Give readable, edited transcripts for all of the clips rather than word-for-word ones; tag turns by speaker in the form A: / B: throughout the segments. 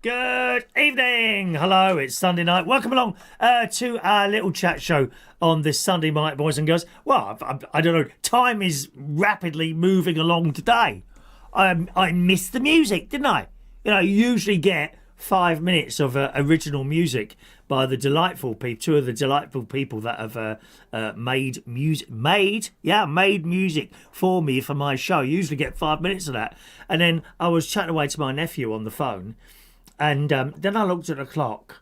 A: Good evening. Hello, it's Sunday night. Welcome along to our little chat show on this Sunday night, boys and girls. Well, I don't know. Time is rapidly moving along today. I missed the music, didn't I? You know, you usually get 5 minutes of original music by the delightful people, two of the delightful people that have made music for me for my show. You usually get 5 minutes of that. And then I was chatting away to my nephew on the phone, and then I looked at the clock,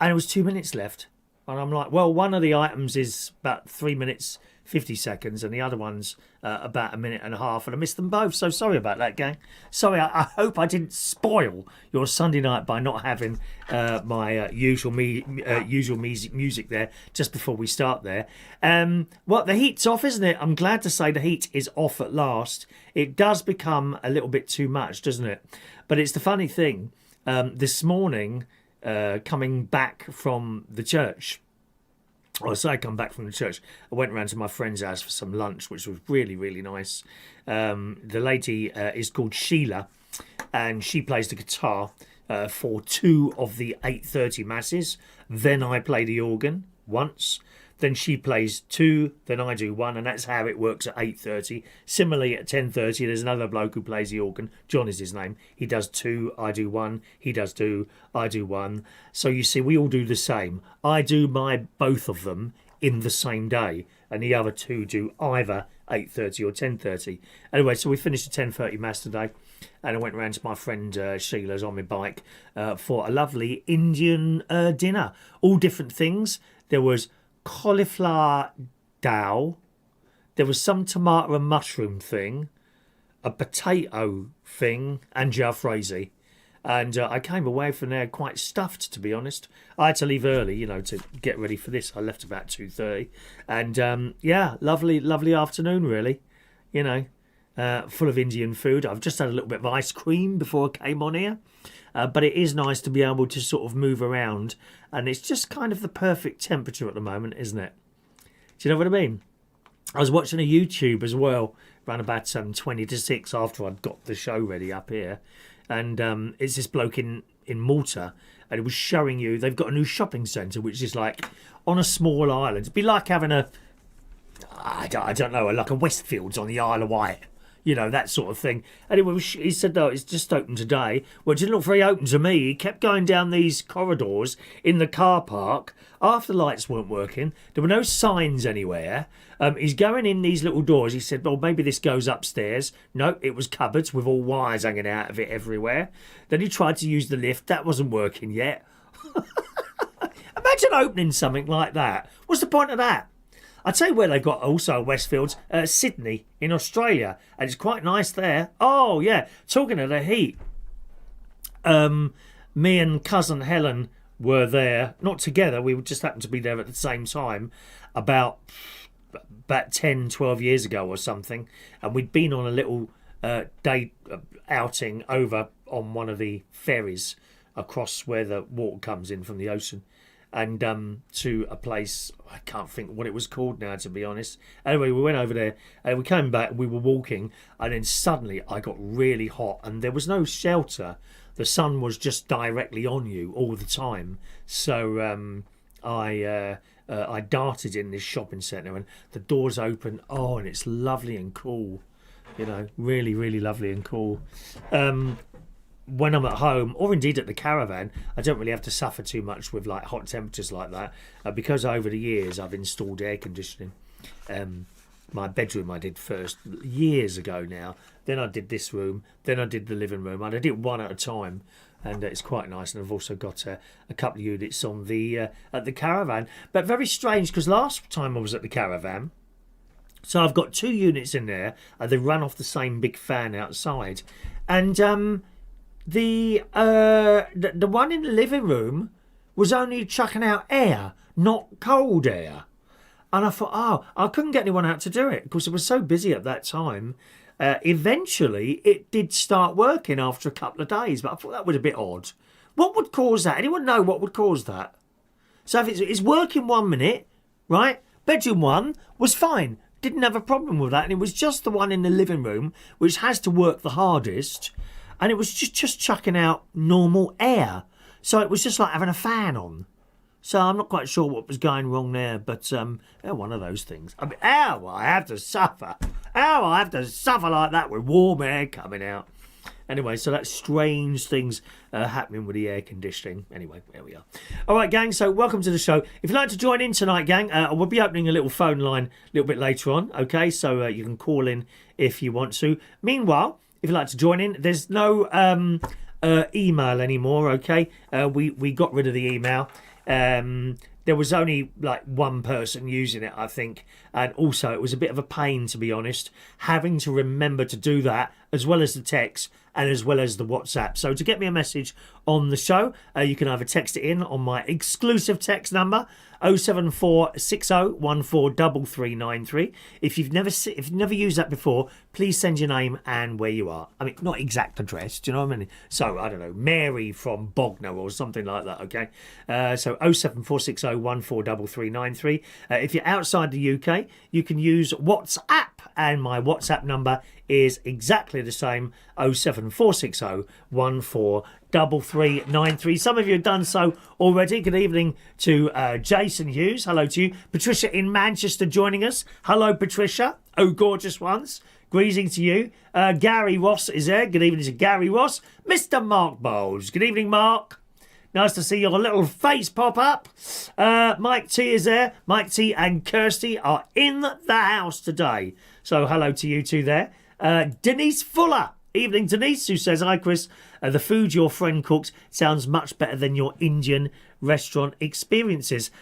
A: and it was 2 minutes left. And I'm like, well, one of the items is about 3 minutes 50 seconds, and the other one's about a minute and a half, and I missed them both. So sorry about that, gang. Sorry, I hope I didn't spoil your Sunday night by not having my usual music there just before we start there. Well, the heat's off, isn't it? I'm glad to say the heat is off at last. It does become a little bit too much, doesn't it? But it's the funny thing. This morning, coming back from the church, I say I come back from the church, I went round to my friend's house for some lunch, which was really, really nice. The lady is called Sheila, and she plays the guitar for 2 of the 8:30 masses. Then I play the organ once. Then she plays 2, then I do 1, and that's how it works at 8:30. Similarly, at 10:30, there's another bloke who plays the organ. John is his name. He does 2, I do 1. He does 2, I do 1. So you see, we all do the same. I do both of them in the same day, and the other 2 do either 8:30 or 10:30. Anyway, so we finished the 10:30 mass today, and I went round to my friend Sheila's on my bike for a lovely Indian dinner. All different things. There was cauliflower dal, there was some tomato and mushroom thing, a potato thing, and jalfrezi. And I came away from there quite stuffed, to be honest. I had to leave early, you know, to get ready for this. I left about 2:30. And yeah, lovely afternoon, really. You know, full of Indian food. I've just had a little bit of ice cream before I came on here. But it is nice to be able to sort of move around, and it's just kind of the perfect temperature at the moment, isn't it? Do you know what I mean? I was watching a YouTube as well, around about 20 to 6 after I'd got the show ready up here, and it's this bloke in Malta, and it was showing you they've got a new shopping centre which is like on a small island. It'd be like having I don't know, like a Westfields on the Isle of Wight. You know, that sort of thing. Anyway, he said, no, it's just open today. Well, it didn't look very open to me. He kept going down these corridors in the car park. Half the lights weren't working. There were no signs anywhere. He's going in these little doors. He said, well, maybe this goes upstairs. No, it was cupboards with all wires hanging out of it everywhere. Then he tried to use the lift. That wasn't working yet. Imagine opening something like that. What's the point of that? I'll tell you where they've got also Westfields, Sydney in Australia, and it's quite nice there. Oh, yeah, talking of the heat, me and cousin Helen were there, not together, we just happened to be there at the same time, about 10, 12 years ago or something, and we'd been on a little day outing over on one of the ferries across where the water comes in from the ocean. And to a place, I can't think what it was called now, to be honest. Anyway, we went over there, and we came back, we were walking, and then suddenly I got really hot, and there was no shelter. The sun was just directly on you all the time. So I darted in this shopping centre, and the doors open. Oh, and it's lovely and cool. You know, really, really lovely and cool. When I'm at home, or indeed at the caravan, I don't really have to suffer too much with like hot temperatures like that, because over the years I've installed air conditioning. My bedroom I did first years ago now, then I did this room, then I did the living room, and I did one at a time, and it's quite nice. And I've also got a couple of units on the at the caravan, but very strange because last time I was at the caravan, so I've got 2 units in there, and they run off the same big fan outside, and the one in the living room was only chucking out air, not cold air. And I thought, oh, I couldn't get anyone out to do it because it was so busy at that time. Eventually, it did start working after a couple of days, but I thought that was a bit odd. What would cause that? Anyone know what would cause that? So if it's working 1 minute, right? Bedroom 1 was fine. Didn't have a problem with that. And it was just the one in the living room, which has to work the hardest. and it was just chucking out normal air. So it was just like having a fan on. So I'm not quite sure what was going wrong there, but one of those things. I mean, how I have to suffer. How I have to suffer like that with warm air coming out. Anyway, so that's strange things happening with the air conditioning. Anyway, there we are. All right, gang, so welcome to the show. If you'd like to join in tonight, gang, we'll be opening a little phone line a little bit later on, okay? So you can call in if you want to. Meanwhile, if you'd like to join in, there's no email anymore, okay? We got rid of the email. There was only like one person using it, I think, and also it was a bit of a pain, to be honest, having to remember to do that as well as the text and as well as the WhatsApp. So to get me a message on the show, you can either text it in on my exclusive text number 07460143393. If you've never used that before, please send your name and where you are. I mean, not exact address, do you know what I mean? So I don't know, Mary from Bognor or something like that. Okay, so 07460143393. If you're outside the UK, you can use WhatsApp, and my WhatsApp number is exactly the same, 07460143393. Some of you have done so already. Good evening to Jason Hughes. Hello to you. Patricia in Manchester joining us. Hello, Patricia. Oh, gorgeous ones. Greeting to you. Gary Ross is there. Good evening to Gary Ross. Mr. Mark Bowles. Good evening, Mark. Nice to see your little face pop up. Mike T is there. Mike T and Kirsty are in the house today. So hello to you two there. Denise Fuller. Evening, Denise, who says, hi, Chris. The food your friend cooks sounds much better than your Indian restaurant experiences.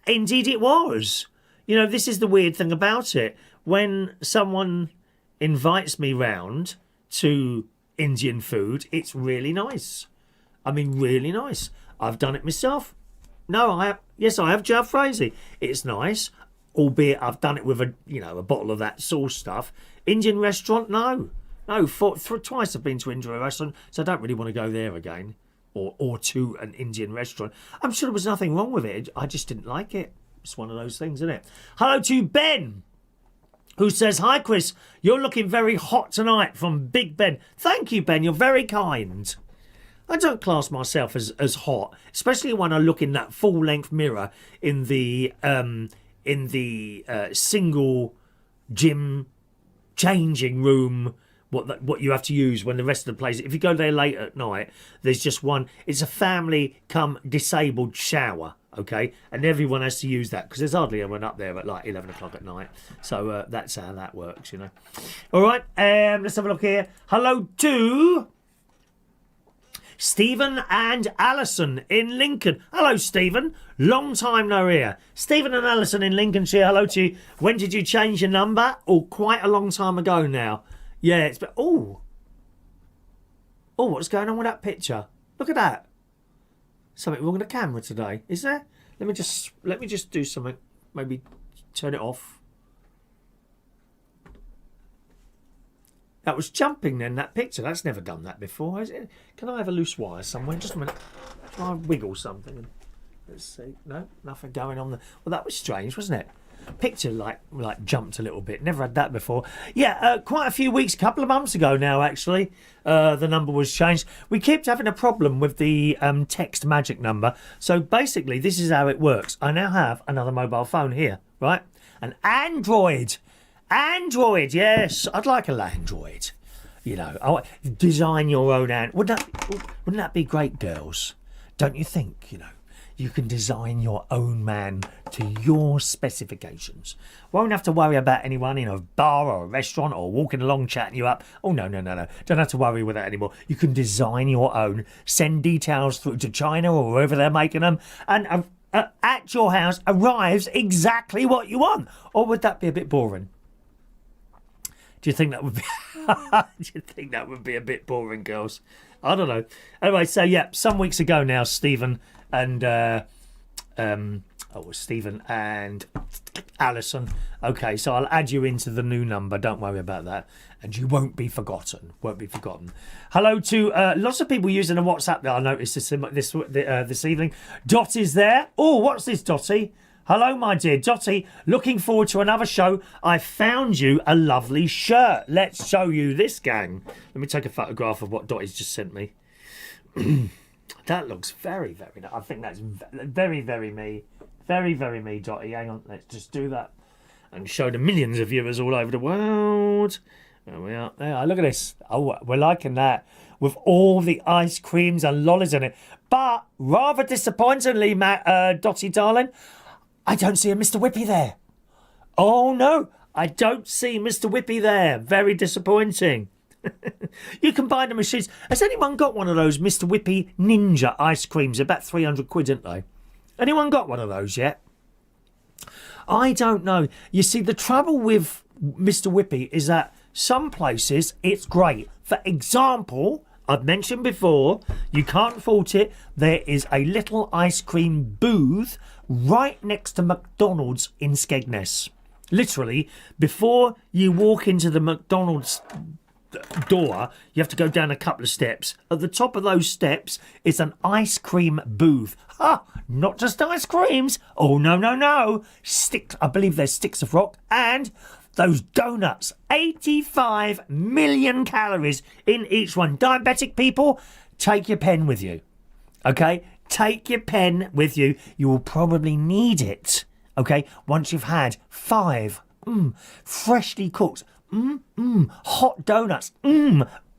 A: Indeed it was. You know, this is the weird thing about it. When someone invites me round to Indian food, it's really nice. I mean, really nice. I've done it myself. No, I have. Yes, I have, Jav Frazee. It's nice, albeit I've done it with a bottle of that sauce stuff. Indian restaurant, no. No, twice I've been to Indian restaurant, so I don't really want to go there again, or to an Indian restaurant. I'm sure there was nothing wrong with it. I just didn't like it. It's one of those things, isn't it? Hello to Ben, who says, hi, Chris. You're looking very hot tonight, from Big Ben. Thank you, Ben. You're very kind. I don't class myself as hot, especially when I look in that full-length mirror in the single gym changing room. What you have to use when the rest of the place. If you go there late at night, there's just one. It's a family come disabled shower, okay, and everyone has to use that because there's hardly anyone up there at like 11 o'clock at night. So that's how that works, you know. All right, let's have a look here. Hello to Stephen and Alison in Lincoln. Hello, Stephen. Long time no hear. Stephen and Alison in Lincolnshire. Hello to you. When did you change your number? Oh, quite a long time ago now. Yeah, it's... Oh, what's going on with that picture? Look at that. Something wrong with the camera today. Is there? Let me just do something. Maybe turn it off. That was jumping then, that picture. That's never done that before, has it? Can I have a loose wire somewhere? Just a minute. Try and wiggle something. Let's see. No, nothing going on there. Well, that was strange, wasn't it? Picture like jumped a little bit. Never had that before. Yeah, quite a few weeks, a couple of months ago now, actually, the number was changed. We kept having a problem with the text magic number. So basically, this is how it works. I now have another mobile phone here, right? An Android. Android, yes. I'd like a Landroid. You know, design your own wouldn't that be great, girls? Don't you think, you know? You can design your own man to your specifications. Won't have to worry about anyone in a bar or a restaurant or walking along chatting you up. Oh, no. Don't have to worry with that anymore. You can design your own, send details through to China or wherever they're making them, and at your house arrives exactly what you want. Or would that be a bit boring? Do you think that would be... Do you think that would be a bit boring, girls? I don't know. Anyway, so yeah, some weeks ago now, Stephen and Stephen and Alison. Okay, so I'll add you into the new number. Don't worry about that, and you won't be forgotten. Won't be forgotten. Hello to lots of people using a WhatsApp that I noticed this evening. Dot is there. Oh, what's this, Dotty? Hello, my dear Dottie. Looking forward to another show. I found you a lovely shirt. Let's show you this, gang. Let me take a photograph of what Dottie's just sent me. That looks very, very nice. I think that's very, very me. Very, very me, Dottie. Hang on. Let's just do that and show the millions of viewers all over the world. There we are. There. Look at this. Oh, we're liking that. With all the ice creams and lollies in it. But rather disappointingly, Dottie, darling, I don't see a Mr Whippy there. Oh, no. I don't see Mr Whippy there. Very disappointing. You can buy the machines. Has anyone got one of those Mr Whippy Ninja ice creams? About 300 quid, aren't they? Anyone got one of those yet? I don't know. You see, the trouble with Mr Whippy is that some places it's great. For example, I've mentioned before, you can't fault it. There is a little ice cream booth right next to McDonald's in Skegness. Literally, before you walk into the McDonald's door, you have to go down a couple of steps. At the top of those steps is an ice cream booth. Not just ice creams. Oh, no. Sticks, I believe there's sticks of rock and those donuts. 85 million calories in each one. Diabetic people, take your pen with you. Okay? Take your pen with you. You will probably need it. Okay? Once you've had 5 freshly cooked hot donuts,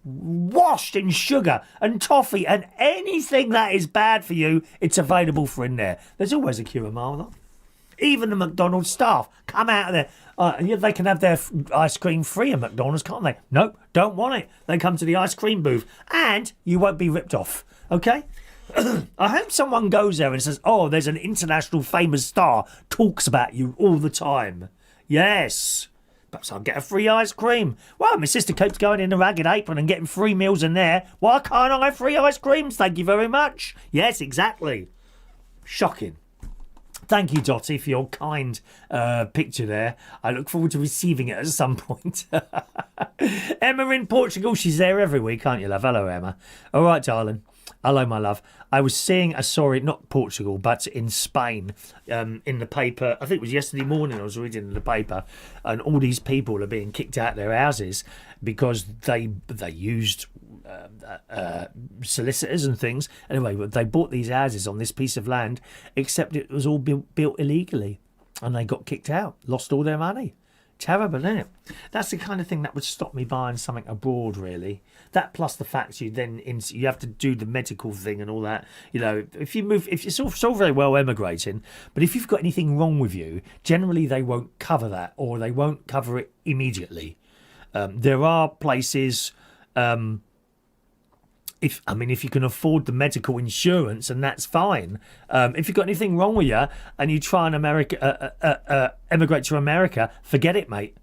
A: washed in sugar and toffee and anything that is bad for you, it's available for in there. There's always a queue a mile long. Even the McDonald's staff come out of there. They can have their ice cream free at McDonald's, can't they? Nope, don't want it. They come to the ice cream booth and you won't be ripped off, okay? I hope someone goes there and says, oh, there's an international famous star, talks about you all the time. Yes. Perhaps I'll get a free ice cream. Well, my sister keeps going in the Ragged Apron and getting free meals in there. Why can't I have free ice creams? Thank you very much. Yes, exactly. Shocking. Thank you, Dottie, for your kind picture there. I look forward to receiving it at some point. Emma in Portugal. She's there every week, aren't you, love? Hello, Emma. All right, darling. Hello, my love. I was seeing a story, not Portugal, but in Spain, in the paper. I think it was yesterday morning I was reading in the paper, and all these people are being kicked out of their houses because they used solicitors and things. Anyway, they bought these houses on this piece of land, except it was all built illegally, and they got kicked out, lost all their money. Terrible, isn't it? That's the kind of thing that would stop me buying something abroad, really. That plus the fact you have to do the medical thing and all that. You know, if it's all very well emigrating, but if you've got anything wrong with you, generally they won't cover that, or they won't cover it immediately. There are places. If you can afford the medical insurance, and that's fine. If you've got anything wrong with you and you try and emigrate to America, forget it, mate.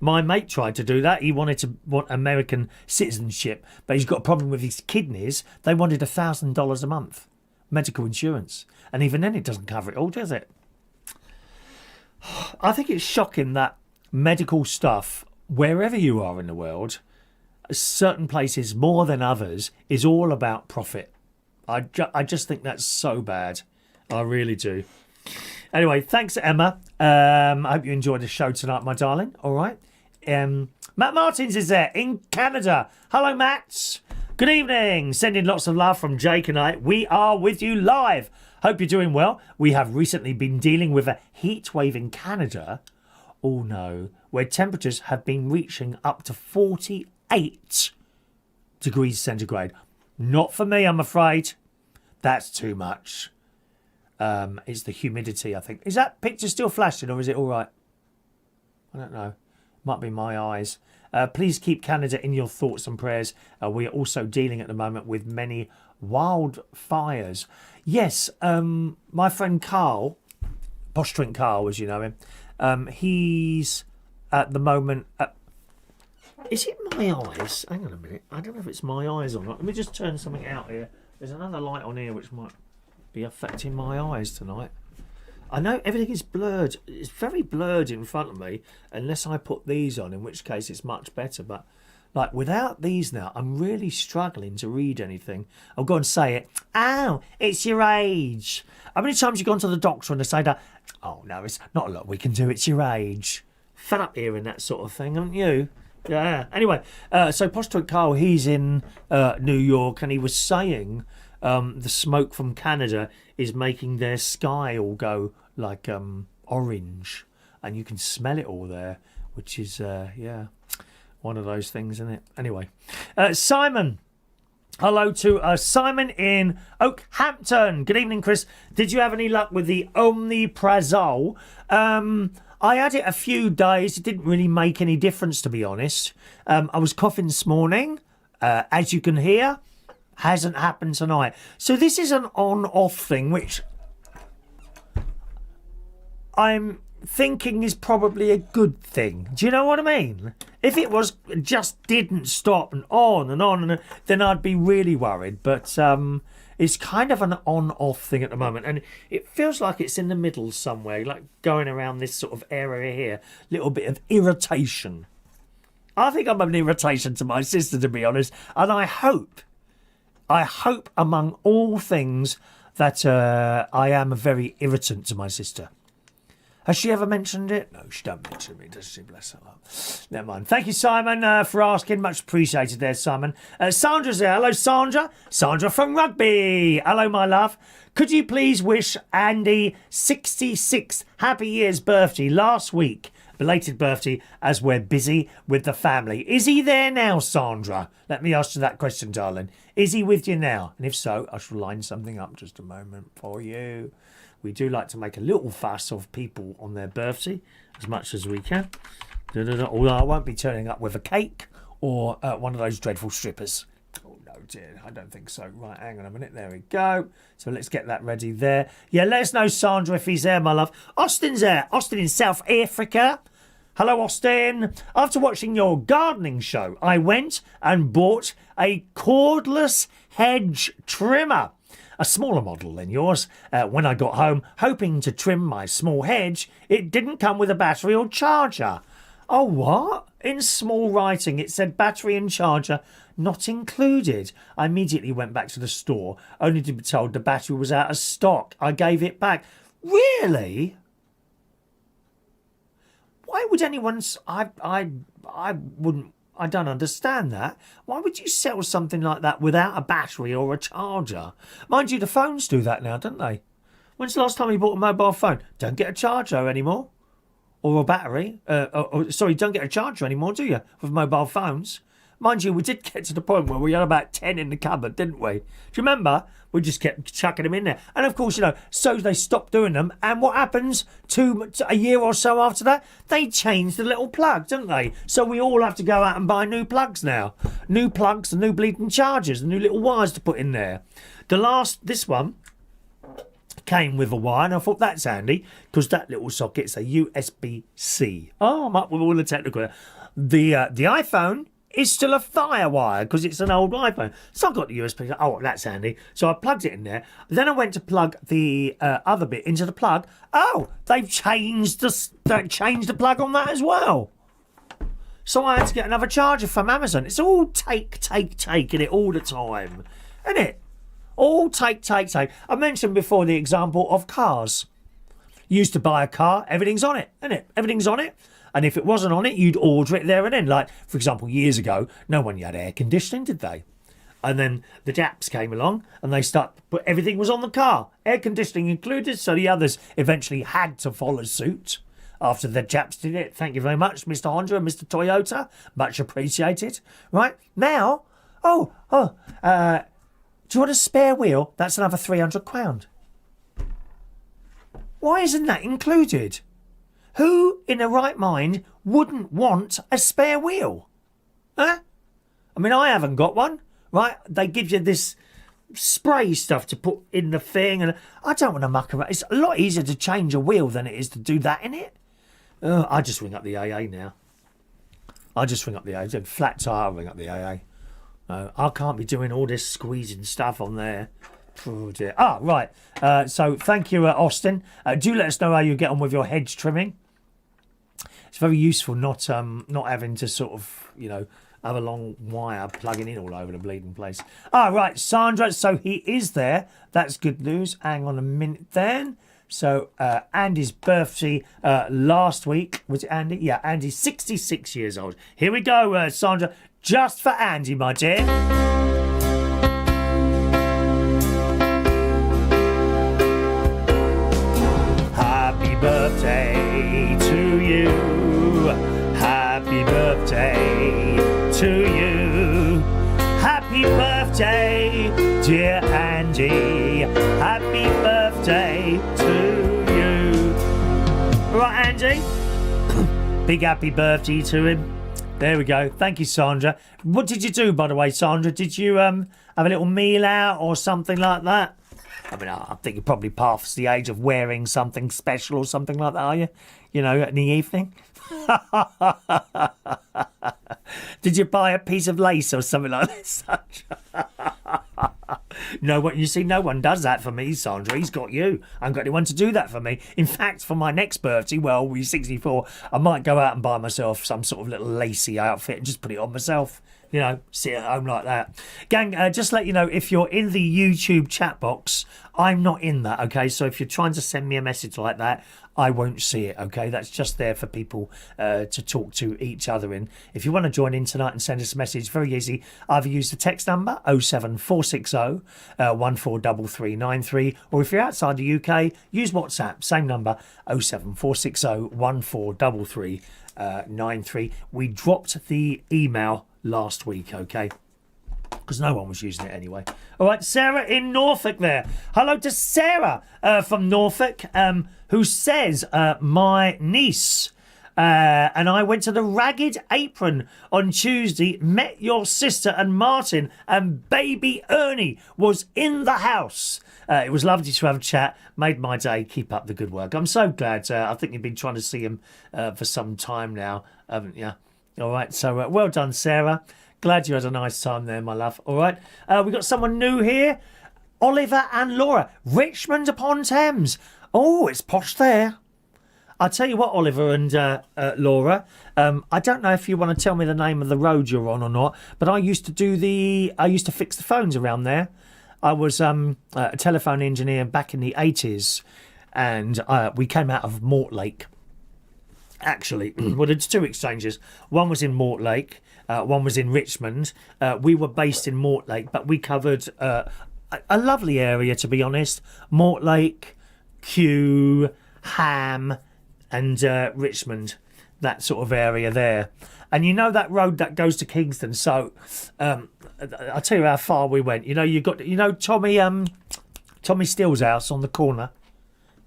A: My mate tried to do that. He want American citizenship, but he's got a problem with his kidneys. They wanted $1,000 a month medical insurance, and even then it doesn't cover it all, does it? I think it's shocking that medical stuff, wherever you are in the world, certain places more than others, is all about profit. I just think that's so bad. I really do. Anyway, thanks, Emma. I hope you enjoyed the show tonight, my darling. All right. Matt Martins is there in Canada. Hello, Matt. Good evening. Sending lots of love from Jake and I. We are with you live. Hope you're doing well. We have recently been dealing with a heat wave in Canada. Oh, no. Where temperatures have been reaching up to 48 degrees centigrade. Not for me, I'm afraid. That's too much. It's the humidity, I think. Is that picture still flashing, or is it all right? I don't know. Might be my eyes. Please keep Canada in your thoughts and prayers. We are also dealing at the moment with many wildfires. Yes, my friend Carl, Posh Drink Carl, as you know him, he's at the moment... is it my eyes? Hang on a minute. I don't know if it's my eyes or not. Let me just turn something out here. There's another light on here which might be affecting my eyes tonight. I know everything is blurred. It's very blurred in front of me, unless I put these on, in which case it's much better. But like without these now, I'm really struggling to read anything. I'll go and say it. Oh, it's your age. How many times have you gone to the doctor and they say that, Oh, no, it's not a lot we can do. It's your age. Fed up hearing that sort of thing, haven't you? Yeah. Anyway, so Posh Tweet Carl, he's in New York, and he was saying the smoke from Canada is making their sky all go like orange, and you can smell it all there, which is, one of those things, isn't it? Anyway, Simon. Hello to Simon in Oakhampton. Good evening, Chris. Did you have any luck with the omeprazole? I had it a few days. It didn't really make any difference, to be honest. I was coughing this morning, as you can hear. Hasn't happened tonight. So this is an on-off thing, which I'm thinking is probably a good thing. Do you know what I mean? If it was just didn't stop and on, then I'd be really worried. But it's kind of an on-off thing at the moment, and it feels like it's in the middle somewhere, like going around this sort of area here. Little bit of irritation. I think I'm an irritation to my sister, to be honest, and I hope among all things that I am a very irritant to my sister. Has she ever mentioned it? No, she don't mention me, does she? Bless her heart. Never mind. Thank you, Simon, for asking. Much appreciated there, Simon. Sandra's there. Hello, Sandra. Sandra from Rugby. Hello, my love. Could you please wish Andy 66 happy years birthday last week? Belated birthday, as we're busy with the family. Is he there now, Sandra? Let me ask you that question, darling. Is he with you now? And if so, I shall line something up just a moment for you. We do like to make a little fuss of people on their birthday as much as we can. Although I won't be turning up with a cake or one of those dreadful strippers. Oh, no, dear. I don't think so. Right, hang on a minute. There we go. So let's get that ready there. Yeah, let us know, Sandra, if he's there, my love. Austin's there. Austin in South Africa. Hello, Austin. After watching your gardening show, I went and bought a cordless hedge trimmer. A smaller model than yours. When I got home, hoping to trim my small hedge, it didn't come with a battery or charger. Oh, what? In small writing, it said battery and charger not included. I immediately went back to the store, only to be told the battery was out of stock. I gave it back. Really? Why would anyone... I wouldn't... I don't understand that. Why would you sell something like that without a battery or a charger? Mind you, the phones do that now, don't they? When's the last time you bought a mobile phone? Don't get a charger anymore. Or a battery. Don't get a charger anymore, do you? With mobile phones. Mind you, we did get to the point where we had about 10 in the cupboard, didn't we? Do you remember? We just kept chucking them in there. And of course, so they stopped doing them. And what happens a year or so after that? They change the little plug, don't they? So we all have to go out and buy new plugs now. New plugs and new bleeding chargers and new little wires to put in there. This one came with a wire, and I thought that's handy because that little socket's a USB-C. Oh, I'm up with all the technical. The iPhone is still a firewire because it's an old iPhone. So I got the USB. Oh, that's handy. So I plugged it in there. Then I went to plug the other bit into the plug. Oh, they've changed the plug on that as well. So I had to get another charger from Amazon. It's all take in it all the time, isn't it? All take. I mentioned before the example of cars. You used to buy a car, everything's on it, isn't it? Everything's on it. And if it wasn't on it, you'd order it there and then. Like, for example, years ago, no one had air conditioning, did they? And then the Japs came along and but everything was on the car, air conditioning included. So the others eventually had to follow suit after the Japs did it. Thank you very much, Mr. Honda and Mr. Toyota. Much appreciated. Right, now, do you want a spare wheel? That's another £300. Why isn't that included? Who in their right mind wouldn't want a spare wheel? Huh? I mean, I haven't got one, right? They give you this spray stuff to put in the thing, and I don't want to muck around. It's a lot easier to change a wheel than it is to do that in it. I just ring up the AA now. Flat tyre, ring up the AA. I can't be doing all this squeezing stuff on there. Oh dear. Right. So thank you, Austin. Do let us know how you get on with your hedge trimming. It's very useful not having to sort of, have a long wire plugging in all over the bleeding place. Right, Sandra, so he is there. That's good news. Hang on a minute then. So Andy's birthday last week. Was it Andy? Yeah, Andy's 66 years old. Here we go, Sandra. Just for Andy, my dear. Happy birthday to you. Happy birthday to you. Happy birthday, dear Andy. Happy birthday to you. Right, Andy? Big happy birthday to him. There we go. Thank you, Sandra. What did you do, by the way, Sandra? Did you have a little meal out or something like that? I mean, I think you're probably past the age of wearing something special or something like that, are you? You know, in the evening? Did you buy a piece of lace or something like this? No one, you see, no one does that for me, Sandra. He's got you. I haven't got anyone to do that for me. In fact, for my next birthday, well, we're 64, I might go out and buy myself some sort of little lacy outfit and just put it on myself. You know, sit at home like that. Gang, just let you know, if you're in the YouTube chat box, I'm not in that, okay? So if you're trying to send me a message like that, I won't see it, okay? That's just there for people to talk to each other in. If you want to join in tonight and send us a message, very easy. Either use the text number 07460 143393, or if you're outside the UK, use WhatsApp, same number 07460 143393. We dropped the email last week, okay? Because no one was using it anyway. All right, Sarah in Norfolk there. Hello to Sarah from Norfolk, who says, my niece and I went to the Ragged Apron on Tuesday, met your sister and Martin, and baby Ernie was in the house. It was lovely to have a chat. Made my day. Keep up the good work. I'm so glad. I think you've been trying to see him for some time now, haven't you? All right, so well done, Sarah. Glad you had a nice time there, my love. All right, we got someone new here. Oliver and Laura, Richmond upon Thames. Oh, it's posh there. I'll tell you what, Oliver and Laura, I don't know if you want to tell me the name of the road you're on or not, but I used to fix the phones around there. I was a telephone engineer back in the 80s, and we came out of Mortlake. Actually, well, there's two exchanges. One was in Mortlake, one was in Richmond. We were based in Mortlake, but we covered a lovely area, to be honest. Mortlake, Kew, Ham, and Richmond, that sort of area there. And you know that road that goes to Kingston. So I'll tell you how far we went. You know Tommy Steele's house on the corner.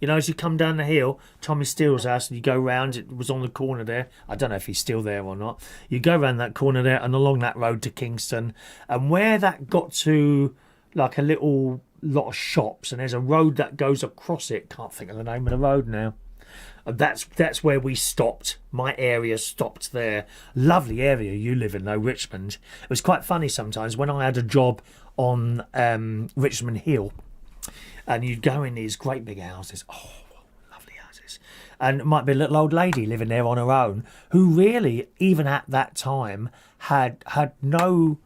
A: You know, as you come down the hill, Tommy Steele's house, and you go round, it was on the corner there. I don't know if he's still there or not. You go round that corner there and along that road to Kingston. And where that got to, like a little lot of shops, and there's a road that goes across it. Can't think of the name of the road now. That's where we stopped. My area stopped there. Lovely area you live in, though, Richmond. It was quite funny sometimes when I had a job on Richmond Hill. And you'd go in these great big houses. Oh, lovely houses. And it might be a little old lady living there on her own, who really, even at that time, had no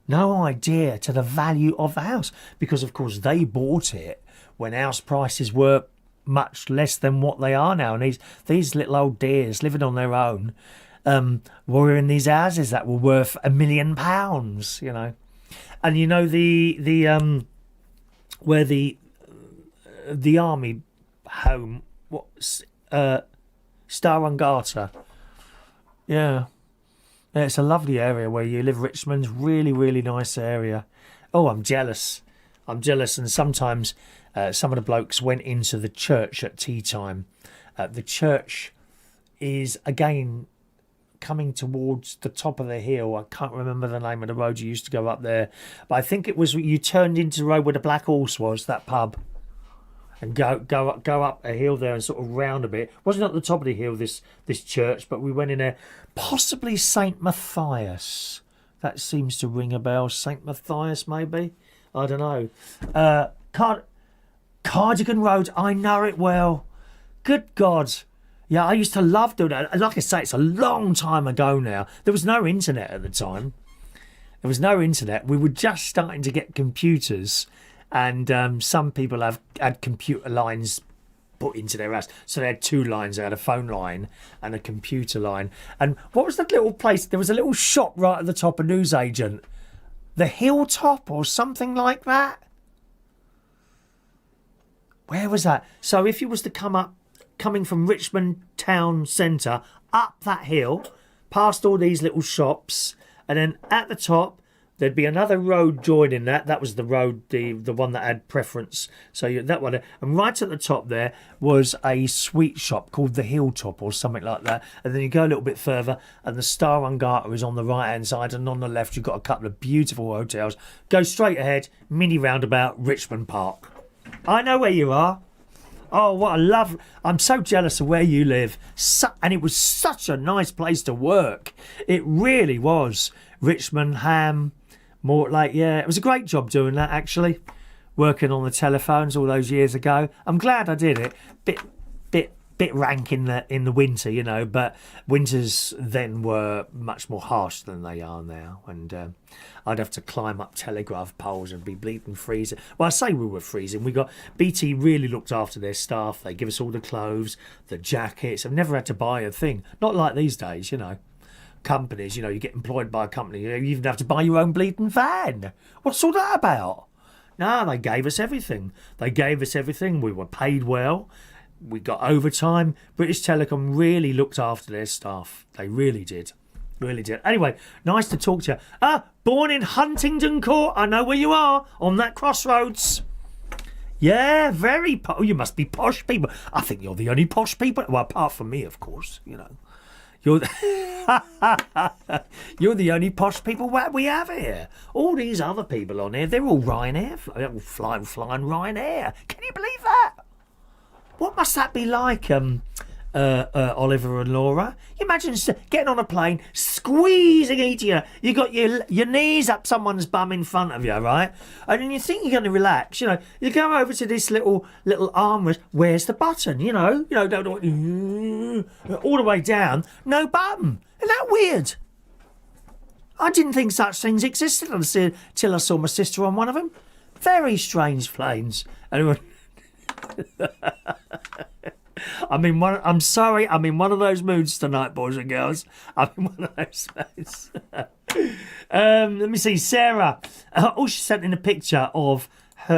A: idea to the value of the house. Because, of course, they bought it when house prices were much less than what they are now. And these little old dears living on their own were in these houses that were worth £1 million, you know. And, you know, where the army home, Star and Garter. Yeah, it's a lovely area where you live. Richmond's really, really nice area. Oh, I'm jealous. And sometimes some of the blokes went into the church at tea time. The church is, again, coming towards the top of the hill. I can't remember the name of the road you used to go up there, but I think it was, you turned into the road where the Black Horse was, that pub, and go up a hill there and sort of round a bit. Wasn't at the top of the hill, this church, but we went in there. Possibly St Matthias. That seems to ring a bell. St Matthias, maybe? I don't know. Cardigan Road, I know it well. Good God. Yeah, I used to love doing that. Like I say, it's a long time ago now. There was no internet at the time. There was no internet. We were just starting to get computers. And some people have had computer lines put into their house. So they had two lines. They had a phone line and a computer line. And what was that little place? There was a little shop right at the top, a newsagent. The Hilltop or something like that. Where was that? So if you was to coming from Richmond town centre, up that hill, past all these little shops, and then at the top, there'd be another road joining that. That was the road, the one that had preference. So that one. And right at the top there was a sweet shop called the Hilltop or something like that. And then you go a little bit further and the Star and Garter is on the right-hand side. And on the left, you've got a couple of beautiful hotels. Go straight ahead, mini roundabout, Richmond Park. I know where you are. Oh, what a love. I'm so jealous of where you live. And it was such a nice place to work. It really was. Richmond, Ham, Mortlake, yeah. It was a great job doing that, actually. Working on the telephones all those years ago. I'm glad I did it. Bit rank in the winter, you know, but winters then were much more harsh than they are now. And I'd have to climb up telegraph poles and be bleeding freezing. Well, I say we were freezing. BT really looked after their staff. They give us all the clothes, the jackets. I've never had to buy a thing. Not like these days, you know. Companies, you know, you get employed by a company, you even have to buy your own bleeding van. What's all that about? No, they gave us everything. We were paid well. We got overtime. British Telecom really looked after their staff. They really did. Really did. Anyway, nice to talk to you. Born in Huntingdon Court. I know where you are. On that crossroads. Yeah, very you must be posh people. I think you're the only posh people. Well, apart from me, of course, you know. You're the only posh people we have here. All these other people on here, they're all Ryanair. They're all flying Ryanair. Can you believe that? What must that be like, Oliver and Laura? You imagine getting on a plane, squeezing into you. You got your knees up someone's bum in front of you, right? And then you think you're going to relax. You know, you go over to this little armrest. Where's the button? You know, don't all the way down. No button. Isn't that weird? I didn't think such things existed until I saw my sister on one of them. Very strange planes. Anyway. I'm sorry, I'm in one of those moods tonight, boys and girls. I'm in one of those moods. Let me see, Sarah. She sent in a picture of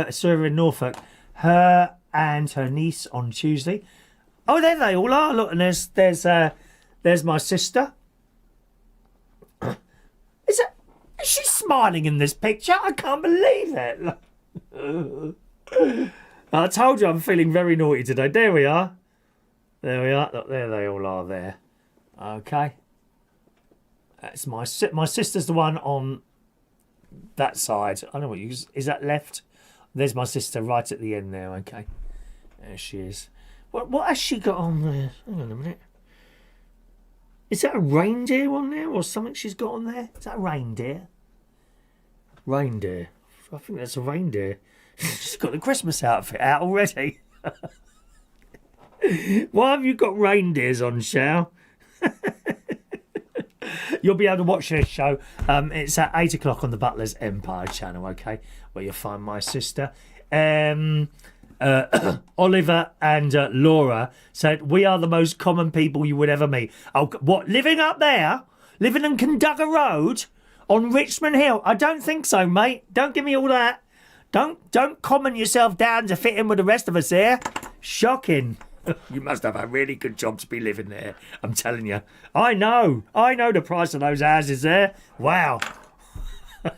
A: Sarah in Norfolk, her and her niece on Tuesday. Oh, there they all are. Look, and there's my sister. Is she smiling in this picture? I can't believe it. I told you I'm feeling very naughty today. There we are. Look, there they all are there. Okay. That's my sister's the one on that side. I don't know what is that left? There's my sister right at the end there. Okay. There she is. What has she got on there? Hang on a minute. Is that a reindeer on there or something she's got on there? Is that a reindeer? Reindeer. I think that's a reindeer. She's got the Christmas outfit out already. Why have you got reindeers on, Shao? You'll be able to watch this show. It's at 8 o'clock on the Butler's Empire channel, okay? Where you'll find my sister. Oliver and Laura said, we are the most common people you would ever meet. Oh, what? Living up there? Living in Cundugger Road? On Richmond Hill? I don't think so, mate. Don't give me all that. Don't common yourself down to fit in with the rest of us here. Shocking. You must have a really good job to be living there. I'm telling you. I know the price of those houses there. Wow.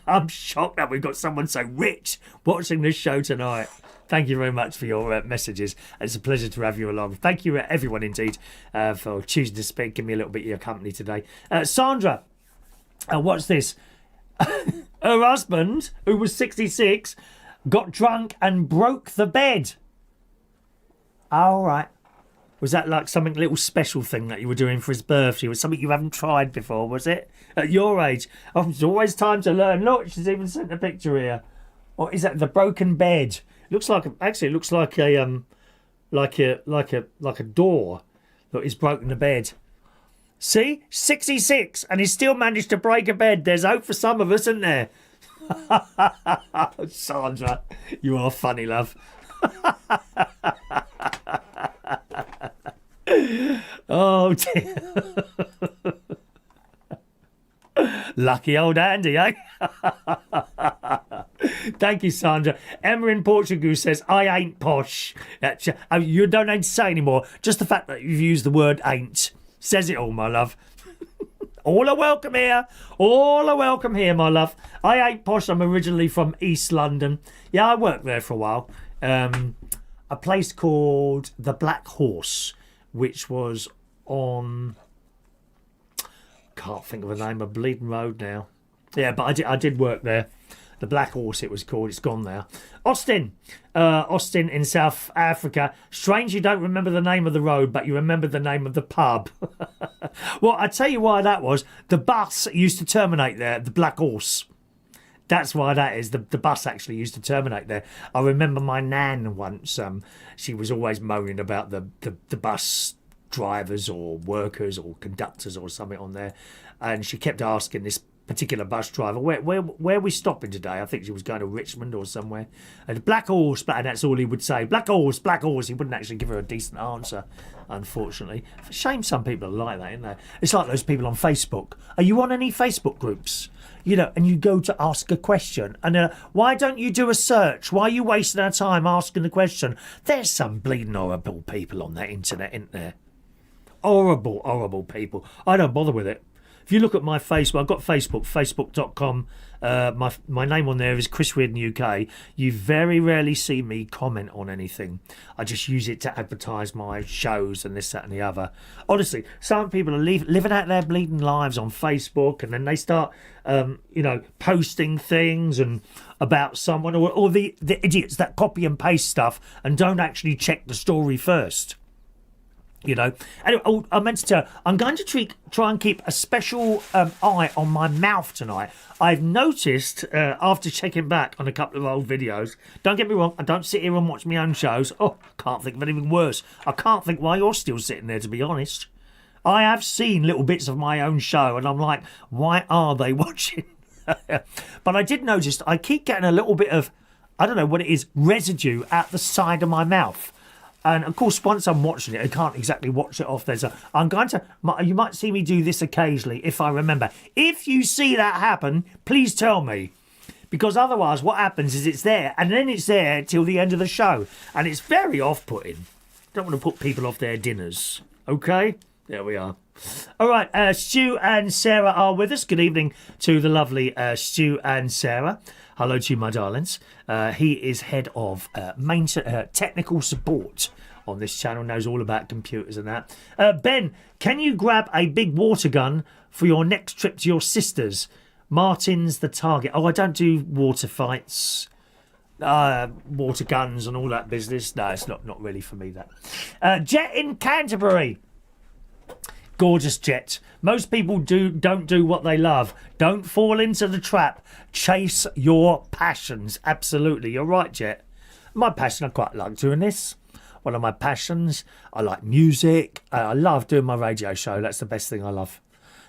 A: I'm shocked that we've got someone so rich watching this show tonight. Thank you very much for your messages. It's a pleasure to have you along. Thank you, everyone, indeed, for choosing to speak. Give me a little bit of your company today. Sandra, what's this? Her husband, who was 66, got drunk and broke the bed. All right. Was that like something little special thing that you were doing for his birthday? Was something you haven't tried before, was it? At your age? Oh, it's always time to learn. Look, she's even sent a picture here. What is that? The broken bed. Looks like it looks like a door. Look, he's broken the bed. See? 66 and he's still managed to break a bed. There's hope for some of us, isn't there? Sandra, you are funny, love. Oh, dear. Lucky old Andy, eh? Thank you, Sandra. Emma in Portugal says, I ain't posh. You don't need to say anymore. Just the fact that you've used the word ain't says it all, my love. All are welcome here. All are welcome here, my love. I ain't posh. I'm originally from East London. Yeah, I worked there for a while. A place called the Black Horse, which was on... Can't think of the name of Bleeding Road now. Yeah, but I did work there. The Black Horse, it was called. It's gone now. Austin in South Africa. Strange you don't remember the name of the road, but you remember the name of the pub. Well, I tell you why that was. The bus used to terminate there, the Black Horse. That's why that is. The bus actually used to terminate there. I remember my nan once. She was always moaning about the bus drivers or workers or conductors or something on there, and she kept asking this particular bus driver, where are we stopping today? I think she was going to Richmond or somewhere. And Black Horse, and that's all he would say. Black Horse, Black Horse. He wouldn't actually give her a decent answer, unfortunately. For shame some people are like that, isn't they? It's like those people on Facebook. Are you on any Facebook groups? You know, and you go to ask a question, and why don't you do a search? Why are you wasting our time asking the question? There's some bleeding horrible people on that internet, isn't there? Horrible, horrible people. I don't bother with it. If you look at my Facebook, I've got Facebook, facebook.com. My name on there is Chris Reardon UK. You very rarely see me comment on anything. I just use it to advertise my shows and this, that and the other. Honestly, some people are living out their bleeding lives on Facebook, and then they start, posting things and about someone, or the idiots that copy and paste stuff and don't actually check the story first. You know, anyway, I meant to tell, I'm going to try and keep a special eye on my mouth tonight. I've noticed, after checking back on a couple of old videos, don't get me wrong, I don't sit here and watch my own shows. Oh, I can't think of anything worse. I can't think why you're still sitting there, to be honest. I have seen little bits of my own show, and I'm like, why are they watching? But I did notice I keep getting a little bit of, I don't know what it is, residue at the side of my mouth. And of course, once I'm watching it, I can't exactly watch it off. You might see me do this occasionally if I remember. If you see that happen, please tell me. Because otherwise, what happens is it's there, and then it's there till the end of the show. And it's very off-putting. Don't want to put people off their dinners. Okay? There we are. All right, Stu and Sarah are with us. Good evening to the lovely Stu and Sarah. Hello to you, my darlings. He is head of technical support on this channel, knows all about computers and that. Ben, can you grab a big water gun for your next trip to your sister's? Martin's the target. Oh, I don't do water fights, water guns and all that business. No, it's not really for me, that. Jet in Canterbury. Gorgeous Jet. Most people don't do what they love. Don't fall into the trap. Chase your passions. Absolutely. You're right, Jet. My passion, I quite like doing this. One of my passions, I like music. I love doing my radio show. That's the best thing I love.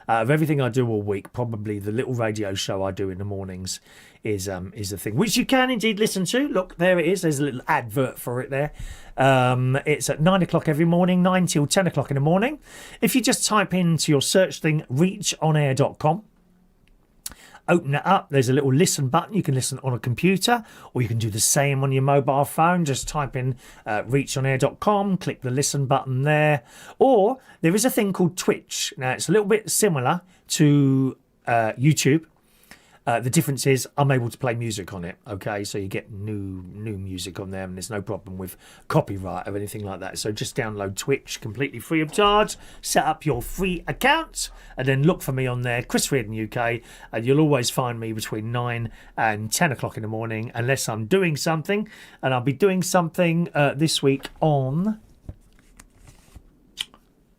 A: Of everything I do all week, probably the little radio show I do in the mornings is the thing, which you can indeed listen to. Look, there it is. There's a little advert for it there. It's at 9 o'clock every morning, 9 till 10 o'clock in the morning. If you just type into your search thing, reachonair.com, open it up, there's a little listen button. You can listen on a computer, or you can do the same on your mobile phone. Just type in reachonair.com, click the listen button there. Or there is a thing called Twitch. Now, it's a little bit similar to YouTube. The difference is I'm able to play music on it, okay? So you get new music on there, and there's no problem with copyright or anything like that. So just download Twitch completely free of charge, set up your free account, and then look for me on there, Chris Reardon UK, and you'll always find me between 9 and 10 o'clock in the morning, unless I'm doing something. And I'll be doing something this week on...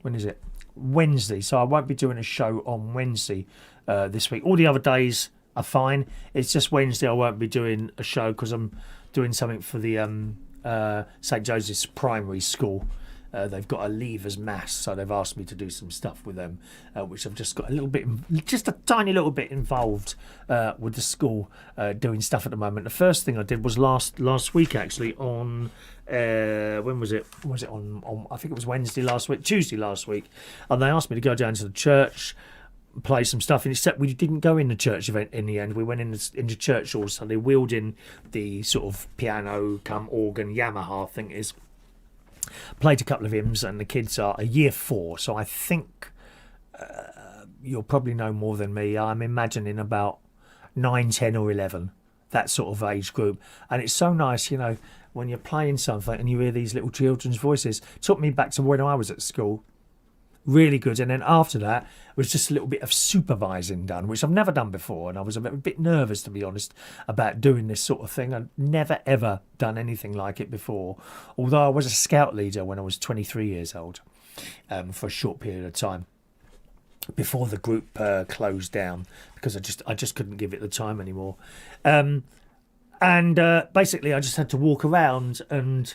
A: When is it? Wednesday. So I won't be doing a show on Wednesday this week. All the other days are fine. It's just Wednesday I won't be doing a show because I'm doing something for the St Joseph's Primary School they've got a leavers mass, so they've asked me to do some stuff with them, which I've just got just a tiny little bit involved with the school doing stuff at the moment. The first thing I did was last week, actually, on when was it? Was it on? I think it was Tuesday last week, and they asked me to go down to the church, play some stuff, and except we didn't go in the church event in the end. We went into church hall, so they wheeled in the sort of piano cum organ Yamaha thing it is, played a couple of hymns, and the kids are a year 4, so I think you'll probably know more than me. I'm imagining about 9, 10 or 11, that sort of age group. And it's so nice, you know, when you're playing something and you hear these little children's voices. It took me back to when I was at school. Really good. And then after that was just a little bit of supervising done, which I've never done before, and I was a bit nervous, to be honest, about doing this sort of thing. I'd never ever done anything like it before, although I was a scout leader when I was 23 years old, for a short period of time before the group closed down, because I just couldn't give it the time anymore. Basically I just had to walk around, and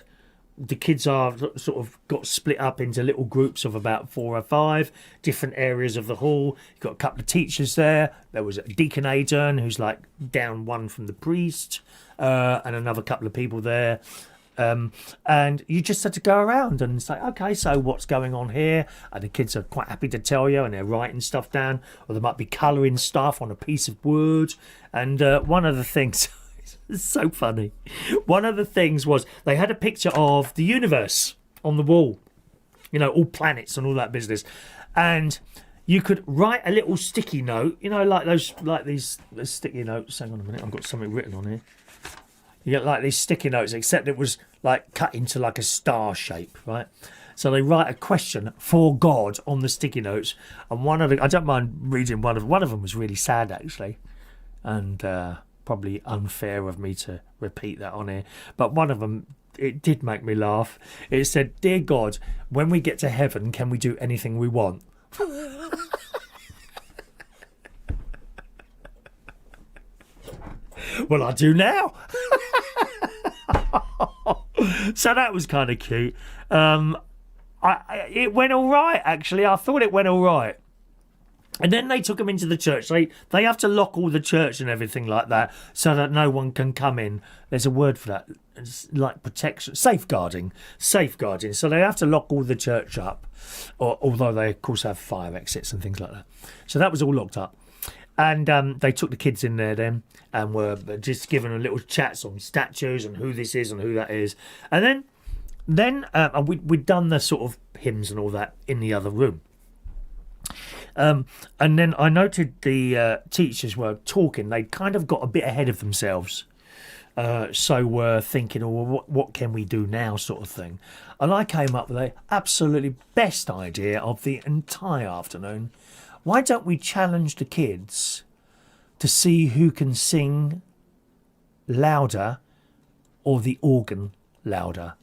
A: the kids are sort of got split up into little groups of about 4 or 5 different areas of the hall. You've got a couple of teachers there. There was a Deacon Aidan, who's like down one from the priest, and another couple of people there. And you just had to go around and say, okay, so what's going on here? And the kids are quite happy to tell you, and they're writing stuff down, or they might be colouring stuff on a piece of wood. And one of the things... It's so funny. One of the things was they had a picture of the universe on the wall, you know, all planets and all that business, and you could write a little sticky note, you know, like these sticky notes. Hang on a minute, I've got something written on here. You get like these sticky notes, except it was like cut into like a star shape, right? So they write a question for God on the sticky notes, and I don't mind reading one of them was really sad, actually, and probably unfair of me to repeat that on here, but one of them, it did make me laugh. It said, "Dear God, when we get to heaven, can we do anything we want?" Well, I do now. So that was kind of cute. It went all right, actually. I thought it went all right. And then they took them into the church. They have to lock all the church and everything like that, so that no one can come in. There's a word for that. It's like protection, safeguarding. So they have to lock all the church up, although they, of course, have fire exits and things like that. So that was all locked up. And they took the kids in there then, and were just giving a little chats on statues and who this is and who that is. And then we'd done the sort of hymns and all that in the other room. And then I noted the teachers were talking. They'd kind of got a bit ahead of themselves. So were thinking, oh, what can we do now, sort of thing. And I came up with the absolutely best idea of the entire afternoon. Why don't we challenge the kids to see who can sing louder or the organ louder?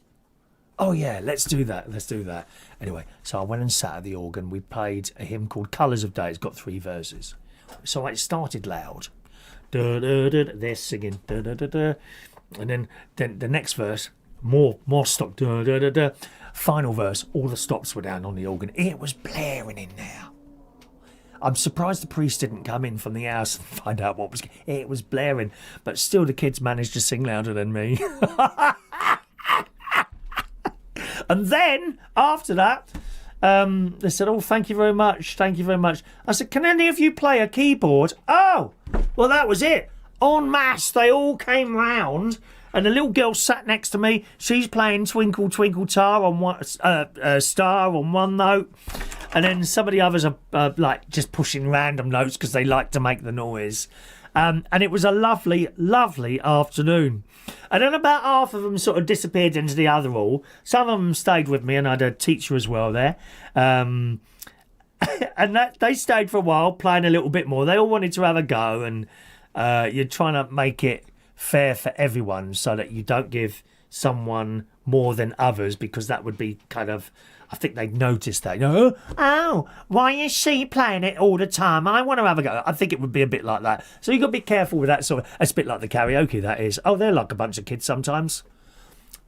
A: Oh yeah, let's do that. Anyway, so I went and sat at the organ. We played a hymn called Colours of Day. It's got 3 verses. So it started loud. Da, da, da, da. They're singing. Da, da, da, da. And then the next verse, more stop. Da, da, da, da. Final verse, all the stops were down on the organ. It was blaring in there. I'm surprised the priest didn't come in from the house and find out what was... It was blaring. But still the kids managed to sing louder than me. And then, after that, they said, oh, thank you very much. I said, can any of you play a keyboard? Oh, well, that was it. En masse, they all came round, and the little girl sat next to me. She's playing Twinkle, Twinkle Star on one note. And then some of the others are like just pushing random notes because they like to make the noise. And it was a lovely, lovely afternoon. And then about half of them sort of disappeared into the other hall. Some of them stayed with me, and I had a teacher as well there. And they stayed for a while, playing a little bit more. They all wanted to have a go, and you're trying to make it fair for everyone so that you don't give someone more than others, because that would be kind of... I think they'd noticed that. You know, oh, why is she playing it all the time? I want to have a go. I think it would be a bit like that. So you've got to be careful with that sort of... It's a bit like the karaoke, that is. Oh, they're like a bunch of kids sometimes.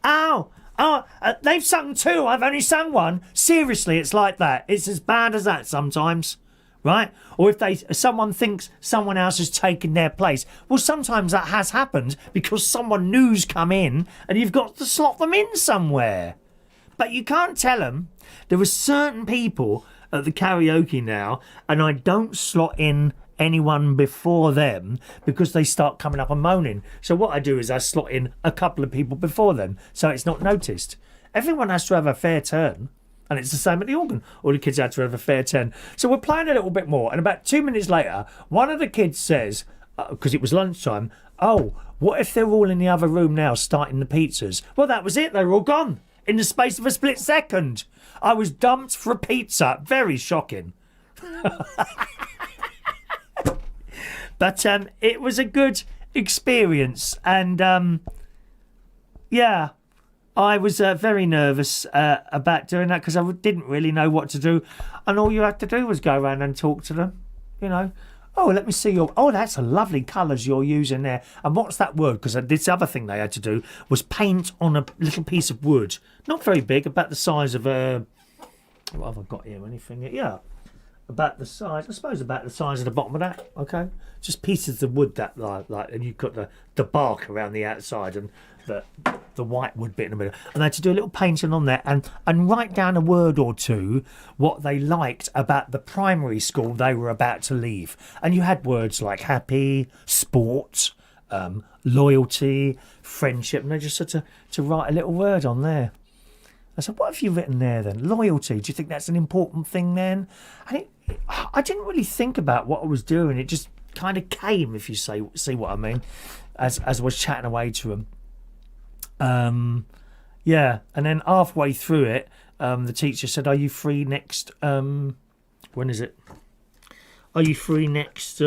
A: Oh, Oh, they've sung 2. I've only sung 1. Seriously, it's like that. It's as bad as that sometimes, right? Or if someone thinks someone else has taken their place. Well, sometimes that has happened because someone new's come in and you've got to slot them in somewhere. But you can't tell them. There are certain people at the karaoke now, and I don't slot in anyone before them because they start coming up and moaning. So what I do is I slot in a couple of people before them so it's not noticed. Everyone has to have a fair turn, and it's the same at the organ. All the kids had to have a fair turn. So we're playing a little bit more, and about 2 minutes later, one of the kids says, because it was lunchtime, oh, what if they're all in the other room now starting the pizzas? Well, that was it. They were all gone in the space of a split second. I was dumped for a pizza. Very shocking. But it was a good experience, and yeah, I was very nervous about doing that because I didn't really know what to do, and all you had to do was go around and talk to them, you know. Oh, let me see your... Oh, that's a lovely colours you're using there. And what's that word? Because this other thing they had to do was paint on a little piece of wood. Not very big, about the size of a... What have I got here? Anything? Yeah. About the size... I suppose about the size of the bottom of that. Okay. Just pieces of wood that like... And you've got the bark around the outside and the white wood bit in the middle. And they had to do a little painting on there and write down a word or two what they liked about the primary school they were about to leave. And you had words like happy, sport, loyalty, friendship, and they just had to write a little word on there. I said, what have you written there then? Loyalty, do you think that's an important thing then? And I didn't really think about what I was doing. It just kind of came, if you see what I mean, as I was chatting away to them. Yeah, and then halfway through it, the teacher said, are you free next, when is it? Are you free next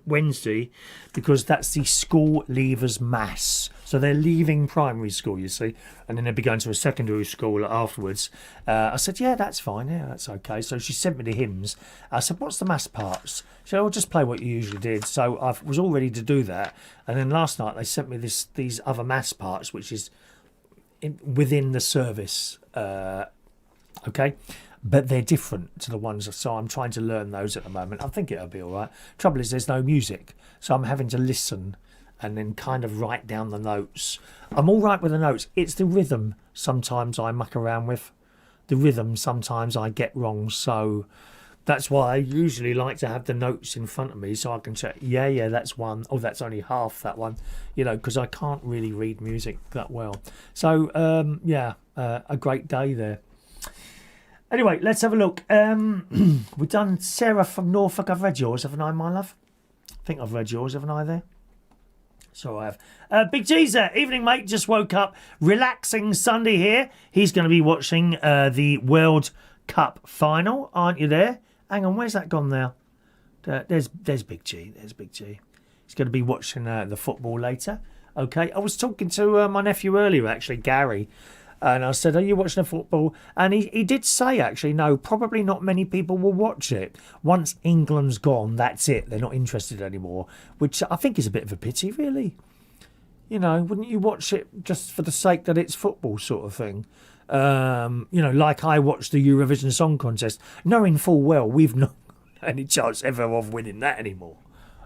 A: Wednesday? Because that's the school leavers mass. So they're leaving primary school, you see, and then they'll be going to a secondary school afterwards. I said, yeah, that's fine. Yeah, that's okay. So she sent me the hymns. I said, what's the mass parts? She said, I'll just play what you usually did. So I was all ready to do that. And then last night they sent me these other mass parts, which is within the service. Okay. But they're different to the ones, so I'm trying to learn those at the moment. I think it'll be all right. Trouble is, there's no music, so I'm having to listen and then kind of write down the notes. I'm all right with the notes. It's the rhythm sometimes I muck around with. The rhythm sometimes I get wrong, so that's why I usually like to have the notes in front of me so I can check, yeah, that's one. Oh, that's only half that one, you know, because I can't really read music that well. So, yeah, a great day there. Anyway, let's have a look. We've done Sarah from Norfolk. I've read yours, haven't I, my love? I think I've read yours, haven't I, there? So I have. Big G's there. Evening, mate. Just woke up. Relaxing Sunday here. He's going to be watching the World Cup final. Aren't you there? Hang on, where's that gone now? There's Big G. There's Big G. He's going to be watching the football later. Okay. I was talking to my nephew earlier, actually, Gary. And I said, are you watching the football? And he did say, actually, no, probably not many people will watch it. Once England's gone, that's it. They're not interested anymore, which I think is a bit of a pity, really. You know, wouldn't you watch it just for the sake that it's football sort of thing? You know, like I watched the Eurovision Song Contest, knowing full well we've not any chance ever of winning that anymore.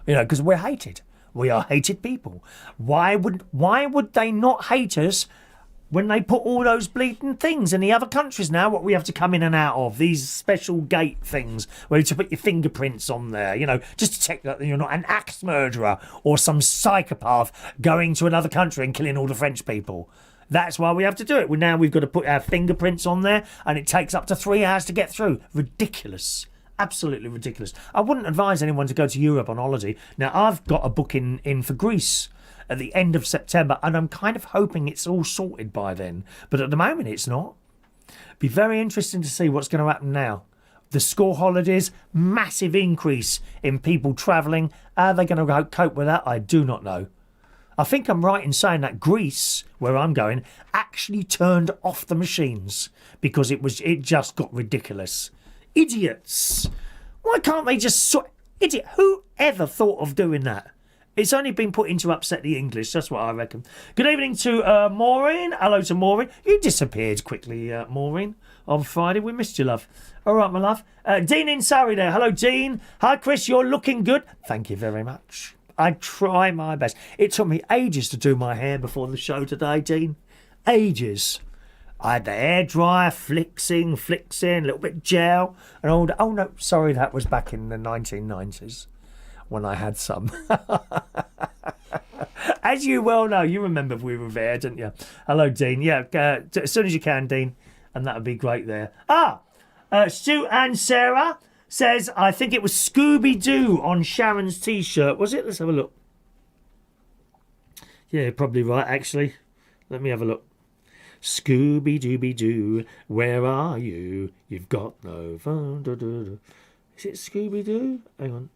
A: You know, because we're hated. We are hated people. Why would they not hate us when they put all those bleeding things in the other countries now, what we have to come in and out of, these special gate things where you have to put your fingerprints on there, you know, just to check that you're not an axe murderer or some psychopath going to another country and killing all the French people. That's why we have to do it. Now we've got to put our fingerprints on there and it takes up to 3 hours to get through. Ridiculous. Absolutely ridiculous. I wouldn't advise anyone to go to Europe on holiday. Now, I've got a booking in for Greece at the end of September, and I'm kind of hoping it's all sorted by then. But at the moment, it's not. Be very interesting to see what's going to happen now. The school holidays, massive increase in people travelling. How are they going to cope with that? I do not know. I think I'm right in saying that Greece, where I'm going, actually turned off the machines because it just got ridiculous. Idiots! Why can't they just Idiot! Who ever thought of doing that? It's only been put in to upset the English. That's what I reckon. Good evening to Maureen. Hello to Maureen. You disappeared quickly, Maureen, on Friday. We missed you, love. All right, my love. Dean in Surrey there. Hello, Dean. Hi, Chris. You're looking good. Thank you very much. I try my best. It took me ages to do my hair before the show today, Dean. Ages. I had the hairdryer flixing, a little bit gel. And all that. Oh, no, sorry, that was back in the 1990s. When I had some. As you well know, you remember we were there, didn't you? Hello, Dean. Yeah, as soon as you can, Dean, and that would be great there. Stu and Sarah says, I think it was Scooby-Doo on Sharon's T-shirt. Was it? Let's have a look. Yeah, probably right, actually. Let me have a look. Scooby-Dooby-Doo, where are you? You've got no phone. Is it Scooby-Doo? Hang on.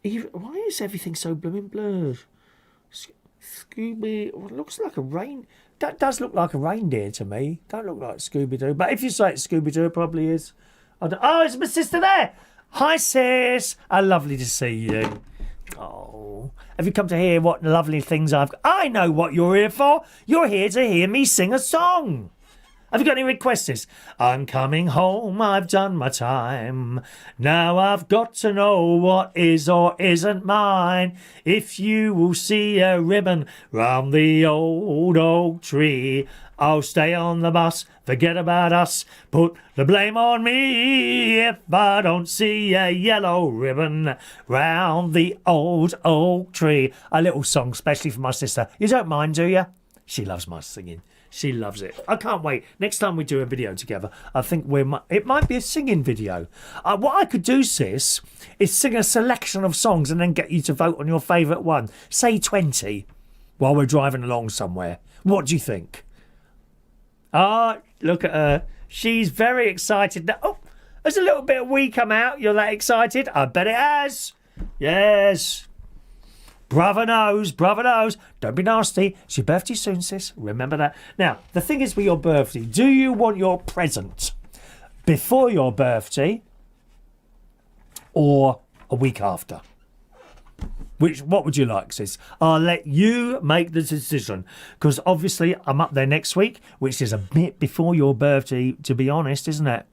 A: Why is everything so blooming blurred? Scooby, well, it looks like a rain. That does look like a reindeer to me. Don't look like Scooby-Doo. But if you say it's Scooby-Doo, it probably is. Oh, it's my sister there. Hi, sis. Lovely to see you. Oh, have you come to hear what lovely things I've got? I know what you're here for. You're here to hear me sing a song. Have you got any requests? I'm coming home, I've done my time. Now I've got to know what is or isn't mine. If you will see a ribbon round the old oak tree, I'll stay on the bus, forget about us, put the blame on me. If I don't see a yellow ribbon round the old oak tree. A little song, especially for my sister. You don't mind, do you? She loves my singing. She loves it. I can't wait. Next time we do a video together, I think it might be a singing video. What I could do, sis, is sing a selection of songs and then get you to vote on your favourite one. Say 20 while we're driving along somewhere. What do you think? Look at her. She's very excited now. Oh, there's a little bit of wee come out. You're that excited? I bet it has. Yes. Brother knows. Don't be nasty. It's your birthday soon, sis. Remember that. Now, the thing is with your birthday, do you want your present before your birthday or a week after? What would you like, sis? I'll let you make the decision. Because obviously I'm up there next week, which is a bit before your birthday, to be honest, isn't it?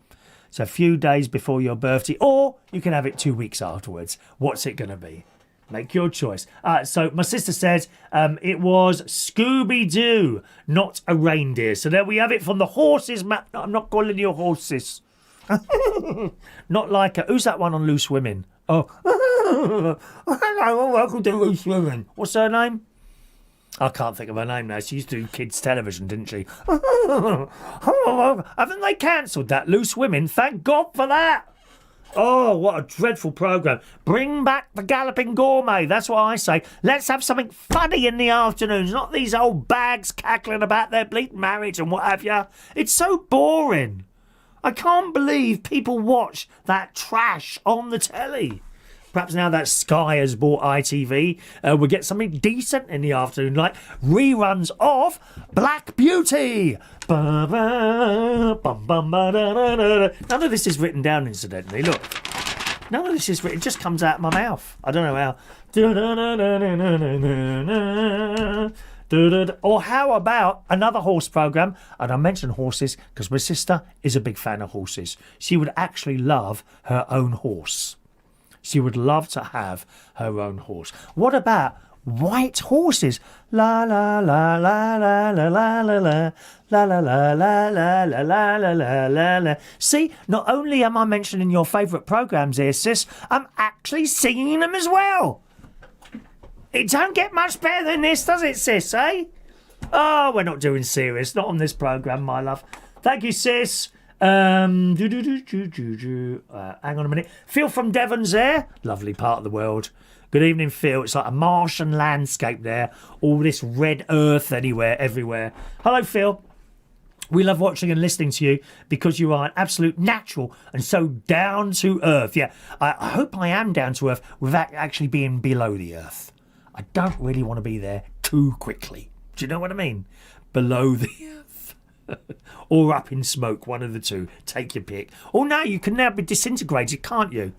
A: It's a few days before your birthday. Or you can have it 2 weeks afterwards. What's it going to be? Make your choice. So my sister says it was Scooby-Doo, not a reindeer. So there we have it from the horses. I'm not calling you horses. Not like who's that one on Loose Women? Oh, hello, welcome to Loose Women. What's her name? I can't think of her name now. She used to do kids' television, didn't she? Haven't they cancelled that Loose Women? Thank God for that. Oh, what a dreadful programme. Bring back the Galloping Gourmet. That's what I say. Let's have something funny in the afternoons, not these old bags cackling about their bleak marriage and what have you. It's so boring. I can't believe people watch that trash on the telly. Perhaps now that Sky has bought ITV, we'll get something decent in the afternoon, like reruns of Black Beauty. None of this is written down, incidentally. Look, none of this is written. It just comes out of my mouth. I don't know how. Or how about another horse programme? And I mention horses because my sister is a big fan of horses. She would actually love her own horse. She would love to have her own horse. What about white horses? La la la la la la la la la la la la la la la la la la la. See, not only am I mentioning your favourite programmes here, sis, I'm actually singing them as well. It don't get much better than this, does it, sis, eh? Oh, we're not doing serious. Not on this programme, my love. Thank you, sis. Hang on a minute. Phil from Devon's there. Lovely part of the world. Good evening, Phil. It's like a Martian landscape there. All this red earth everywhere. Hello, Phil. We love watching and listening to you because you are an absolute natural and so down to earth. Yeah, I hope I am down to earth without actually being below the earth. I don't really want to be there too quickly. Do you know what I mean? Below the earth. Or up in smoke, one of the two. Take your pick. Oh no, you can now be disintegrated, can't you?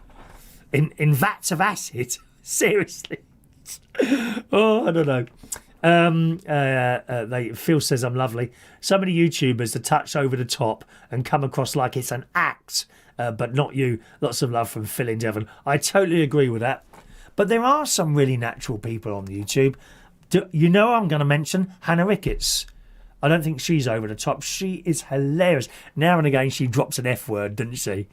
A: In vats of acid. Seriously. Oh, I don't know. Phil says I'm lovely. So many YouTubers are touched over the top and come across like it's an act, but not you. Lots of love from Phil in Devon. I totally agree with that. But there are some really natural people on YouTube. I'm going to mention Hannah Ricketts. I don't think she's over the top. She is hilarious. Now and again, she drops an F word, doesn't she?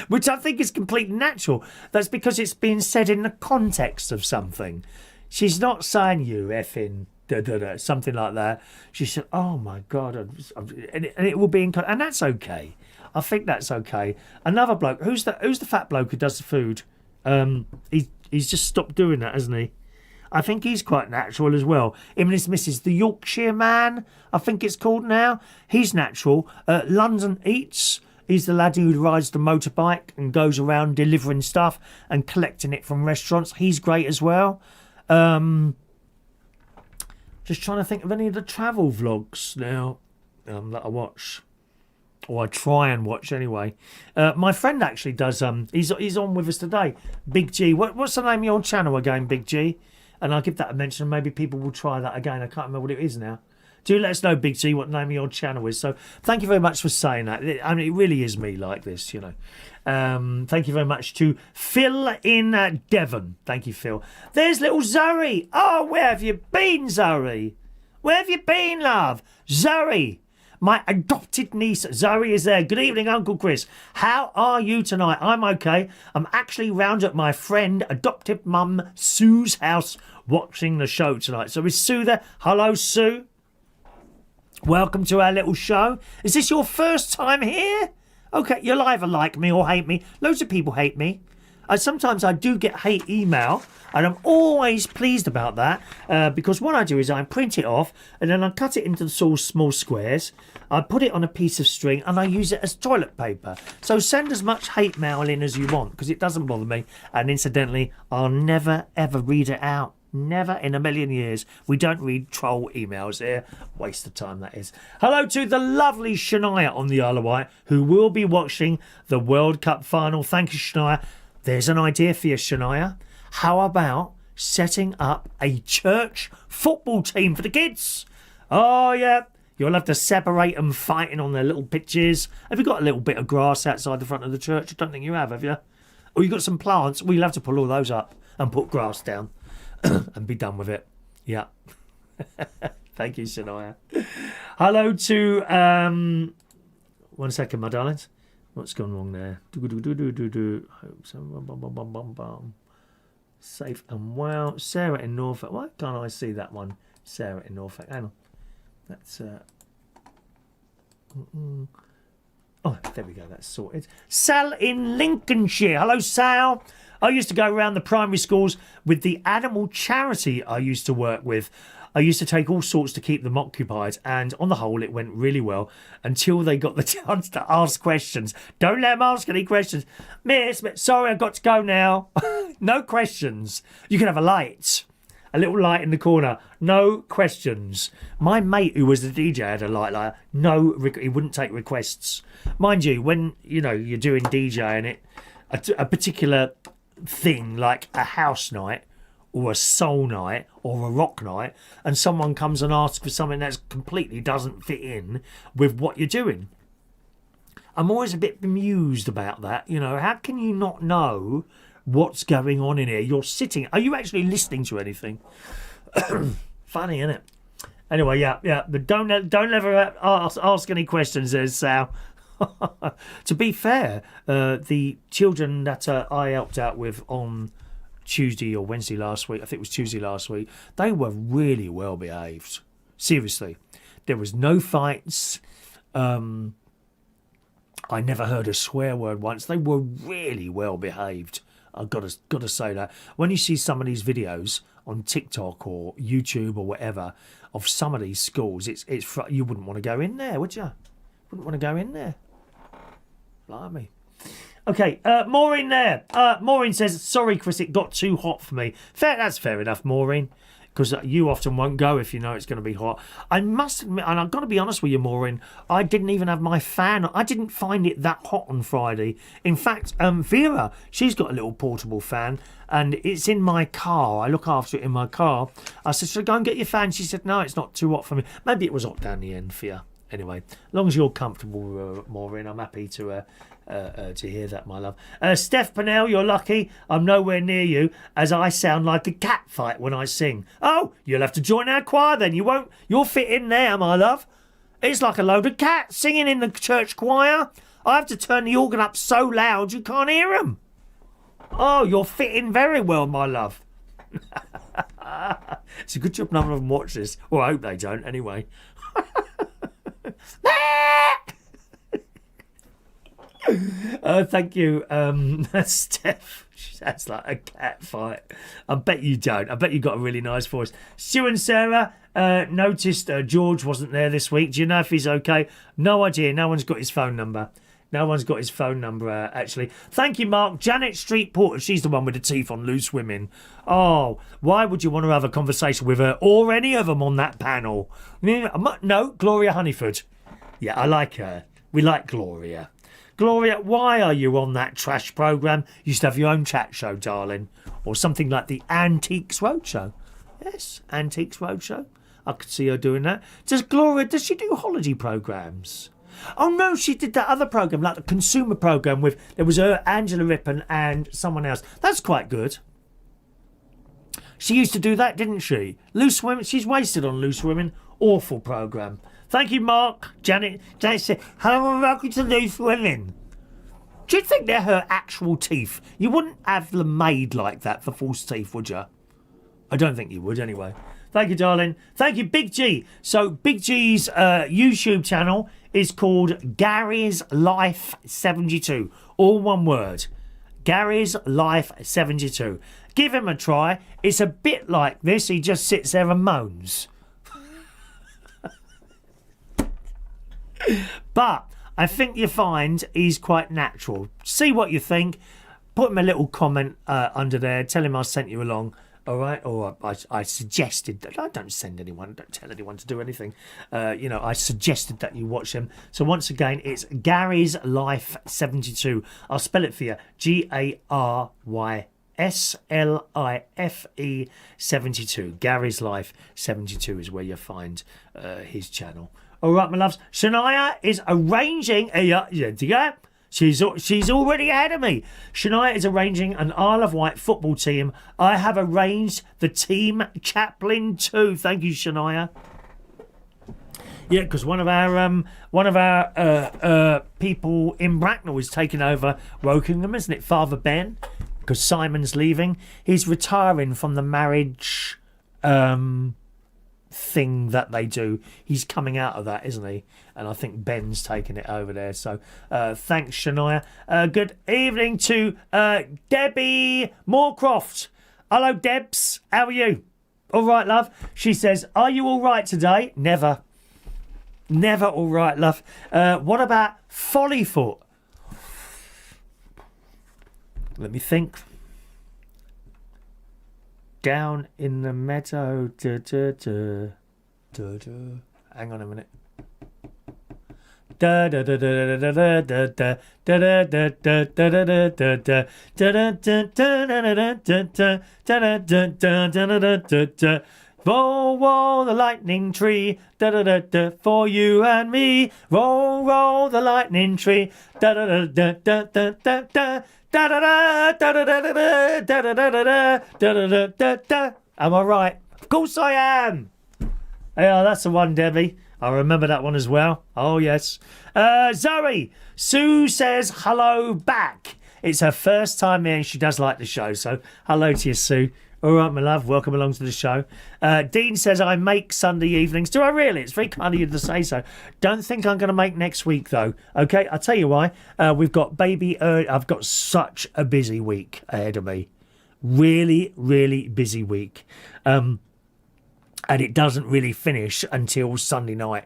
A: Which I think is completely natural. That's because it's being said in the context of something. She's not saying you effing da-da-da, something like that. She said, oh my God. And it will be and that's okay. I think that's okay. Another bloke, who's the fat bloke who does the food? He's just stopped doing that, hasn't he? I think he's quite natural as well. Him and his missus, the Yorkshire Man, I think it's called now. He's natural. London Eats, he's the lad who rides the motorbike and goes around delivering stuff and collecting it from restaurants. He's great as well. Just trying to think of any of the travel vlogs now that I watch. Or I try and watch anyway. My friend actually does. He's on with us today. Big G. What's the name of your channel again, Big G? And I'll give that a mention. Maybe people will try that again. I can't remember what it is now. Do let us know, Big G, what the name of your channel is. So thank you very much for saying that. I mean, it really is me like this, you know. Thank you very much to Phil in Devon. Thank you, Phil. There's little Zoe. Oh, where have you been, Zoe? Where have you been, love? Zoe. My adopted niece, Zoe, is there. Good evening, Uncle Chris. How are you tonight? I'm okay. I'm actually round at my friend, adoptive mum, Sue's house, watching the show tonight. So is Sue there? Hello, Sue. Welcome to our little show. Is this your first time here? Okay, you'll either like me or hate me. Loads of people hate me. Sometimes I do get hate email, and I'm always pleased about that because what I do is I print it off and then I cut it into small squares. I put it on a piece of string and I use it as toilet paper. So send as much hate mail in as you want because it doesn't bother me. And incidentally, I'll never ever read it out. Never in a million years. We don't read troll emails here. Waste of time, that is. Hello to the lovely Shania on the Isle of Wight, who will be watching the World Cup final. Thank you, Shania. There's an idea for you, Shania. How about setting up a church football team for the kids? Oh, yeah. You'll have to separate them fighting on their little pitches. Have you got a little bit of grass outside the front of the church? I don't think you have you? Or you got some plants? Well, you'll have to pull all those up and put grass down and be done with it. Yeah. Thank you, Shania. Hello to... 1 second, my darlings. What's gone wrong there? Hope so. Safe and well. Sarah in Norfolk. Why can't I see that one? Sarah in Norfolk. Hang on. That's... Oh, there we go. That's sorted. Sal in Lincolnshire. Hello, Sal. I used to go around the primary schools with the animal charity I used to work with. I used to take all sorts to keep them occupied, and on the whole, it went really well until they got the chance to ask questions. Don't let them ask any questions. Miss, sorry, I've got to go now. No questions. You can have a light. A little light in the corner. No questions. My mate, who was the DJ, had a light like that. He wouldn't take requests. Mind you, when, you're doing DJing it, a particular thing like a house night, or a soul night, or a rock night, and someone comes and asks for something that completely doesn't fit in with what you're doing. I'm always a bit bemused about that. How can you not know what's going on in here? You're sitting. Are you actually listening to anything? Funny, isn't it? Anyway, yeah. But don't ever ask any questions, there's Sal. To be fair, the children that I helped out with on Tuesday or Wednesday last week, I think it was Tuesday last week, they were really well behaved. Seriously. There was no fights. I never heard a swear word once. They were really well behaved. I've got to say that. When you see some of these videos on TikTok or YouTube or whatever of some of these schools, it's you wouldn't want to go in there, would you? Wouldn't want to go in there. Blimey. Okay, Maureen there. Maureen says, sorry, Chris, it got too hot for me. That's fair enough, Maureen. because you often won't go if you know it's going to be hot. I must admit, and I've got to be honest with you, Maureen, I didn't even have my fan. I didn't find it that hot on Friday. In fact, Vera, she's got a little portable fan, and it's in my car. I look after it in my car. I said, should I go and get your fan? She said, no, it's not too hot for me. Maybe it was hot down the end for you. Anyway, as long as you're comfortable, Maureen, I'm happy to hear that, my love. Steph Pennell, you're lucky I'm nowhere near you, as I sound like a cat fight when I sing. Oh, you'll have to join our choir then. You'll fit in there, my love. It's like a load of cats singing in the church choir. I have to turn the organ up so loud you can't hear them. Oh, you'll fit in very well, my love. It's a good job none of them watch this. Well, I hope they don't, anyway. Thank you, Steph. That's like a cat fight. I bet you don't. I bet you got a really nice voice. Stu and Sarah noticed George wasn't there this week. Do you know if he's okay? No idea. No one's got his phone number. Actually. Thank you, Mark. Janet Street Porter, she's the one with the teeth on Loose Women. Oh, why would you want to have a conversation with her or any of them on that panel? No, Gloria Honeyford. Yeah, I like her. We like Gloria. Gloria, why are you on that trash programme? You used to have your own chat show, darling. Or something like the Antiques Roadshow. Yes, Antiques Roadshow. I could see her doing that. Does she do holiday programmes? Oh no, she did that other programme, like the consumer programme there was her, Angela Rippon and someone else. That's quite good. She used to do that, didn't she? Loose Women, she's wasted on Loose Women. Awful programme. Thank you, Mark. Janet said, hello and welcome to Loose Women. Do you think they're her actual teeth? You wouldn't have them made like that for false teeth, would you? I don't think you would, anyway. Thank you, darling. Thank you, Big G. So, Big G's YouTube channel is called Gary's Life 72. All one word. Gary's Life 72. Give him a try. It's a bit like this. He just sits there and moans. But I think you find he's quite natural. See what you think. Put him a little comment under there. Tell him I sent you along. All right, or I suggested that. I don't tell anyone to do anything. I suggested that you watch him. So once again, it's Gary's Life 72. I'll spell it for you. GARYSLIFE 72. Gary's Life 72 is where you find his channel. All right, my loves. Shania is arranging She's already ahead of me. Shania is arranging an Isle of Wight football team. I have arranged the team chaplain too. Thank you, Shania. Yeah, because one of our people in Bracknell is taking over Wokingham, isn't it? Father Ben, because Simon's leaving. He's retiring from the marriage thing that they do. He's coming out of that, isn't he? And I think Ben's taking it over there. So thanks, Shania. Good evening to Debbie Moorcroft. Hello, Debs. How are you? All right, love. She says, are you all right today? Never all right, love. What about Follyfoot? Let me think. Down in the meadow. Hang on a minute. Roll, roll the lightning tree, for you and me. Roll, roll the lightning tree, Am I right? Of course I am. Yeah, that's the one, Debbie. I remember that one as well. Oh, yes. Zoe. Sue says hello back. It's her first time here and she does like the show. So hello to you, Sue. All right, my love. Welcome along to the show. Dean says, I make Sunday evenings. Do I really? It's very kind of you to say so. Don't think I'm going to make next week, though. Okay, I'll tell you why. We've got I've got such a busy week ahead of me. Really, really busy week. And it doesn't really finish until Sunday night.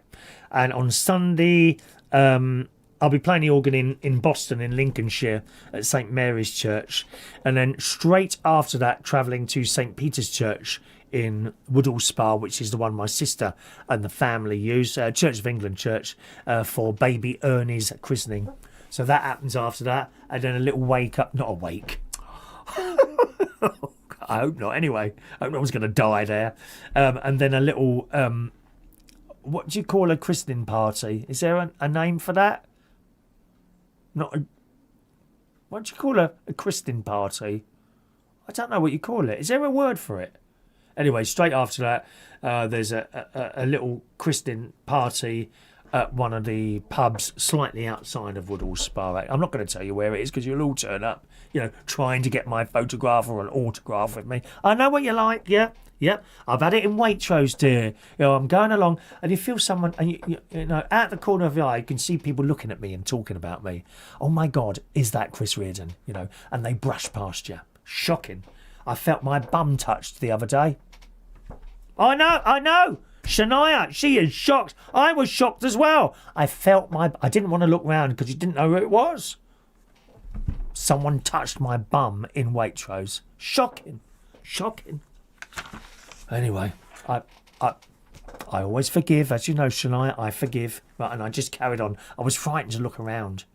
A: And on Sunday, I'll be playing the organ in Boston, in Lincolnshire, at St Mary's Church. And then straight after that, travelling to St Peter's Church in Woodall Spa, which is the one my sister and the family use, Church of England Church, for baby Ernie's christening. So that happens after that, and then a little wake up, not a wake. I hope not. Anyway, I hope no one's going to die there. And then a little, what do you call a christening party? Is there a name for that? What do you call a christening party? I don't know what you call it. Is there a word for it? Anyway, straight after that, there's a little christening party at one of the pubs slightly outside of Woodall Spa. I'm not going to tell you where it is because you'll all turn up, trying to get my photograph or an autograph with me. I know what you like, yeah. Yep, I've had it in Waitrose, dear. I'm going along, and you feel someone, and you out the corner of your eye, you can see people looking at me and talking about me. Oh my God, is that Chris Reardon? And they brush past you. Shocking. I felt my bum touched the other day. I know. Shania, she is shocked. I was shocked as well. I didn't want to look round because you didn't know who it was. Someone touched my bum in Waitrose. Shocking. Anyway, I always forgive, as you know, Shania. I forgive, right? And I just carried on. I was frightened to look around.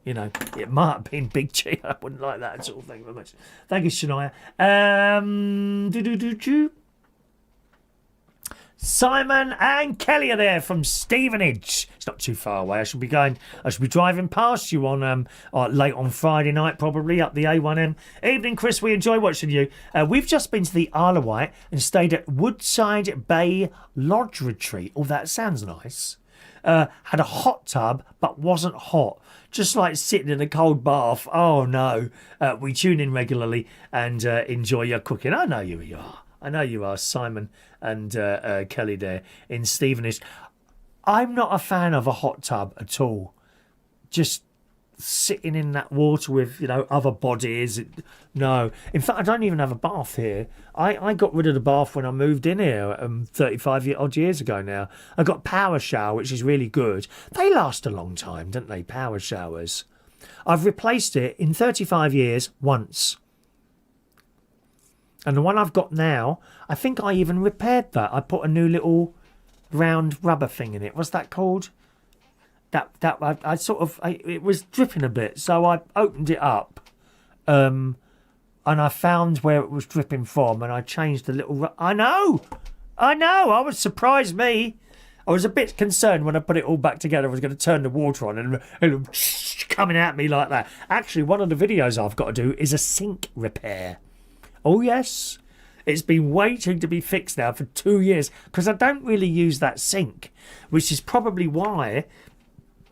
A: It might have been Big G. I wouldn't like that at all. Thank you very much. Thank you, Shania. Simon and Kelly are there from Stevenage. It's not too far away. I should be driving past you on late on Friday night, probably up the A1M. Evening, Chris. We enjoy watching you. We've just been to the Isle of Wight and stayed at Woodside Bay Lodge Retreat. Oh, that sounds nice. Had a hot tub, but wasn't hot. Just like sitting in a cold bath. Oh no. We tune in regularly and enjoy your cooking. I know you are. I know you are, Simon and Kelly there in Stevenage. I'm not a fan of a hot tub at all. Just sitting in that water with, other bodies. No. In fact, I don't even have a bath here. I got rid of the bath when I moved in here 35 odd years ago now. I got power shower, which is really good. They last a long time, don't they, power showers? I've replaced it in 35 years once. And the one I've got now, I think I even repaired that. I put a new little round rubber thing in it. What's that called? It was dripping a bit, so I opened it up, and I found where it was dripping from, and I changed the little. I know. I was surprised me. I was a bit concerned when I put it all back together. I was going to turn the water on and coming at me like that. Actually, one of the videos I've got to do is a sink repair. Oh, yes. It's been waiting to be fixed now for 2 years because I don't really use that sink, which is probably why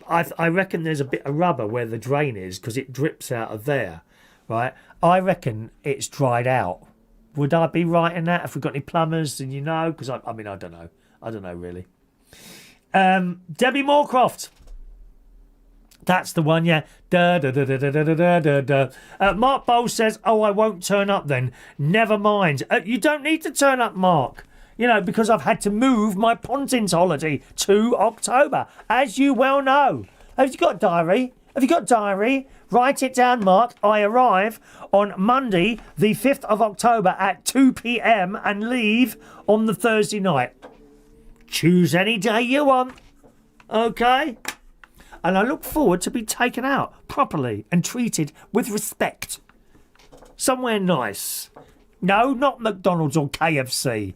A: I reckon there's a bit of rubber where the drain is because it drips out of there, right? I reckon it's dried out. Would I be right in that? If we've got any plumbers, then because I don't know. I don't know, really. Debbie Moorcroft. That's the one, yeah. Mark Bowles says, I won't turn up then. Never mind. You don't need to turn up, Mark. Because I've had to move my Pontins holiday to October, as you well know. Have you got a diary? Write it down, Mark. I arrive on Monday, the 5th of October at 2 p.m. and leave on the Thursday night. Choose any day you want. Okay? And I look forward to be taken out properly and treated with respect. Somewhere nice. No, not McDonald's or KFC.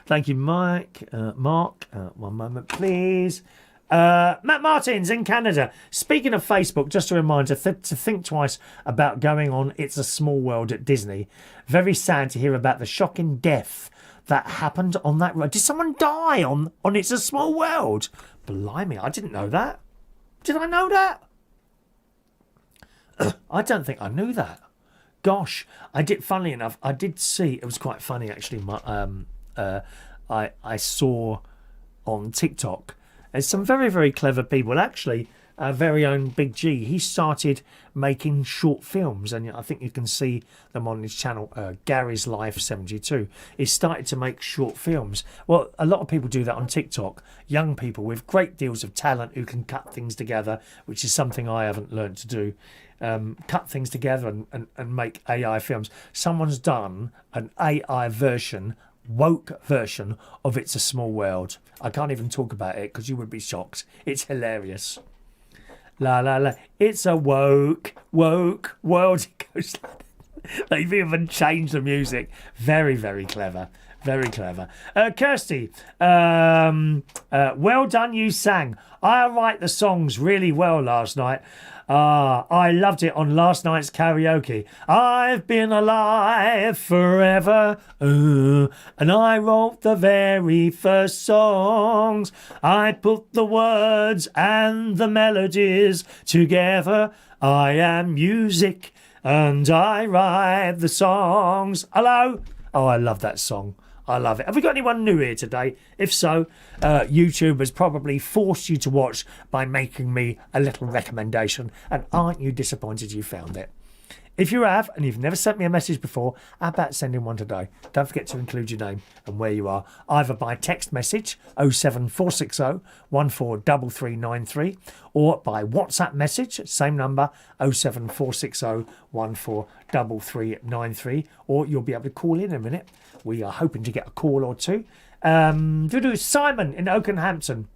A: Thank you, Mark. One moment, please. Matt Martins in Canada. Speaking of Facebook, just a reminder to think twice about going on It's a Small World at Disney. Very sad to hear about the shocking death that happened on that road. Did someone die on It's a Small World? Blimey, I didn't know that. Did I know that? I don't think I knew that. Gosh, I did. Funnily enough, I did see. It was quite funny actually. I saw on TikTok. There's some very, very clever people. Actually, our very own Big G. He started making short films, and I think you can see them on his channel, Gary's Life 72. He started to make short films. Well, a lot of people do that on TikTok. Young people with great deals of talent who can cut things together, which is something I haven't learned to do. cut things together and make AI films. Someone's done an AI version, woke version of It's a Small World. I can't even talk about it because you would be shocked. It's hilarious. La la la. It's a woke world. It goes like that. They've even changed the music. Very, very clever. Very clever. Kirsty, well done, you sang. I write the songs really well last night. I loved it on last night's karaoke. I've been alive forever, and I wrote the very first songs. I put the words and the melodies together. I am music, and I write the songs. Hello? Oh, I love that song. I love it. Have we got anyone new here today? If so, YouTube has probably forced you to watch by making me a little recommendation. And aren't you disappointed you found it? If you have, and you've never sent me a message before, how about sending one today? Don't forget to include your name and where you are, either by text message 07460 143393 or by WhatsApp message, same number 07460 143393, or you'll be able to call in a minute. We are hoping to get a call or two. Simon in Oakhampton.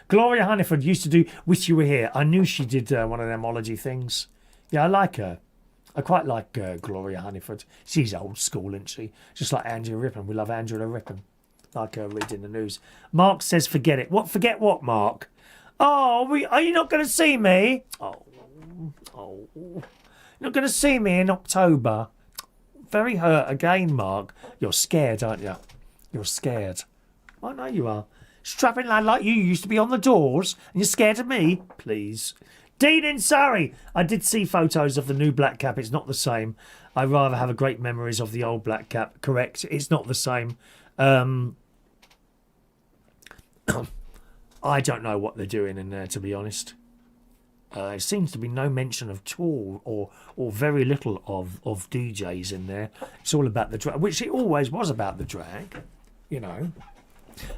A: Gloria Hunniford used to do Wish You Were Here. I knew she did one of them ology things. Yeah, I like her. I quite like Gloria Hunniford. She's old school, isn't she? Just like Angela Rippon. We love Angela Rippon. Like her reading the news. Mark says, forget it. What? Forget what, Mark? Oh, are you not going to see me? Oh. You're not going to see me in October. Very hurt again, Mark. You're scared, aren't you? You're scared. I know you are. Strapping lad like you used to be on the doors, and you're scared of me? Please. Dean in Surrey. I did see photos of the new black cap. It's not the same. I rather have a great memories of the old black cap. Correct. It's not the same. I don't know what they're doing in there, to be honest. There seems to be no mention of tour or very little of DJs in there. It's all about the drag, which it always was about the drag, you know.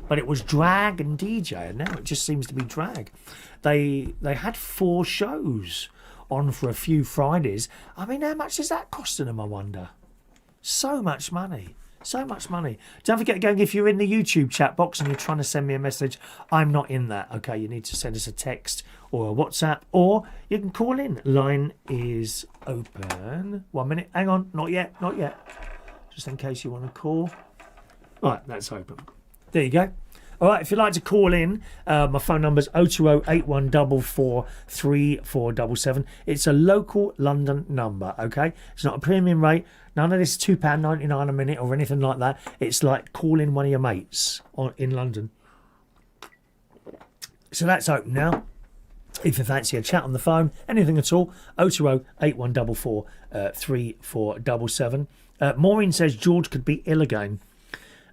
A: But it was drag and DJ, and now it just seems to be drag. They had 4 shows on for a few Fridays. I mean, how much is that costing them, I wonder? So much money. So much money. Don't forget, gang, if you're in the YouTube chat box and you're trying to send me a message, I'm not in that. Okay, you need to send us a text or a WhatsApp, or you can call in. Line is open. 1 minute. Hang on. Not yet. Not yet. Just in case you want to call. Right, that's open. There you go. All right, if you'd like to call in, my phone number's 020 8144 3477. It's a local London number, okay? It's not a premium rate. None of this £2.99 a minute or anything like that. It's like calling one of your mates in London. So that's open now. If you fancy a chat on the phone, anything at all, 020 8144 3477. Maureen says George could be ill again.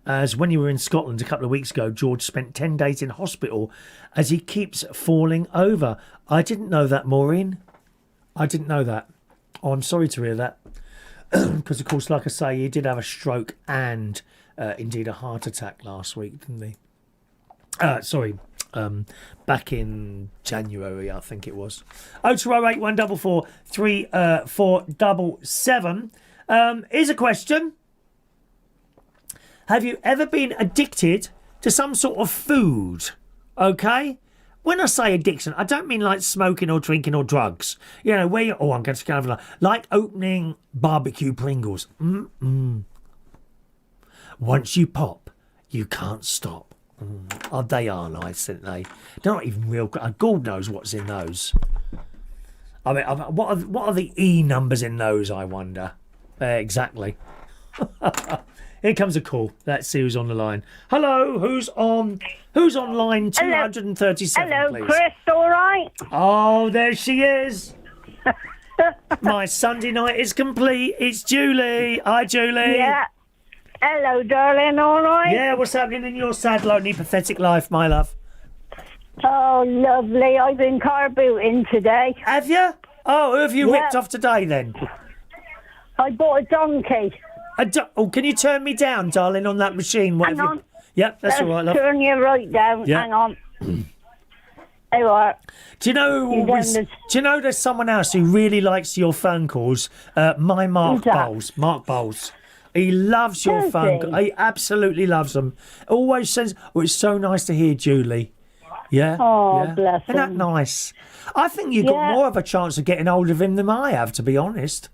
A: As when you were in Scotland a couple of weeks ago, George spent 10 days in hospital as he keeps falling over. I didn't know that, Maureen. I didn't know that. Oh, I'm sorry to hear that. Because, of course, like I say, he did have a stroke and indeed a heart attack last week, didn't he? Back in January, I think it was. 020 8144 3477. Here's a question. Have you ever been addicted to some sort of food? Okay? When I say addiction, I don't mean like smoking or drinking or drugs. You know, where you... Oh, I'm going to kind of like opening barbecue Pringles. Once you pop, you can't stop. Oh, they are nice, aren't they? They're not even real... God knows what's in those. I mean, what are the E numbers in those, I wonder? Exactly. Here comes a call. Let's see who's on the line. Hello, who's on line 237,
B: Hello,
A: please?
B: Chris, all right?
A: Oh, there she is. My Sunday night is complete. It's Julie. Hi, Julie.
B: Yeah. Hello, darling, all right?
A: Yeah, what's happening in your sad, lonely, pathetic life, my love?
B: Oh, lovely. I've been car booting today.
A: Have you? Oh, who have you ripped off today, then?
B: I bought a donkey.
A: Can you turn me down, darling, on that machine?
B: Hang on.
A: Yep, that's all right, love.
B: Turn you right down.
A: Yep.
B: Hang on. Hey, what?
A: Do you know?
B: You
A: Do you know there's someone else who really likes your phone calls? My Mark
B: Who's that?
A: Bowles. Mark Bowles. He loves your
B: Does
A: phone.
B: he?
A: He absolutely loves them. Always says, "Oh, it's so nice to hear Julie." Yeah.
B: Oh,
A: yeah.
B: bless
A: Isn't that
B: him.
A: nice? I think you've got
B: Yeah.
A: more of a chance of getting hold of him than I have, to be honest.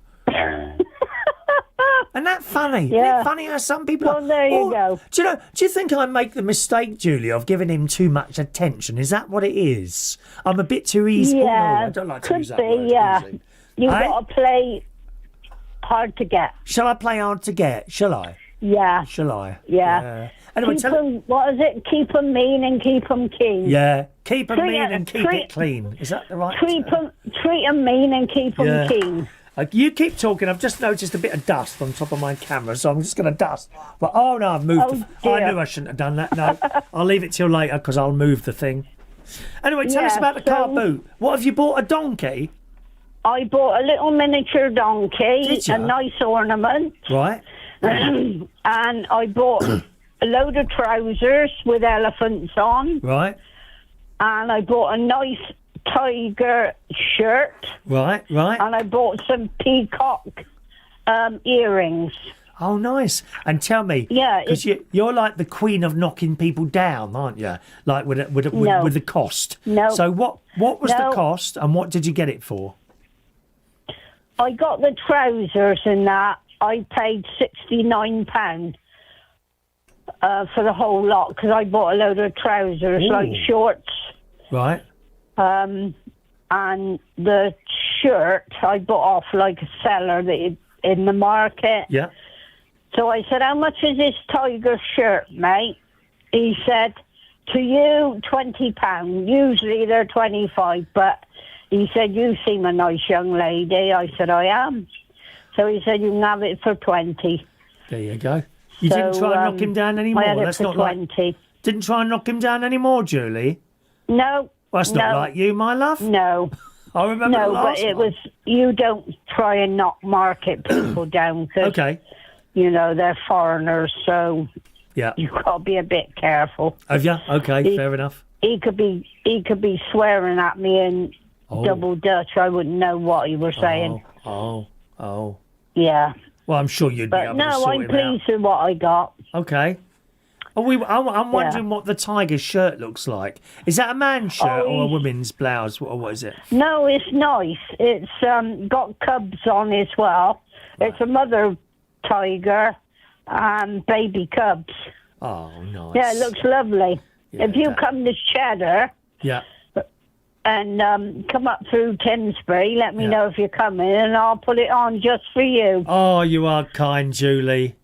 A: Isn't that funny? Isn't
B: Yeah.
A: it funny how some people
B: Well, there you
A: Oh,
B: go.
A: Do you know? Do you think I make the mistake, Julie, of giving him too much attention? Is that what it is? I'm a bit too easy. Oh,
B: Yeah,
A: no, I don't like to
B: could
A: use that
B: be,
A: word.
B: yeah.
A: Easy.
B: You've
A: Hey?
B: got to play hard to get.
A: Shall I play hard to get? Shall I?
B: Yeah.
A: Shall I?
B: Yeah.
A: Anyway,
B: Keep them, what is it? Keep them mean and keep them keen.
A: Yeah. Keep them
B: Treat
A: mean
B: it-
A: and keep
B: treat-
A: it clean. Is that the right
B: Treat
A: term?
B: them mean and keep them
A: Yeah.
B: keen.
A: You keep talking. I've just noticed a bit of dust on top of my camera, so I'm just going to dust. But oh no, I've moved.
B: Oh,
A: I
B: dear.
A: knew I shouldn't have done that. No, I'll leave it till later because I'll move the thing. Anyway, tell us
B: Yeah,
A: about the car
B: so-
A: boot. What have you bought? A donkey,
B: I bought a little miniature donkey,
A: Did ya?
B: a nice ornament,
A: right?
B: and I bought a load of trousers with elephants on,
A: Right,
B: and I bought a nice tiger shirt,
A: right.
B: and I bought some peacock earrings.
A: Oh, nice. And tell me,
B: Yeah,
A: because you're like the queen of knocking people down, aren't you? Like with
B: No.
A: with the cost.
B: No.
A: So what was the
B: No.
A: cost, and what did you get it for?
B: I got the trousers and that. I paid £69 for the whole lot because I bought a load of trousers,
A: Ooh.
B: like shorts.
A: Right.
B: And the shirt I bought off like a seller in the market.
A: Yeah.
B: So I said, how much is this tiger shirt, mate? He said, to you, £20. Usually they're 25, but he said, you seem a nice young lady. I said, I am. So he said, you can have it for 20.
A: There you go. You didn't
B: So,
A: try and knock him down anymore.
B: I had it
A: That's
B: for
A: not
B: 20.
A: like. Didn't try and knock him down anymore, Julie.
B: No.
A: Well, that's not
B: no,
A: like you, my love.
B: No.
A: I remember the
B: No, but
A: last
B: it
A: one.
B: was, you don't try and knock market people down because,
A: Okay.
B: you know, they're foreigners, so
A: Yeah.
B: you've got to be a bit careful.
A: Have you? Okay,
B: He-
A: fair enough.
B: He could be swearing at me in
A: Oh.
B: double Dutch. I wouldn't know what he was saying.
A: Oh.
B: Yeah.
A: Well, I'm sure you'd be
B: But
A: able to
B: no,
A: sort
B: I'm
A: him
B: pleased with what I got.
A: out. Okay. I'm wondering what the tiger shirt looks like. Is that a man's shirt or a woman's blouse? Or what is it?
B: No, it's nice. It's got cubs on as well. It's a mother tiger and baby cubs.
A: Oh, nice.
B: Yeah, it looks lovely.
A: Yeah,
B: if you
A: that-
B: come to Cheddar
A: Yeah.
B: and come up through Timsbury, let me
A: Yeah.
B: know if you're coming and I'll put it on just for you.
A: Oh, you are kind, Julie.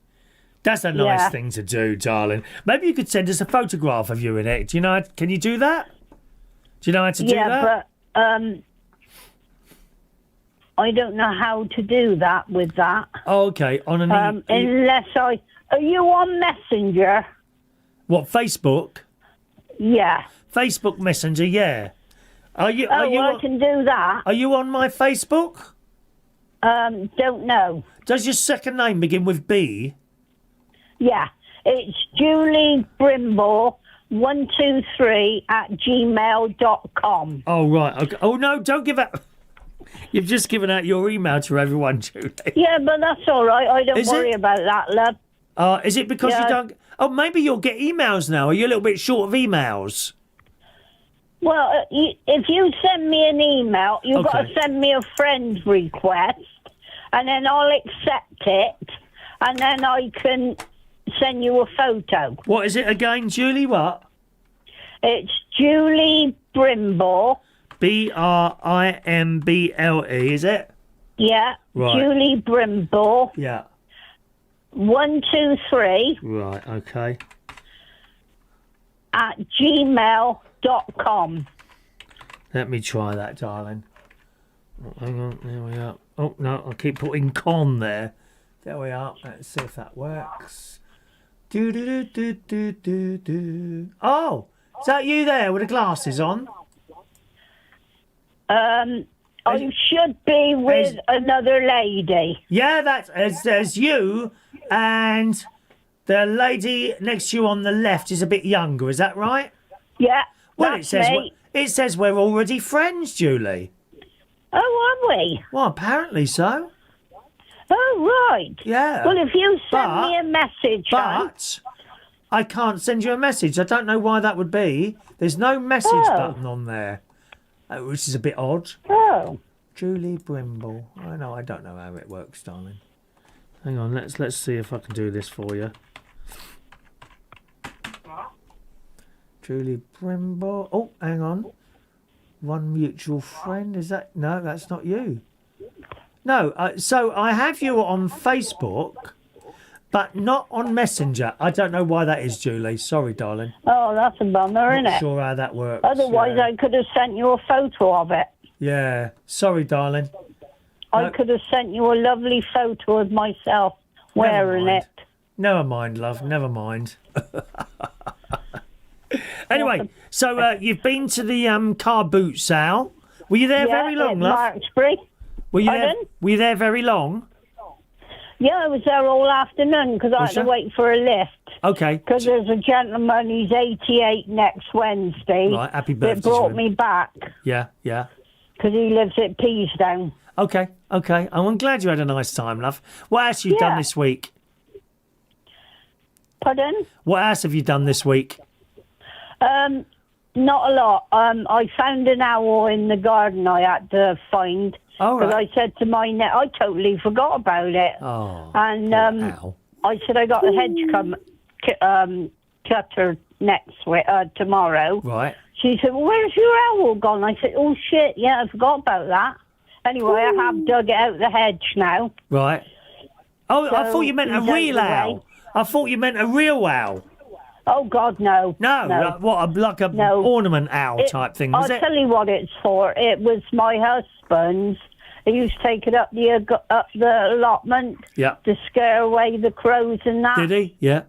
A: That's a nice
B: Yeah.
A: thing to do, darling. Maybe you could send us a photograph of you in it. Do you know? Can you do that? Do you know how to do that?
B: Yeah, but I don't know how to do that with that.
A: Oh, okay. On an
B: Unless are you on Messenger?
A: what? Facebook?
B: Yeah.
A: Facebook Messenger? Yeah. Are you?
B: Oh,
A: Are you?
B: well, I can do that.
A: Are you on my Facebook?
B: Don't know.
A: Does your second name begin with B?
B: Yeah, it's Julie Brimble 123@gmail.com.
A: Oh right. Okay. Oh no! Don't give out. You've just given out your email to everyone, Julie.
B: Yeah, but that's all right. I don't
A: Is
B: worry
A: it?
B: about that, love.
A: Is it because you
B: Yeah.
A: don't? Oh, maybe you'll get emails now. Are you a little bit short of emails?
B: Well, if you send me an email, you've got
A: Okay.
B: to send me a friend request, and then I'll accept it, and then I can send you a photo.
A: What is it again, Julie? What?
B: It's Julie Brimble.
A: Brimble, is it?
B: Yeah,
A: Right.
B: Julie Brimble
A: Yeah.
B: 123
A: Right. Okay.
B: @gmail.com.
A: Let me try that, darling. Oh, hang on. There we are. Oh no! I keep putting con there. There we are. Let's see if that works. Do do do do do do do. Oh, is that you there with the glasses on?
B: I should be with another lady.
A: Yeah, that's there's you, and the lady next to you on the left is a bit younger. Is that right?
B: Yeah,
A: Well,
B: that's
A: it says
B: me.
A: It says we're already friends, Julie.
B: Oh, are we?
A: Well, apparently so.
B: Oh, right.
A: Yeah.
B: Well, if you send me a message,
A: But I can't send you a message. I don't know why that would be. There's no message button on there, which is a bit odd.
B: Oh.
A: Julie Brimble. I don't know how it works, darling. Hang on, let's see if I can do this for you. Julie Brimble. Oh, hang on. One mutual friend. Is that? No, that's not you. No, so I have you on Facebook, but not on Messenger. I don't know why that is, Julie. Sorry, darling.
B: Oh, that's a bummer, isn't it?
A: Not sure how that works.
B: Otherwise, I could have sent you a photo of it.
A: Yeah. Sorry, darling.
B: I could have sent you a lovely photo of myself wearing it.
A: Never mind, love. Never mind. Anyway, so you've been to the car boot sale. Were you there very long, love?
B: Marksbury.
A: Were you there very long?
B: Yeah, I was there all afternoon because I had to wait for a lift.
A: Okay.
B: Because there's a gentleman, he's 88 next Wednesday.
A: Right, happy birthday.
B: That brought me back.
A: Yeah.
B: Because he lives at Peasdown.
A: Okay. Oh, I'm glad you had a nice time, love. What else have you done this week?
B: Pardon?
A: What else have you done this week?
B: Not a lot. I found an owl in the garden I had to find.
A: Oh, right.
B: Because I said to my I totally forgot about it.
A: Oh.
B: And I said I got a hedge cutter next week, tomorrow.
A: Right.
B: She said, well, where's your owl gone? I said, oh, shit, yeah, I forgot about that. Anyway, I have dug it out the hedge now.
A: Right. Oh,
B: So
A: I thought you meant a real owl. I thought you meant a real owl.
B: Oh, God, no.
A: No. Like a ornament owl type thing, was
B: I'll
A: it?
B: tell you what it's for. It was my husband's. He used to take it up the allotment to scare away the crows and that.
A: Did he? Yeah.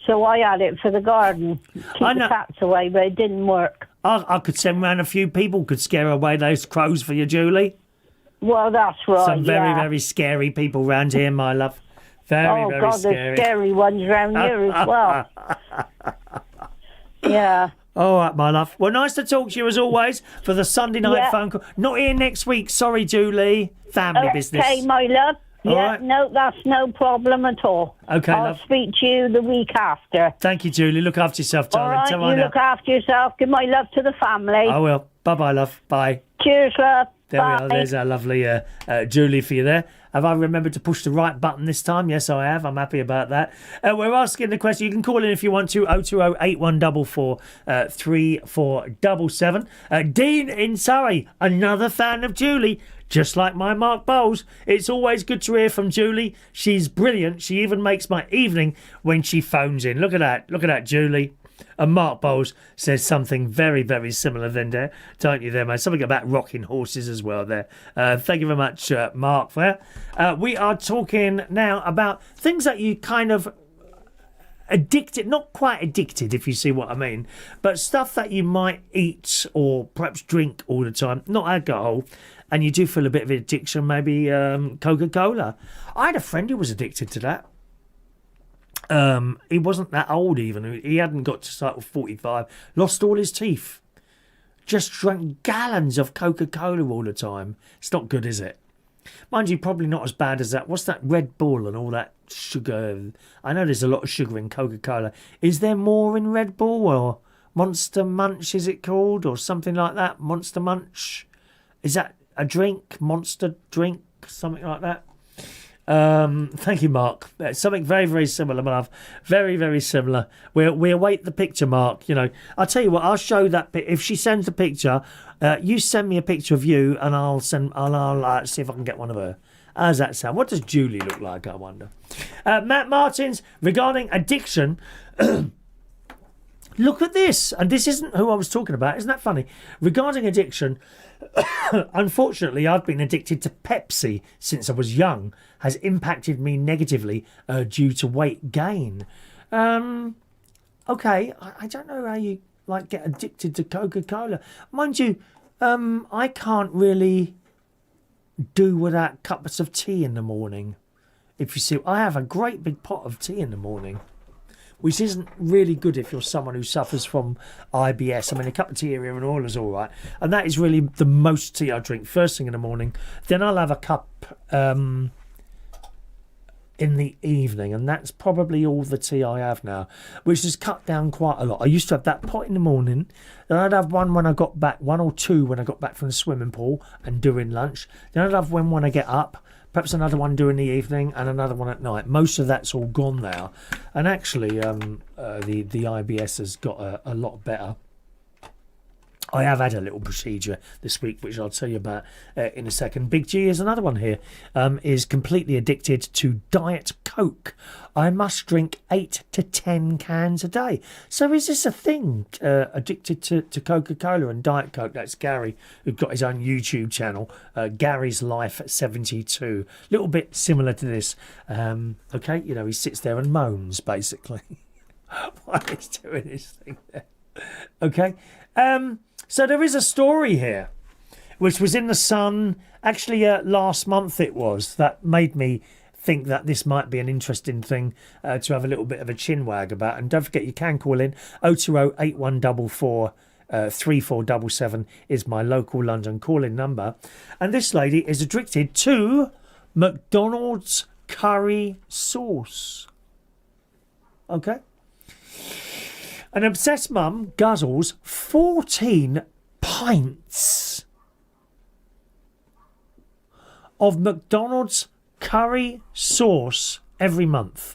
B: So I had it for the garden. Keep the cats away, but it didn't work.
A: I could send round a few people could scare away those crows for you, Julie.
B: Well, that's right.
A: Some very, very scary people round here, my love. Very
B: God,
A: scary.
B: there's scary ones round here as well. Yeah.
A: All right, my love. Well, nice to talk to you as always for the Sunday night phone call. Not here next week. Sorry, Julie. Family business.
B: Okay, my love.
A: All right.
B: No, that's no problem at all.
A: Okay,
B: I'll
A: love.
B: speak to you the week after.
A: Thank you, Julie. Look after yourself, darling.
B: All right, you look after yourself. Give my love to the family.
A: I will. Bye-bye, love. Bye.
B: Cheers, love.
A: There
B: Bye.
A: we are. There's our lovely Julie for you there. Have I remembered to push the right button this time? Yes, I have. I'm happy about that. We're asking the question. You can call in if you want to. 020 8144 3477. Dean in Surrey, another fan of Julie. Just like my Mark Bowles. It's always good to hear from Julie. She's brilliant. She even makes my evening when she phones in. Look at that. Look at that, Julie. And Mark Bowles says something very, very similar then there, don't you there, mate? Something about rocking horses as well there. Thank you very much, Mark, for that. We are talking now about things that you kind of addicted, not quite addicted, if you see what I mean, but stuff that you might eat or perhaps drink all the time, not alcohol, and you do feel a bit of addiction, maybe Coca-Cola. I had a friend who was addicted to that. He wasn't that old even. He hadn't got to cycle 45. Lost all his teeth. Just drank gallons of Coca-Cola all the time. It's not good, is it? Mind you, probably not as bad as that. What's that Red Bull and all that sugar? I know there's a lot of sugar in Coca-Cola. Is there more in Red Bull or Monster Munch, is it called? Or something like that? Monster Munch? Is that a drink? Monster drink? Something like that? Thank you, Mark. Something very, very similar, my love. Very, very similar. We await the picture, Mark. You know, I'll tell you what. I'll show that. If she sends a picture, you send me a picture of you, and I'll see if I can get one of her. How's that sound? What does Julie look like? I wonder. Matt Martins regarding addiction. Look at this, and this isn't who I was talking about. Isn't that funny? Regarding addiction. Unfortunately, I've been addicted to Pepsi since I was young. Has impacted me negatively due to weight gain. Okay, I don't know how you get addicted to Coca-Cola. Mind you, I can't really do without cups of tea in the morning. If you see, I have a great big pot of tea in the morning. which isn't really good if you're someone who suffers from IBS. I mean, a cup of tea here and all is all right. And that is really the most tea I drink first thing in the morning. Then I'll have a cup in the evening, and that's probably all the tea I have now, which has cut down quite a lot. I used to have that pot in the morning, then I'd have one when I got back, one or two when I got back from the swimming pool and during lunch. Then I'd have one when I get up, perhaps another one during the evening, and another one at night. Most of that's all gone now, and actually the IBS has got a lot better. I have had a little procedure this week, which I'll tell you about in a second. Big G is another one here, is completely addicted to Diet Coke. I must drink 8 to 10 cans a day. So is this a thing, addicted to Coca-Cola and Diet Coke? That's Gary, who's got his own YouTube channel, Gary's Life 72. Little bit similar to this. Okay, you know, he sits there and moans, basically, while he's doing his thing there. Okay. So there is a story here, which was in the Sun, actually last month it was, that made me think that this might be an interesting thing to have a little bit of a chinwag about. And don't forget, you can call in 020 8144 3477 is my local London call-in number. And this lady is addicted to McDonald's curry sauce. Okay? An obsessed mum guzzles 14 pints of McDonald's curry sauce every month.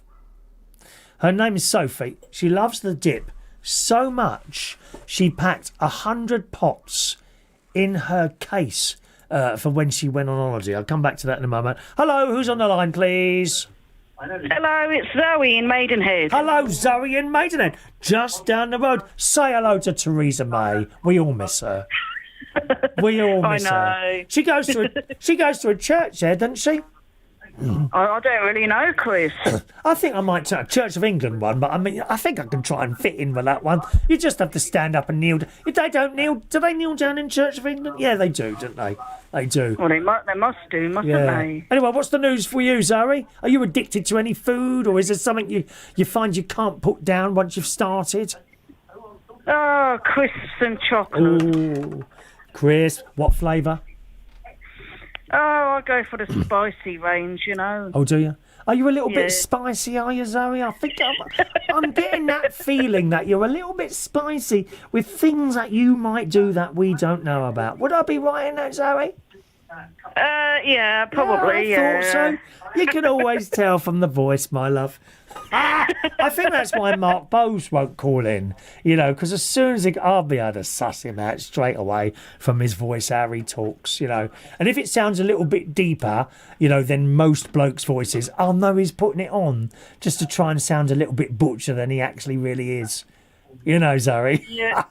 A: Her name is Sophie. She loves the dip so much she packed 100 pots in her case for when she went on holiday. I'll come back to that in a moment. Hello, who's on the line, please?
C: Hello, it's Zoe in Maidenhead.
A: Hello, Zoe in Maidenhead. Just down the road. Say hello to Theresa May. We all miss her. We all miss her. She goes to a church there, doesn't she?
C: I don't really know, Chris.
A: I think I might take a Church of England one, but I mean, I think I can try and fit in with that one. You just have to stand up and kneel. If they don't kneel, do they kneel down in Church of England? Yeah, they do, don't they? They do.
C: Well, they must do, mustn't they?
A: Anyway, what's the news for you, Zoe? Are you addicted to any food, or is there something you find you can't put down once you've started?
C: Oh, crisps and chocolate.
A: Ooh, crisp. What flavour?
C: Oh, I go for the spicy range, you know.
A: Oh, do you? Are you a little bit spicy, are you, Zoe? I think I'm getting that feeling that you're a little bit spicy with things that you might do that we don't know about. Would I be right in that, Zoe?
C: Yeah, probably,
A: I thought so. You can always tell from the voice, my love. I think that's why Mark Bowes won't call in, you know, because as soon as I'll be able to suss him out straight away from his voice, how he talks, you know. And if it sounds a little bit deeper, you know, than most blokes' voices, I'll know he's putting it on just to try and sound a little bit butcher than he actually really is. You know, Zoe.
C: Yeah.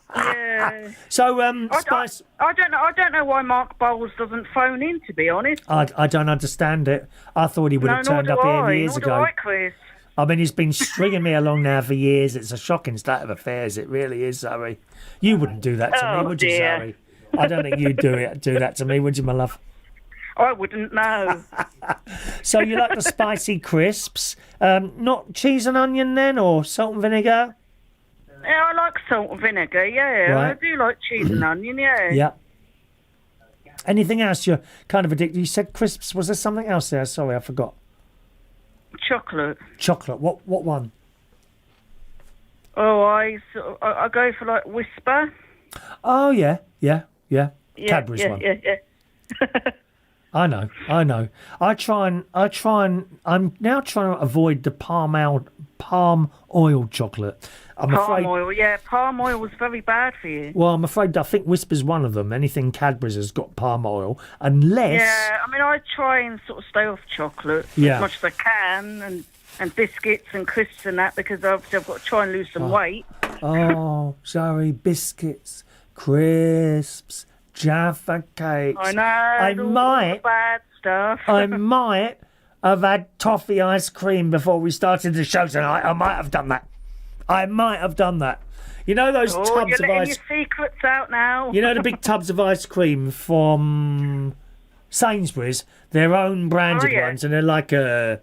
A: So, Spice.
C: I don't know why Mark Bowles doesn't phone in, to be honest.
A: I don't understand it. I thought he would have turned up here years ago.
C: Nor do I, Chris.
A: I mean, he's been stringing me along now for years. It's a shocking state of affairs. It really is, Zoe. You wouldn't do that to me, would you, Zoe? I don't think you'd do that to me, would you, my love?
C: I wouldn't know.
A: So you like the spicy crisps? Not cheese and onion then, or salt and vinegar?
C: Yeah, I like salt and vinegar, yeah.
A: Right.
C: I do like cheese and onion, yeah.
A: Yeah. Anything else you're kind of addicted? You said crisps. Was there something else there? Sorry, I forgot.
C: Chocolate.
A: Chocolate. What one?
C: Oh, I go for like Whisper.
A: Oh yeah. Cadbury's one.
C: Yeah.
A: I know. I'm now trying to avoid the palm oil chocolate.
C: Palm oil was very bad for you.
A: Well, I'm afraid I think Whisper's one of them. Anything Cadbury's has got palm oil, unless...
C: Yeah, I mean, I try and sort of stay off chocolate as much as I can, and biscuits and crisps and that, because obviously I've got to try and lose some weight.
A: Oh, sorry, biscuits, crisps, Jaffa cakes.
C: I know, all the bad stuff.
A: I might have had toffee ice cream before we started the show tonight. I might have done that. You know those tubs of ice...
C: You're letting your secrets out now.
A: You know the big tubs of ice cream from Sainsbury's? Their own branded ones, and they're like a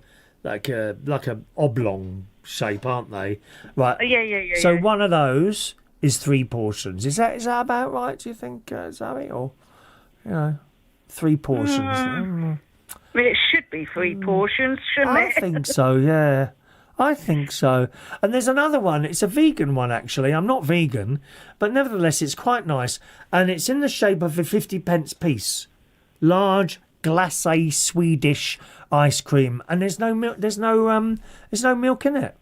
A: oblong shape, aren't they? Right.
C: Yeah.
A: So one of those is 3 portions. Is that about right? Do you think, Zoe, or 3 portions?
C: I mean, it should be 3 portions, shouldn't it?
A: I think so. Yeah, I think so. And there's another one. It's a vegan one, actually. I'm not vegan, but nevertheless, it's quite nice, and it's in the shape of a 50p piece, large glacé Swedish ice cream, and there's no milk. There's no milk in it.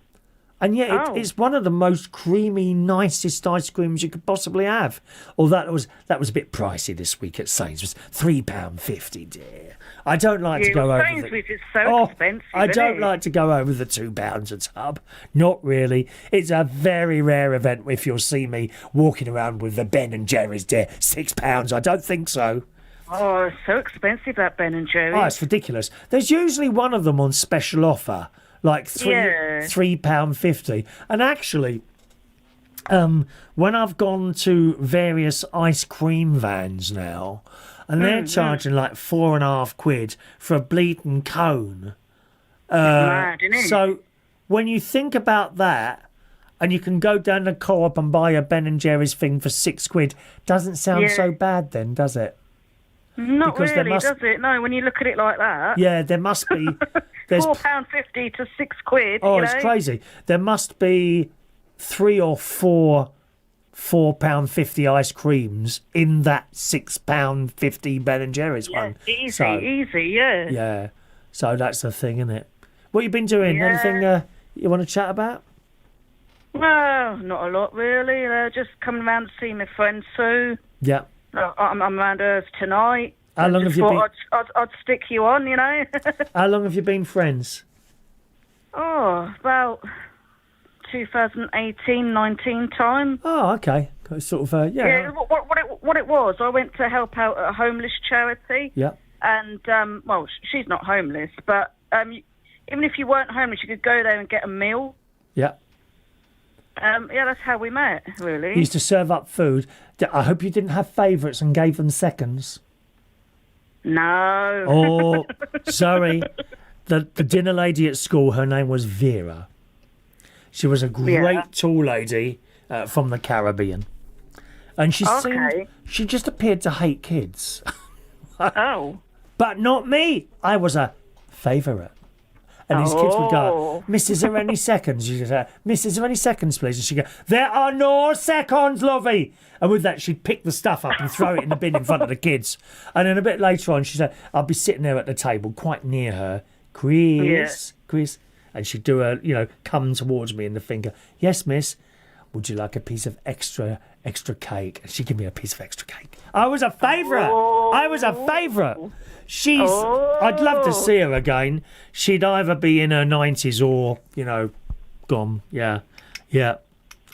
A: And yet it's one of the most creamy, nicest ice creams you could possibly have. Although that was a bit pricey this week at Sainsbury's. £3.50, dear. I don't like to go over
C: Sainsbury's is so expensive.
A: I don't like to go over the £2 a tub. Not really. It's a very rare event if you'll see me walking around with the Ben and Jerry's, dear. £6. I don't think so.
C: Oh, it's so expensive, that Ben and Jerry's.
A: Oh, it's ridiculous. There's usually one of them on special offer. Like £3.50. And actually, when I've gone to various ice cream vans now, and they're charging like £4.50 for a bleeding cone.
C: Mad, isn't it?
A: So when you think about that, and you can go down the co-op and buy a Ben and Jerry's thing for £6, doesn't sound so bad then, does it?
C: Not because really, does it? No, when you look at it like that.
A: Yeah, there must be. There's
C: £4.50 to £6.
A: Oh, it's crazy. There must be 3 or 4 £4.50 ice creams in that £6.50 Ben and Jerry's one.
C: Easy, yeah.
A: Yeah. So that's the thing, isn't it? What you been doing?
C: Yeah.
A: Anything you want to chat about?
C: Well, not a lot really. Just coming round to see my friend Sue.
A: Yeah.
C: I'm around hers tonight.
A: How long have you been?
C: I'd stick you on,
A: How long have you been friends?
C: Oh, about 2018-19 time.
A: Oh, okay. Sort of, yeah.
C: Yeah, what it was, I went to help out at a homeless charity.
A: Yeah.
C: And, well, she's not homeless, but even if you weren't homeless, you could go there and get a meal.
A: Yeah.
C: Yeah, that's how we met, really.
A: You used to serve up food. I hope you didn't have favourites and gave them seconds.
C: No.
A: Oh, sorry. The dinner lady at school, her name was Vera. She was a great tall lady from the Caribbean. And she just appeared to hate kids.
C: Oh.
A: But not me. I was a favourite. And these kids would go, Miss, is there any seconds? She'd say, Miss, is there any seconds, please? And she'd go, there are no seconds, lovey. And with that, she'd pick the stuff up and throw it in the bin in front of the kids. And then a bit later on, she said, I'd be sitting there at the table quite near her. Chris. And she'd do a, come towards me in the finger. Yes, miss. Would you like a piece of extra cake? And she'd give me a piece of extra cake. I was a favourite. I'd love to see her again. She'd either be in her 90s or, gone. Yeah.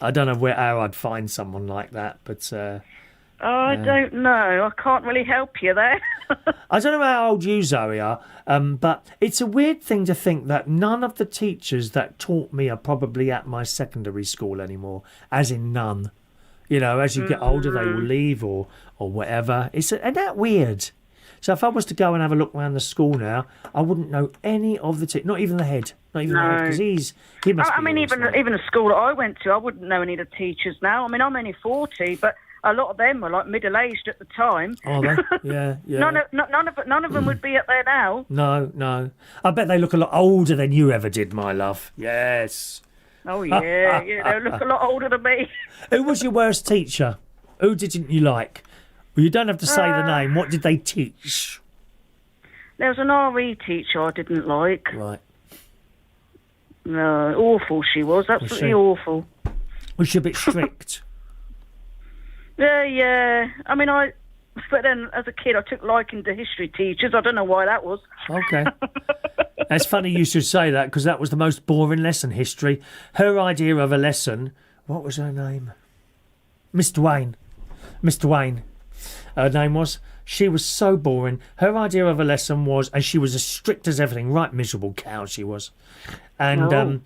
A: I don't know how I'd find someone like that, but...
C: I don't know. I can't really help you there.
A: I don't know how old you, Zoe, are, but it's a weird thing to think that none of the teachers that taught me are probably at my secondary school anymore, as in none. As you get older, they will leave or whatever. Isn't that weird? So if I was to go and have a look around the school now, I wouldn't know any of the teachers, not even the head. Not even the head, because he must be
C: even the school that I went to, I wouldn't know any of the teachers now. I mean, I'm only 40, but a lot of them were like middle-aged at the time.
A: Oh, they? Yeah.
C: None of them would be up there now.
A: No. I bet they look a lot older than you ever did, my love. Yes.
C: Oh, yeah, they look a lot older than me.
A: Who was your worst teacher? Who didn't you like? Well, you don't have to say the name. What did they teach?
C: There was an RE teacher I didn't like.
A: Right.
C: No, awful she was. Absolutely awful.
A: Was she a bit strict?
C: Yeah. I mean, but then as a kid, I took liking to history teachers. I don't know why that was.
A: Okay. That's funny you should say that, because that was the most boring lesson, history. Her idea of a lesson, what was her name? Mr. Wayne. Her name was. She was so boring. Her idea of a lesson was, and she was as strict as everything, right miserable cow she was. And her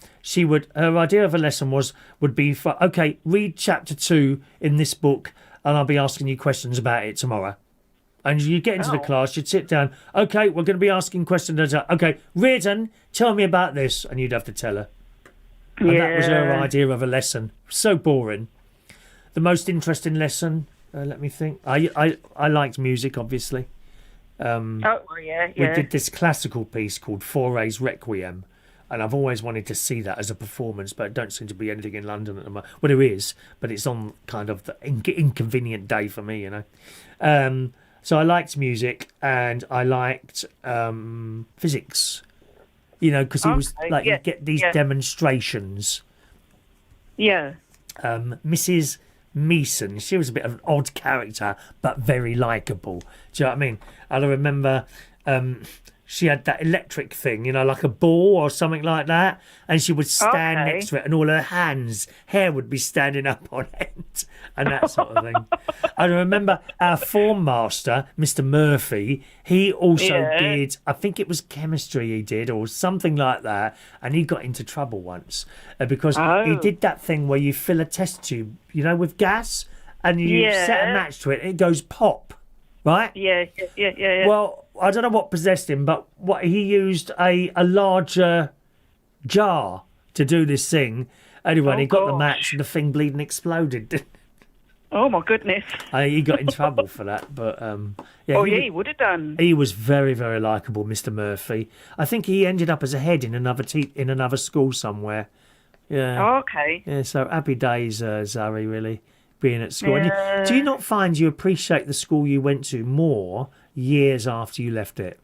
A: idea of a lesson would be, okay, read chapter 2 in this book, and I'll be asking you questions about it tomorrow. And you get into the class, you'd sit down, okay, we're going to be asking questions. Okay, Reardon, tell me about this. And you'd have to tell her. And that was her idea of a lesson. So boring. The most interesting lesson, let me think. I liked music, obviously.
C: Yeah.
A: We did this classical piece called Fauré's Requiem, and I've always wanted to see that as a performance, but it don't seem to be anything in London at the moment. Well, there is, but it's on kind of the inconvenient day for me, you know. So I liked music, and I liked physics, you know, because he was like, you get these demonstrations.
C: Yeah.
A: Mrs. Meeson, she was a bit of an odd character, but very likeable. Do you know what I mean? And I remember she had that electric thing, you know, like a ball or something like that, and she would stand next to it, and all her hair would be standing up on end, and that sort of thing. I remember our form master, Mr Murphy, he also did, I think it was chemistry he did, or something like that, and he got into trouble once because he did that thing where you fill a test tube, you know, with gas, and you set a match to it, and it goes pop, right?
C: Yeah.
A: Well, I don't know what possessed him, but he used a larger jar to do this thing. Anyway, he got the match and the thing bleeding exploded.
C: Oh, my goodness.
A: He got in trouble for that, but
C: he would have done.
A: He was very, very likeable, Mr Murphy. I think he ended up as a head in another school somewhere. Yeah.
C: Oh, okay.
A: Yeah, so happy days, Zari, really, being at school. And do you not find you appreciate the school you went to more years after you left it?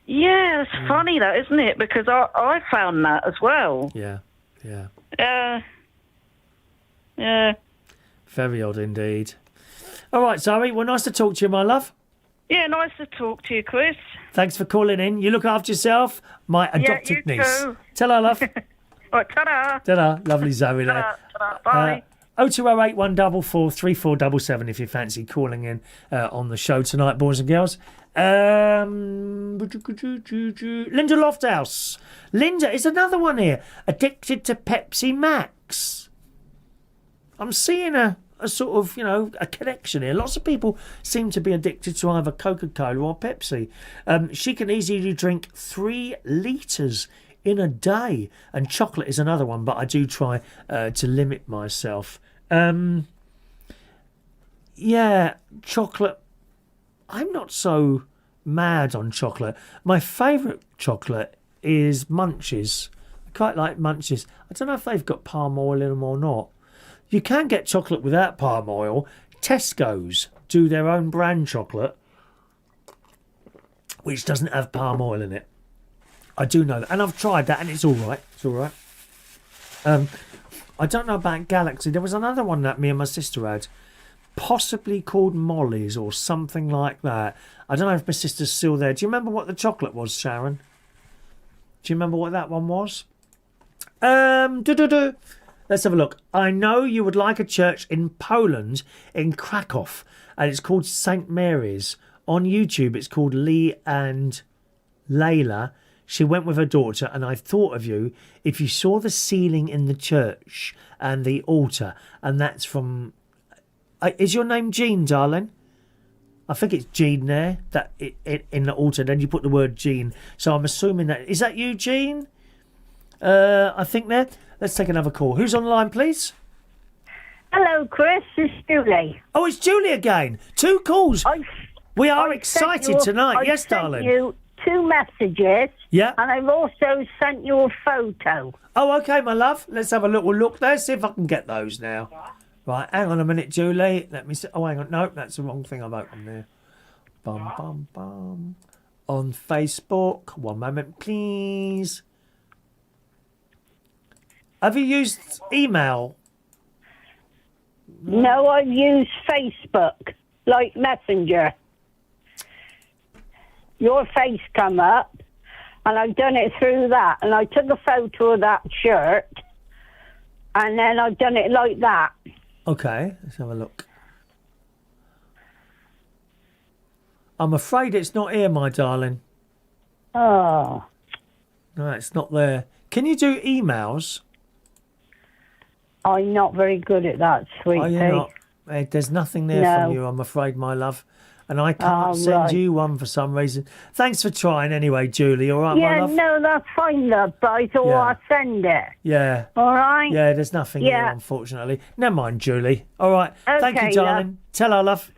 C: Yeah, it's funny that, isn't it? Because I found that as well.
A: Yeah. Very odd indeed. All right, Zari, well, nice to talk to you, my love.
C: Yeah, nice to talk to you, Chris.
A: Thanks for calling in. You look after yourself, my adopted niece.
C: Too.
A: Tell her, love.
C: Right, ta-da.
A: Ta-da. Lovely Zoe there.
C: Ta-da. Bye.
A: 0208 144 3477 if you fancy calling in on the show tonight, boys and girls. Linda Lofthouse. Linda is another one here. Addicted to Pepsi Max. I'm seeing a sort of, you know, a connection here. Lots of people seem to be addicted to either Coca-Cola or Pepsi. She can easily drink 3 litres in a day, and chocolate is another one, but I do try to limit myself. Chocolate, I'm not so mad on chocolate. My favourite chocolate is Munchies. I quite like Munchies. I don't know if they've got palm oil in them or not. You can get chocolate without palm oil. Tesco's do their own brand chocolate, which doesn't have palm oil in it. I do know that, and I've tried that, and it's all right. It's all right. I don't know about Galaxy. There was another one that me and my sister had, possibly called Molly's or something like that. I don't know if my sister's still there. Do you remember what the chocolate was, Sharon? Do you remember what that one was? Let's have a look. I know you would like a church in Poland, in Krakow, and it's called St Mary's. On YouTube, it's called Lee and Layla. She went with her daughter, and I thought of you if you saw the ceiling in the church and the altar, and that's from... is your name Jean, darling? I think it's Jean there, that in the altar, then you put the word Jean. So I'm assuming that... Is that you, Jean? I think there. Let's take another call. Who's on the line, please?
B: Hello, Chris. It's Julie.
A: Oh, it's Julie again. 2 calls. We are excited tonight. Yes, darling.
B: I sent you 2 messages.
A: Yeah.
B: And I've also sent you a photo.
A: Oh, okay, my love. Let's have a little look there, see if I can get those now. Right, hang on a minute, Julie. Let me see. Oh, hang on. No, that's the wrong thing I've opened there. Bum, bum, bum. On Facebook. One moment, please. Have you used email?
B: No, I've used Facebook, like Messenger. Your face come up, and I've done it through that. And I took a photo of that shirt, and then I've done it like that.
A: Okay, let's have a look. I'm afraid it's not here, my darling.
B: Oh.
A: No, it's not there. Can you do emails?
B: I'm not very good at that, sweetie.
A: Oh, you're not? There's nothing there from you, I'm afraid, my love. and I can't send you one for some reason. Thanks for trying anyway, Julie. All right, my love?
B: No, that's fine, love, but I thought I'd send it.
A: Yeah.
B: All right?
A: Yeah, there's nothing here, unfortunately. Never mind, Julie. All right.
B: Okay,
A: thank you, darling.
B: love.
A: Tell her, love.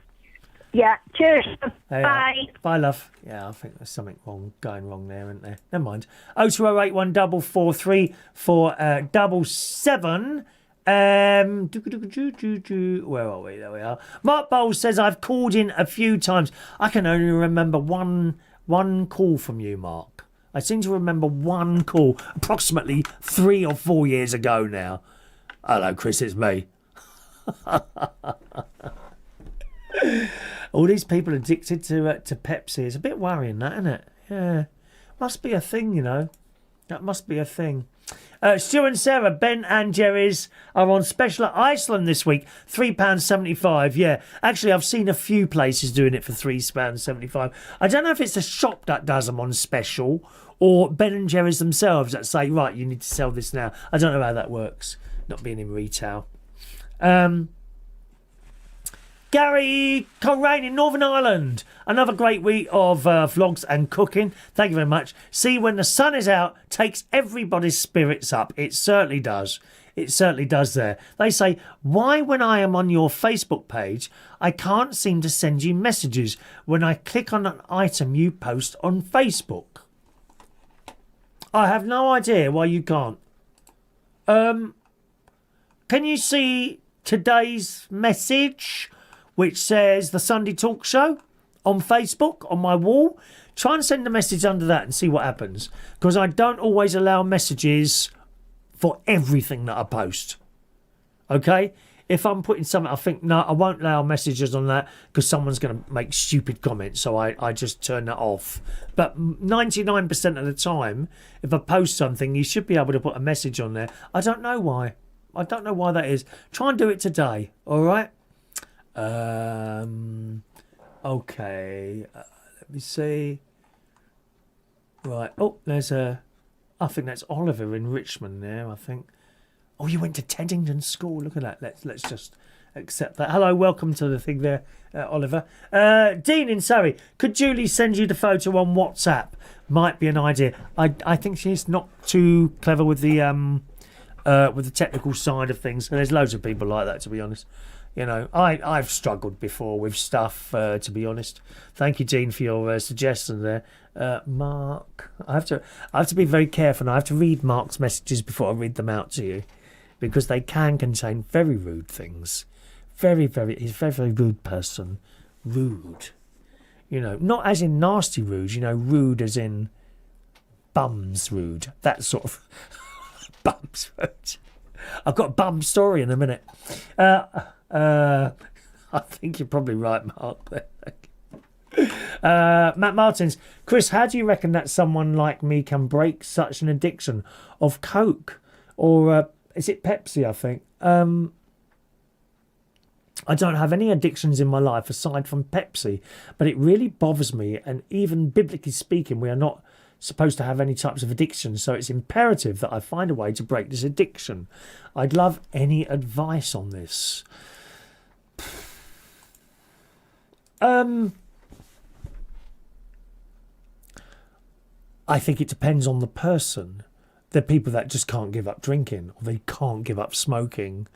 B: Yeah, cheers.
A: Hey,
B: bye.
A: Bye, love. Yeah, I think there's something going wrong there, isn't there? Never mind. 0208 144 77. Where are we? There we are. Mark Bowles says, I've called in a few times. I can only remember one call from you, Mark. I seem to remember one call approximately 3 or 4 years ago now. Hello, Chris, it's me. All these people addicted to Pepsi. It's a bit worrying, that, isn't it? Yeah. Must be a thing, you know. That must be a thing. Stu and Sarah, Ben and Jerry's are on special at Iceland this week. £3.75. Yeah. Actually, I've seen a few places doing it for £3.75. I don't know if it's a shop that does them on special or Ben and Jerry's themselves that say, right, you need to sell this now. I don't know how that works, not being in retail. Gary Coleraine in Northern Ireland. Another great week of vlogs and cooking. Thank you very much. See, when the sun is out, takes everybody's spirits up. It certainly does. It certainly does there. They say, why when I am on your Facebook page, I can't seem to send you messages when I click on an item you post on Facebook? I have no idea why you can't. Can you see today's message, which says the Sunday Talk Show on Facebook, on my wall? Try and send a message under that and see what happens. Because I don't always allow messages for everything that I post. Okay? If I'm putting something, I think, no, I won't allow messages on that because someone's going to make stupid comments. So I just turn that off. But 99% of the time, if I post something, you should be able to put a message on there. I don't know why. I don't know why that is. Try and do it today. All right? Okay, let me see. Right. Oh, there's I think that's Oliver in Richmond there, I think. Oh, you went to Teddington School. Look at that. Let's just accept that. Hello, welcome to the thing there, Oliver. Dean in Surrey. Could Julie send you the photo on WhatsApp? Might be an idea. I think she's not too clever with the technical side of things. There's loads of people like that, to be honest. You know, I've struggled before with stuff, to be honest. Thank you, Dean, for your suggestion there. Mark, I have to be very careful. I have to read Mark's messages before I read them out to you, because they can contain very rude things. He's a very, very rude person. Rude. You know, not as in nasty rude, you know, rude as in bums rude. That sort of bums rude. I've got a bum story in a minute. I think you're probably right, Mark. Matt Martins. Chris, how do you reckon that someone like me can break such an addiction of Coke? Or is it Pepsi, I think? I don't have any addictions in my life aside from Pepsi, but it really bothers me, and even biblically speaking, we are not supposed to have any types of addiction, so it's imperative that I find a way to break this addiction. I'd love any advice on this. I think it depends on the person. There are people that just can't give up drinking, or they can't give up smoking.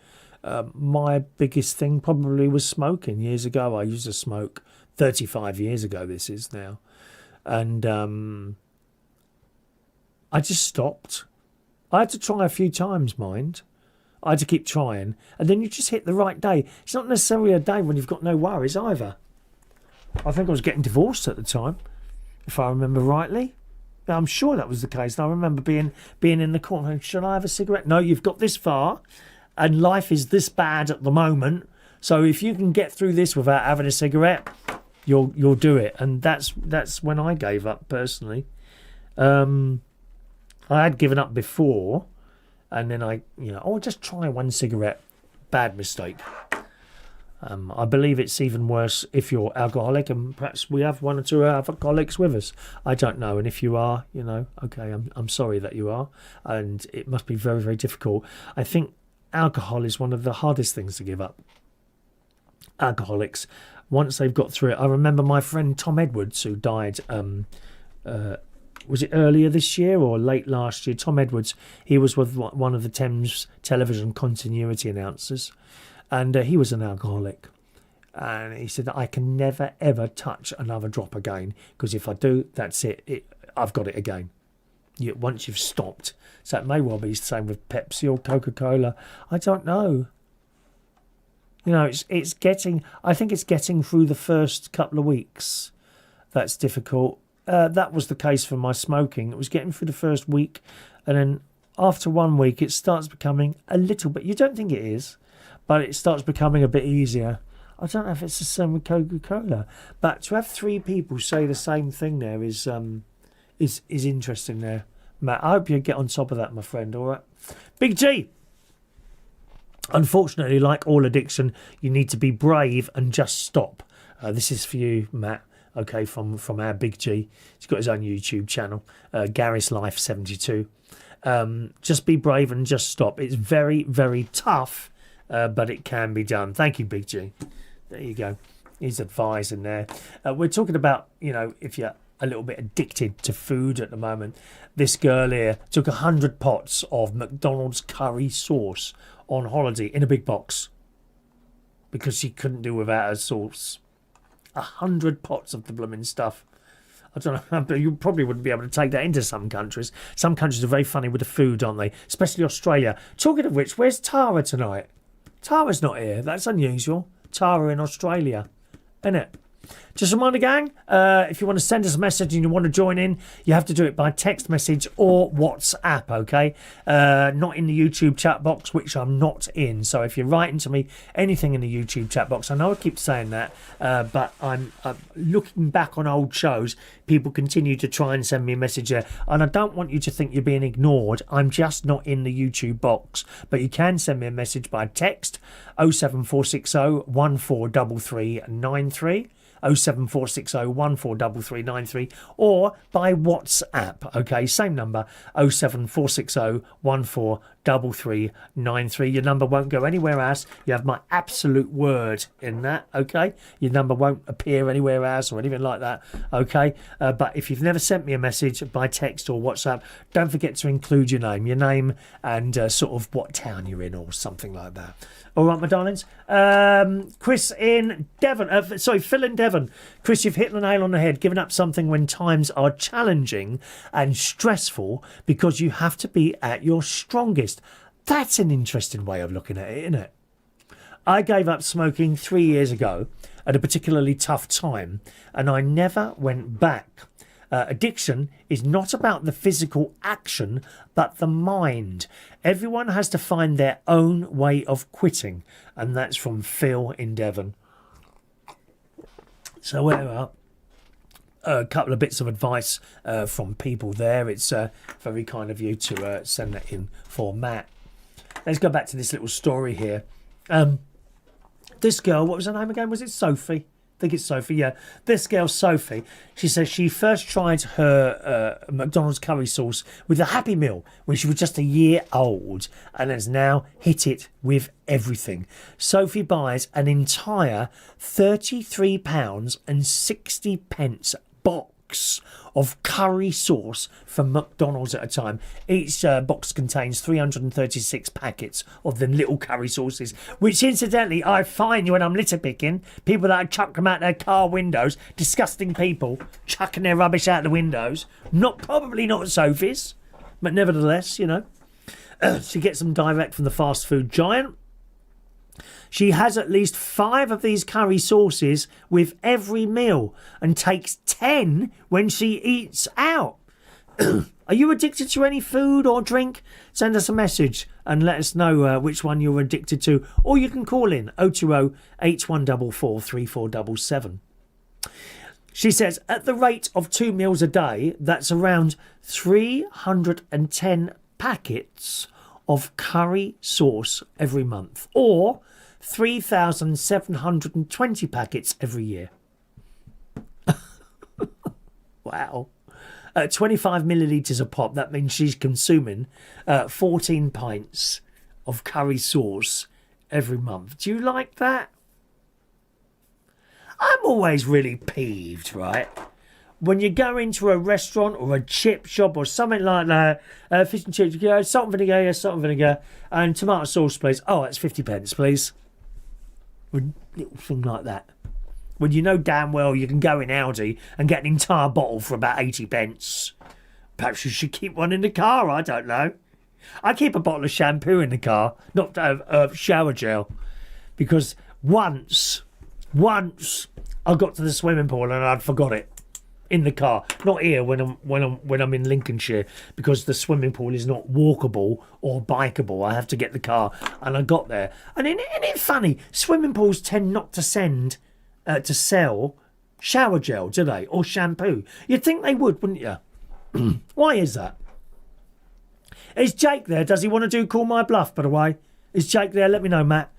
A: My biggest thing probably was smoking. Years ago, I used to smoke. 35 years ago this is now. And I just stopped. I had to try a few times, mind. I had to keep trying. And then you just hit the right day. It's not necessarily a day when you've got no worries either. I think I was getting divorced at the time, if I remember rightly. I'm sure that was the case. And I remember being in the corner. Should I have a cigarette? No, you've got this far. And life is this bad at the moment. So if you can get through this without having a cigarette, you'll do it. And that's when I gave up personally. I had given up before, and then just try one cigarette. Bad mistake. I believe it's even worse if you're alcoholic, and perhaps we have one or two alcoholics with us. I don't know, and if you are, okay, I'm sorry that you are, and it must be very, very difficult. I think alcohol is one of the hardest things to give up. alcoholics, once they've got through it. I remember my friend Tom Edwards, who died, was it earlier this year or late last year? Tom Edwards, he was with one of the Thames television continuity announcers, and he was an alcoholic. And he said that I can never, ever touch another drop again, because if I do, that's it. I've got it again. Once you've stopped. So it may well be the same with Pepsi or Coca-Cola. I don't know. You know, it's getting... I think it's getting through the first couple of weeks that's difficult. That was the case for my smoking. It was getting through the first week, and then after 1 week, it starts becoming a little bit... You don't think it is, but it starts becoming a bit easier. I don't know if it's the same with Coca-Cola, but to have 3 people say the same thing there is interesting there. Matt, I hope you get on top of that, my friend, all right? Big G! Unfortunately, like all addiction, you need to be brave and just stop. This is for you, Matt, okay, from our Big G. He's got his own YouTube channel, Gary's Life 72. Just be brave and just stop. It's very, very tough, but it can be done. Thank you, Big G. There you go. He's advising there. We're talking about, you know, if you're a little bit addicted to food at the moment. This girl here took 100 pots of McDonald's curry sauce on holiday in a big box because she couldn't do without her sauce. 100 pots of the blooming stuff. I don't know, but you probably wouldn't be able to take that into some countries. Some countries are very funny with the food, aren't they? Especially Australia. Talking of which, where's Tara tonight? Tara's not here. That's unusual. Tara in Australia, innit? Just a reminder, gang, if you want to send us a message and you want to join in, you have to do it by text message or WhatsApp, okay? Not in the YouTube chat box, which I'm not in. So if you're writing to me anything in the YouTube chat box, I know I keep saying that, but I'm looking back on old shows, people continue to try and send me a message there. And I don't want you to think you're being ignored. I'm just not in the YouTube box. But you can send me a message by text, 07460 143393. 07460 143393, or by WhatsApp, okay, same number, 07460 143393. Your number won't go anywhere else. You have my absolute word in that, okay? Your number won't appear anywhere else or anything like that, okay? But if you've never sent me a message by text or WhatsApp, don't forget to include your name and sort of what town you're in or something like that. All right, my darlings. Chris in Devon. Phil in Devon. Chris, you've hit the nail on the head. Giving up something when times are challenging and stressful because you have to be at your strongest. That's an interesting way of looking at it, isn't it? I gave up smoking 3 years ago at a particularly tough time, and I never went back. Addiction is not about the physical action, but the mind. Everyone has to find their own way of quitting, and that's from Phil in Devon. So there are a couple of bits of advice from people there. It's very kind of you to send that in for Matt. Let's go back to this little story here. This girl, what was her name again? Was it Sophie? I think it's Sophie, yeah. This girl, Sophie, she says she first tried her McDonald's curry sauce with a Happy Meal when she was just a year old and has now hit it with everything. Sophie buys an entire £33.60 box of curry sauce from McDonald's at a time. Each box contains 336 packets of the little curry sauces, which incidentally I find when I'm litter picking, people that chuck them out their car windows, disgusting people chucking their rubbish out the windows, probably not Sophie's, but nevertheless, you know. She gets them direct from the fast food giant. She has at least 5 of these curry sauces with every meal and takes 10 when she eats out. Are you addicted to any food or drink? Send us a message and let us know which one you're addicted to. Or you can call in 020 8144 3477. She says, at the rate of 2 meals a day, that's around 310 packets of curry sauce every month. Or 3,720 packets every year. Wow. 25 millilitres a pop. That means she's consuming 14 pints of curry sauce every month. Do you like that? I'm always really peeved, right? When you go into a restaurant or a chip shop or something like that, fish and chips, you go, salt and vinegar, yeah, salt and vinegar, and tomato sauce, please. Oh, it's 50 pence, please. A little thing like that. When you know damn well you can go in Aldi and get an entire bottle for about 80 pence. Perhaps you should keep one in the car, I don't know. I keep a bottle of shampoo in the car, not shower gel, because once I got to the swimming pool and I'd forgot it in the car. Not here when I'm in Lincolnshire, because the swimming pool is not walkable or bikeable. I have to get the car, and I got there. And isn't it funny? Swimming pools tend not to sell shower gel, do they, or shampoo? You'd think they would, wouldn't you? Why is that? Is Jake there? Does he want to do Call My Bluff, by the way? Is Jake there? Let me know, Matt.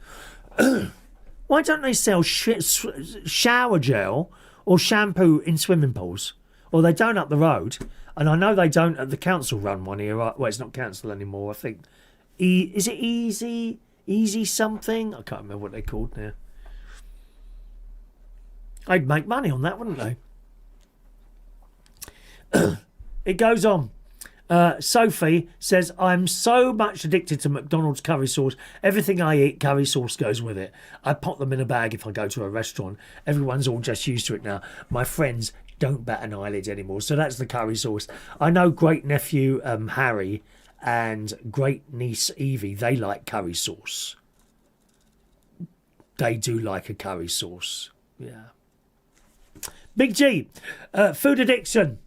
A: Why don't they sell shower gel or shampoo in swimming pools? Well, they don't up the road. And I know they don't at the council run one here. Well, it's not council anymore, I think. Is it Easy something? I can't remember what they're called now. They'd make money on that, wouldn't they? It goes on. Sophie says, I'm so much addicted to McDonald's curry sauce. Everything I eat, curry sauce goes with it. I pop them in a bag if I go to a restaurant. Everyone's all just used to it now. My friends don't bat an eyelid anymore. So that's the curry sauce. I know great nephew Harry and great niece Evie, they like curry sauce. They do like a curry sauce. Yeah. Big G, food addiction.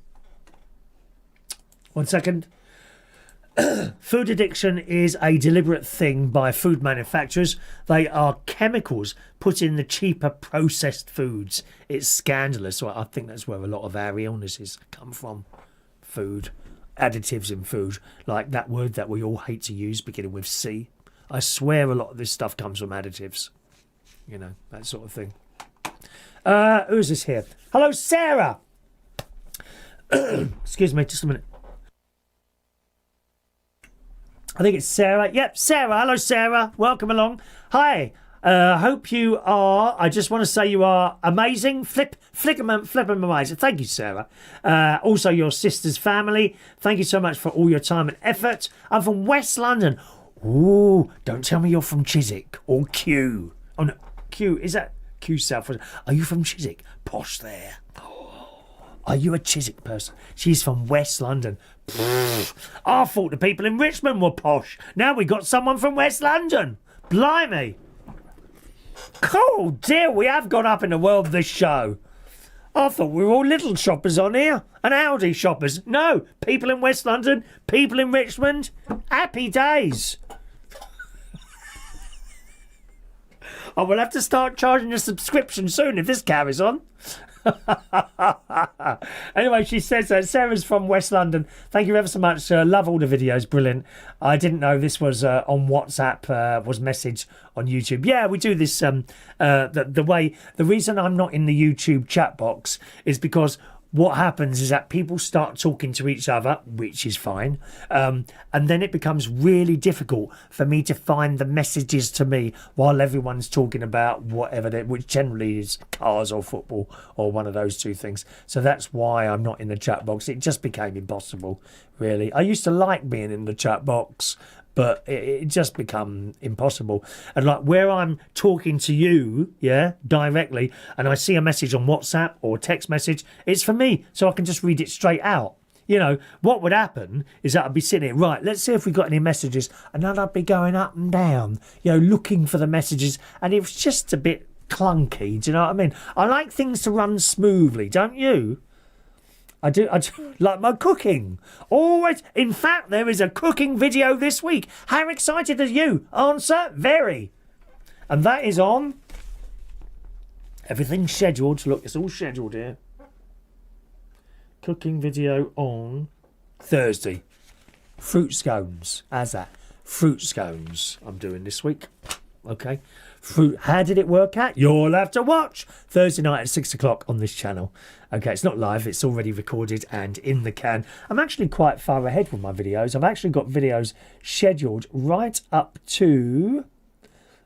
A: 1 second. Food addiction is a deliberate thing by food manufacturers. They are chemicals put in the cheaper processed foods. It's scandalous. Well, I think that's where a lot of our illnesses come from. Food. Additives in food. Like that word that we all hate to use, beginning with C. I swear a lot of this stuff comes from additives. You know, that sort of thing. Who's this here? Hello, Sarah. Excuse me, just a minute. I think it's Sarah. Yep, Sarah. Hello, Sarah. Welcome along. Hi. Hope you are. I just want to say you are amazing. Flipping amazing. Thank you, Sarah. Also, your sister's family. Thank you so much for all your time and effort. I'm from West London. Ooh, don't tell me you're from Chiswick or Kew. Oh no, Kew. Is that Kew South? Are you from Chiswick? Posh there. Are you a Chiswick person? She's from West London. I thought the people in Richmond were posh. Now we got someone from West London. Blimey. Oh dear, we have gone up in the world this show. I thought we were all little shoppers on here and Aldi shoppers. No, people in West London, people in Richmond. Happy days. I will have to start charging a subscription soon if this carries on. Anyway, she says that Sarah's from West London. Thank you ever so much. Love all the videos. Brilliant. I didn't know this was on WhatsApp, was message on YouTube. Yeah, we do this. The reason I'm not in the YouTube chat box is because what happens is that people start talking to each other, which is fine, and then it becomes really difficult for me to find the messages to me while everyone's talking about whatever, which generally is cars or football or one of those two things. So that's why I'm not in the chat box. It just became impossible, really. I used to like being in the chat box, but it just become impossible. And like where I'm talking to you, yeah, directly, and I see a message on WhatsApp or text message, it's for me, so I can just read it straight out. You know, what would happen is that I'd be sitting here, right, let's see if we got any messages, and then I'd be going up and down, you know, looking for the messages, and it was just a bit clunky, do you know what I mean? I like things to run smoothly, don't you? I do like my cooking. Always. In fact, there is a cooking video this week. How excited are you? Answer, very. And that is on. Everything's scheduled. Look, it's all scheduled here. Cooking video on Thursday. Fruit scones. How's that? Fruit scones I'm doing this week. Okay. Fruit. How did it work out? You'll have to watch Thursday night at 6 o'clock on this channel. Okay, it's not live, it's already recorded and in the can. I'm actually quite far ahead with my videos. I've actually got videos scheduled right up to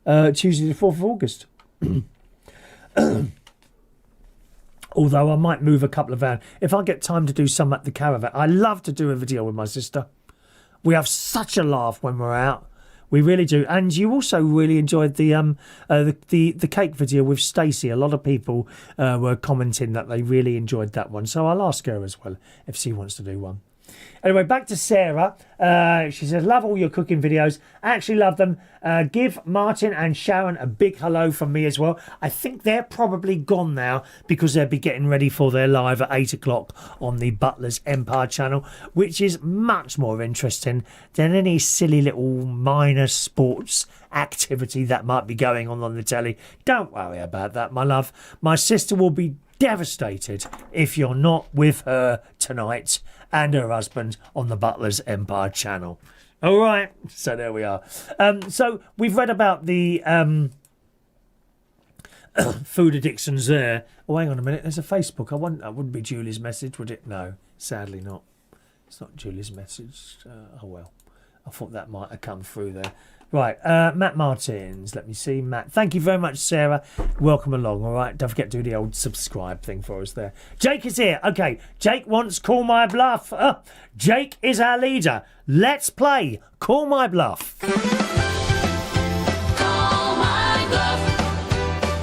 A: Tuesday the 4th of August. Although I might move a couple of hours. If I get time to do some at the caravan, I love to do a video with my sister. We have such a laugh when we're out. We really do. And you also really enjoyed the cake video with Stacey. A lot of people were commenting that they really enjoyed that one. So I'll ask her as well if she wants to do one. Anyway, back to Sarah. She says, love all your cooking videos. Actually love them. Give Martin and Sharon a big hello from me as well. I think they're probably gone now because they'll be getting ready for their live at 8 o'clock on the Butler's Empire channel, which is much more interesting than any silly little minor sports activity that might be going on the telly. Don't worry about that, my love. My sister will be devastated if you're not with her tonight and her husband on the Butler's Empire channel. All right, so there we are. So we've read about the food addictions there. Oh, hang on a minute, there's a Facebook. That wouldn't be Julie's message, would it? No, sadly not. It's not Julie's message. Oh well, I thought that might have come through there. Right, Matt Martins, let me see. Matt, thank you very much, Sarah. Welcome along, all right? Don't forget to do the old subscribe thing for us there. Jake is here. Okay, Jake wants Call My Bluff. Jake is our leader. Let's play Call My Bluff.
D: Call my bluff.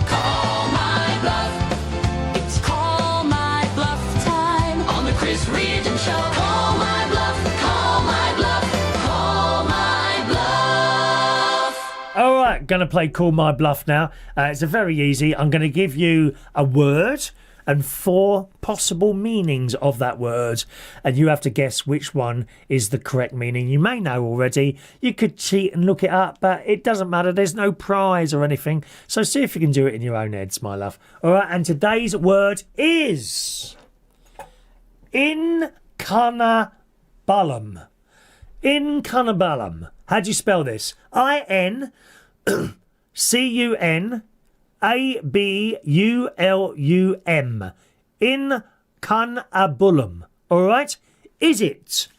D: Call my bluff. It's Call My Bluff time on the Chris Reardon Show. Call my bluff. Call my bluff. Call my bluff.
A: All right, going to play Call My Bluff now. It's a very easy. I'm going to give you a word and 4 possible meanings of that word, and you have to guess which one is the correct meaning. You may know already. You could cheat and look it up, but it doesn't matter. There's no prize or anything. So see if you can do it in your own heads, my love. All right, and today's word is Incunabulum. Incunabulum. How do you spell this? I-N-C-U-N A-B-U-L-U-M. Incunabulum. All right? Is it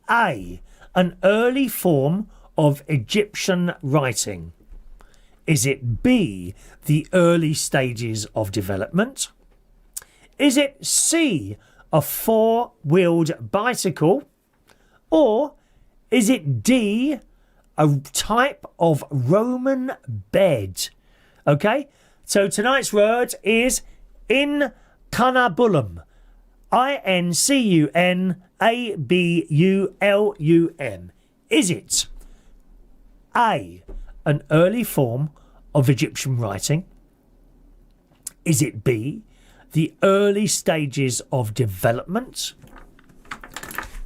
A: A, an early form of Egyptian writing? Is it B, the early stages of development? Is it C, a 4-wheeled bicycle? Or is it D, a type of Roman bed? Okay? So tonight's word is Incunabulum. I-N-C-U-N-A-B-U-L-U-M. Is it A, an early form of Egyptian writing? Is it B, the early stages of development?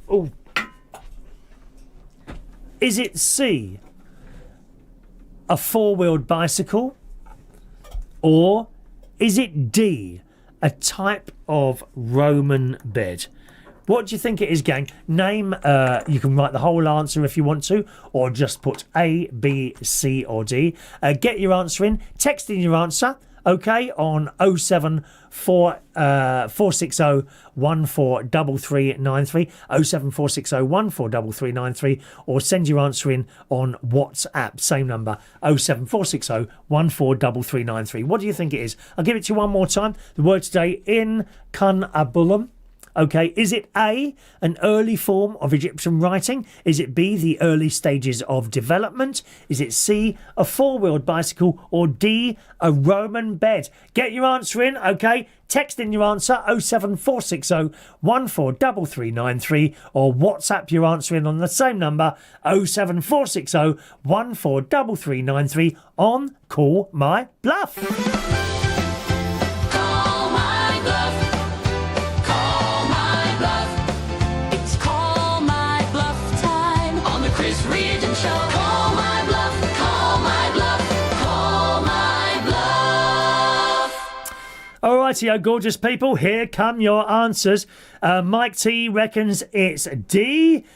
A: Oh. Is it C, a 4-wheeled bicycle? Or is it D, a type of Roman bed? What do you think it is, gang? Name, you can write the whole answer if you want to, or just put A, B, C or D. Get your answer in, text in your answer, okay, on 07460 143393, 07460 143393, or send your answer in on WhatsApp, same number, 07460 143393. What do you think it is? I'll give it to you one more time. The word today, Incunabulum. Okay, is it A, an early form of Egyptian writing? Is it B, the early stages of development? Is it C, a 4-wheeled bicycle? Or D, a Roman bed? Get your answer in, okay? Text in your answer, 07460 143393, or WhatsApp your answer in on the same number, 07460 143393, on Call My Bluff. Alrighty, gorgeous people, here come your answers. Mike T reckons it's D,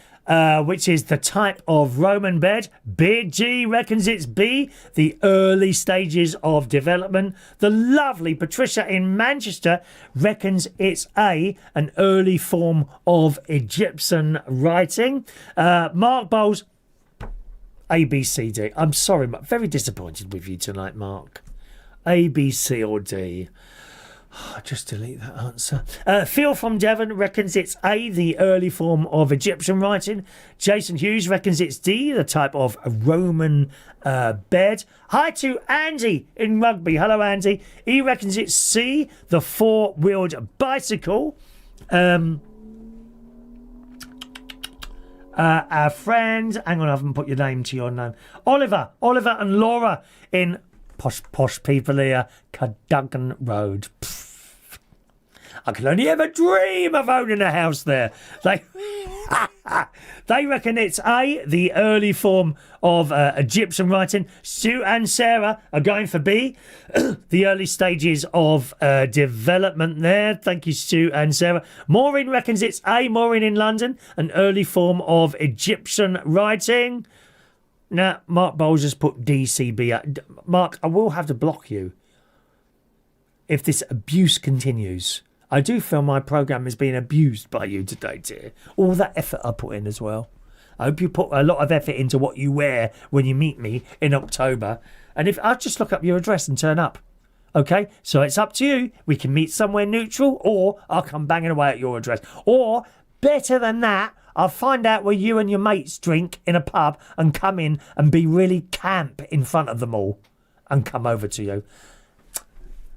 A: which is the type of Roman bed. Big G reckons it's B, the early stages of development. The lovely Patricia in Manchester reckons it's A, an early form of Egyptian writing. Mark Bowles, A, B, C, D. I'm sorry, very disappointed with you tonight, Mark. A, B, C or D. Just delete that answer. Phil from Devon reckons it's A, the early form of Egyptian writing. Jason Hughes reckons it's D, the type of Roman bed. Hi to Andy in Rugby. Hello, Andy. He reckons it's C, the four-wheeled bicycle. Our friend, hang on, I haven't put your name to your name. Oliver and Laura in posh people here, Cadogan Road. Pfft. I can only ever dream of owning a house there. They reckon it's A, the early form of Egyptian writing. Stu and Sarah are going for B, the early stages of development there. Thank you, Stu and Sarah. Maureen reckons it's A, Maureen in London, an early form of Egyptian writing. Now, Mark Bowles has put DCB. Mark, I will have to block you if this abuse continues. I do feel my programme is being abused by you today, dear. All that effort I put in as well. I hope you put a lot of effort into what you wear when you meet me in October. And if I'll just look up your address and turn up. Okay? So it's up to you. We can meet somewhere neutral, or I'll come banging away at your address. Or, better than that, I'll find out where you and your mates drink in a pub and come in and be really camp in front of them all and come over to you.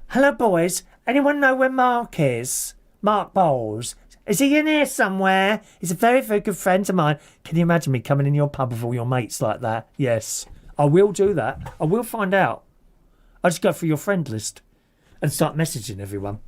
A: Hello, boys. Anyone know where Mark is? Mark Bowles. Is he in here somewhere? He's a very, very good friend of mine. Can you imagine me coming in your pub with all your mates like that? Yes. I will do that. I will find out. I'll just go through your friend list and start messaging everyone.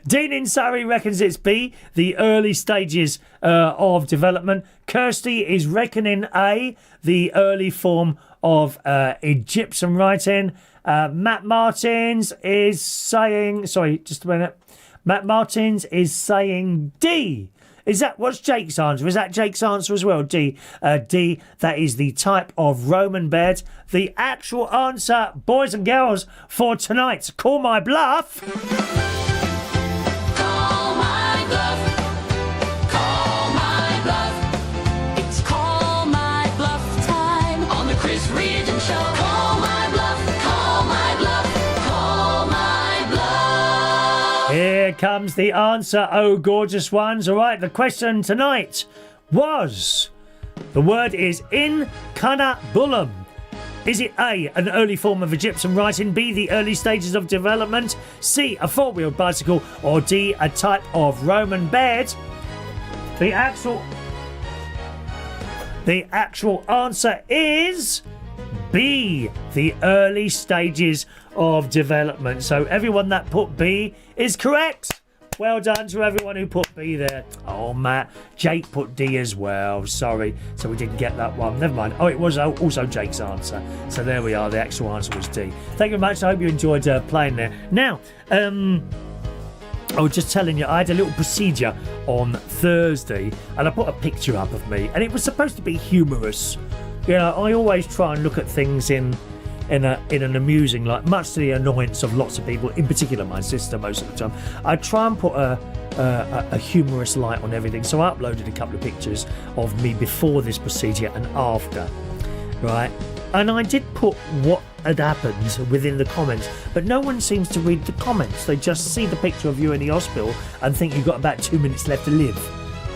A: Dean in Surrey reckons it's B, the early stages of development. Kirsty is reckoning A, the early form of Egyptian writing. Matt Martins is saying... Sorry, just a minute. Matt Martins is saying D. Is that... What's Jake's answer? Is that Jake's answer as well? D. D, that is the type of Roman bed. The actual answer, boys and girls, for tonight's Call My Bluff...
D: Call my bluff. Call my bluff. It's Call My Bluff time on the Chris Reardon Show. Call my bluff. Call my bluff. Call my bluff.
A: Here comes the answer, oh gorgeous ones. All right, the question tonight was... The word is in Canabulum. Is it A, an early form of Egyptian writing, B, the early stages of development, C, a four-wheeled bicycle, or D, a type of Roman bed? The actual answer is B, the early stages of development. So everyone that put B is correct. Well done to everyone who put B there. Oh, Matt. Jake put D as well. Sorry. So we didn't get that one. Never mind. Oh, it was also Jake's answer. So there we are. The actual answer was D. Thank you very much. I hope you enjoyed playing there. Now, I was just telling you, I had a little procedure on Thursday, and I put a picture up of me, and it was supposed to be humorous. You know, I always try and look at things in an amusing light, much to the annoyance of lots of people, in particular my sister most of the time. I try and put a humorous light on everything. So I uploaded a couple of pictures of me before this procedure and after, right? And I did put what had happened within the comments, but no one seems to read the comments. They just see the picture of you in the hospital and think you've got about 2 minutes left to live. Do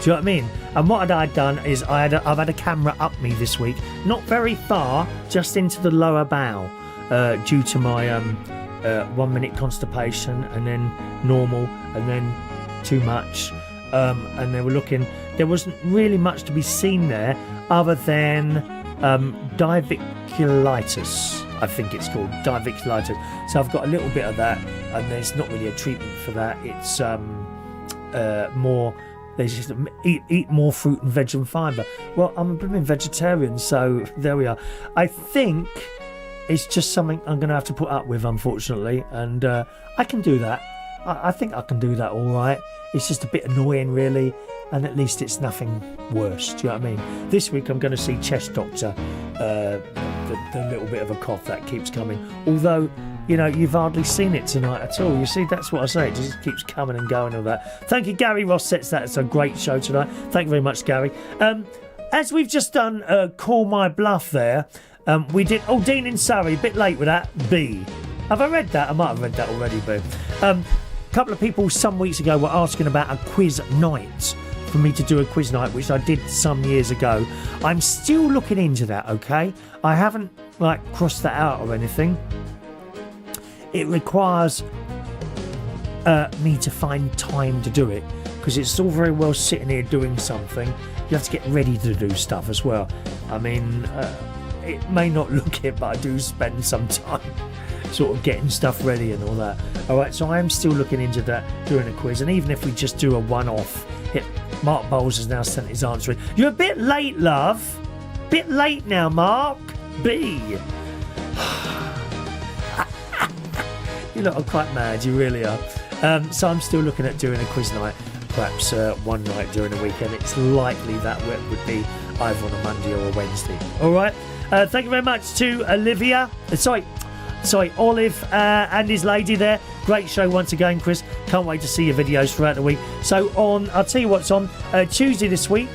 A: you know what I mean? And what I'd done is I've had a camera up me this week, not very far, just into the lower bowel, due to my 1 minute constipation, and then normal, and then too much. And they were looking. There wasn't really much to be seen there, other than diverticulitis. I think it's called diverticulitis. So I've got a little bit of that, and there's not really a treatment for that. It's more. They just eat more fruit and veg and fibre. Well, I'm a blooming vegetarian, so there we are. I think it's just something I'm going to have to put up with, unfortunately, and I can do that. I think I can do that all right. It's just a bit annoying, really, and at least it's nothing worse. Do you know what I mean? This week I'm going to see chest doctor. The little bit of a cough that keeps coming. Although, you know, you've hardly seen it tonight at all. You see, that's what I say. It just keeps coming and going and all that. Thank you, Gary Ross sets that. It's a great show tonight. Thank you very much, Gary. As we've just done Call My Bluff there, we did... Oh, Dean in Surrey, a bit late with that. B. Have I read that? I might have read that already, but a couple of people some weeks ago were asking about a quiz night, for me to do a quiz night, which I did some years ago. I'm still looking into that, okay? I haven't crossed that out or anything. It requires me to find time to do it, because it's all very well sitting here doing something. You have to get ready to do stuff as well. I mean, it may not look it, but I do spend some time sort of getting stuff ready and all that. All right, so I am still looking into that, doing a quiz, and even if we just do a one-off, Mark Bowles has now sent his answer in. You're a bit late, love. Bit late now, Mark. B. You lot are quite mad, you really are. So I'm still looking at doing a quiz night, perhaps one night during the weekend. It's likely that would be either on a Monday or a Wednesday. All right. Thank you very much to Olivia. Sorry, Olive and his lady there. Great show once again, Chris. Can't wait to see your videos throughout the week. So I'll tell you what's on Tuesday this week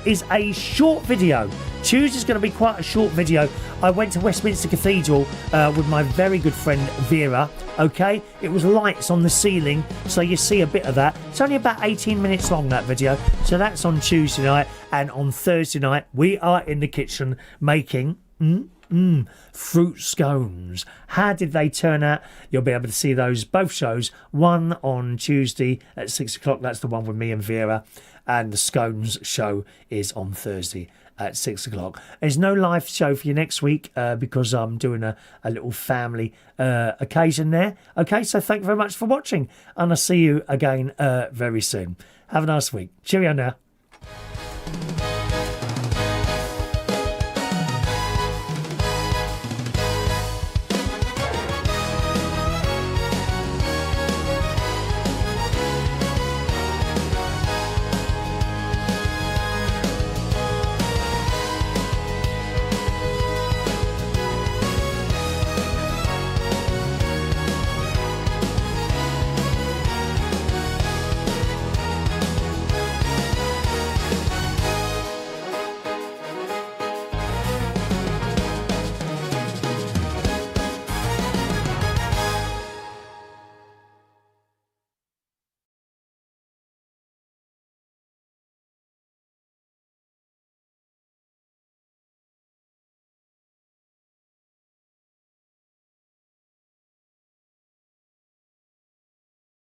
A: is a short video. Tuesday's going to be quite a short video. I went to Westminster Cathedral with my very good friend Vera. Okay, it was lights on the ceiling, so you see a bit of that. It's only about 18 minutes long, that video. So that's on Tuesday night, and on Thursday night we are in the kitchen making fruit scones. How did they turn out? You'll be able to see those both shows. One on Tuesday at 6 o'clock. That's the one with me and Vera, and the scones show is on Thursday at 6 o'clock. There's no live show for you next week because I'm doing a little family occasion there. Okay, so thank you very much for watching, and I'll see you again very soon. Have a nice week. Cheerio now.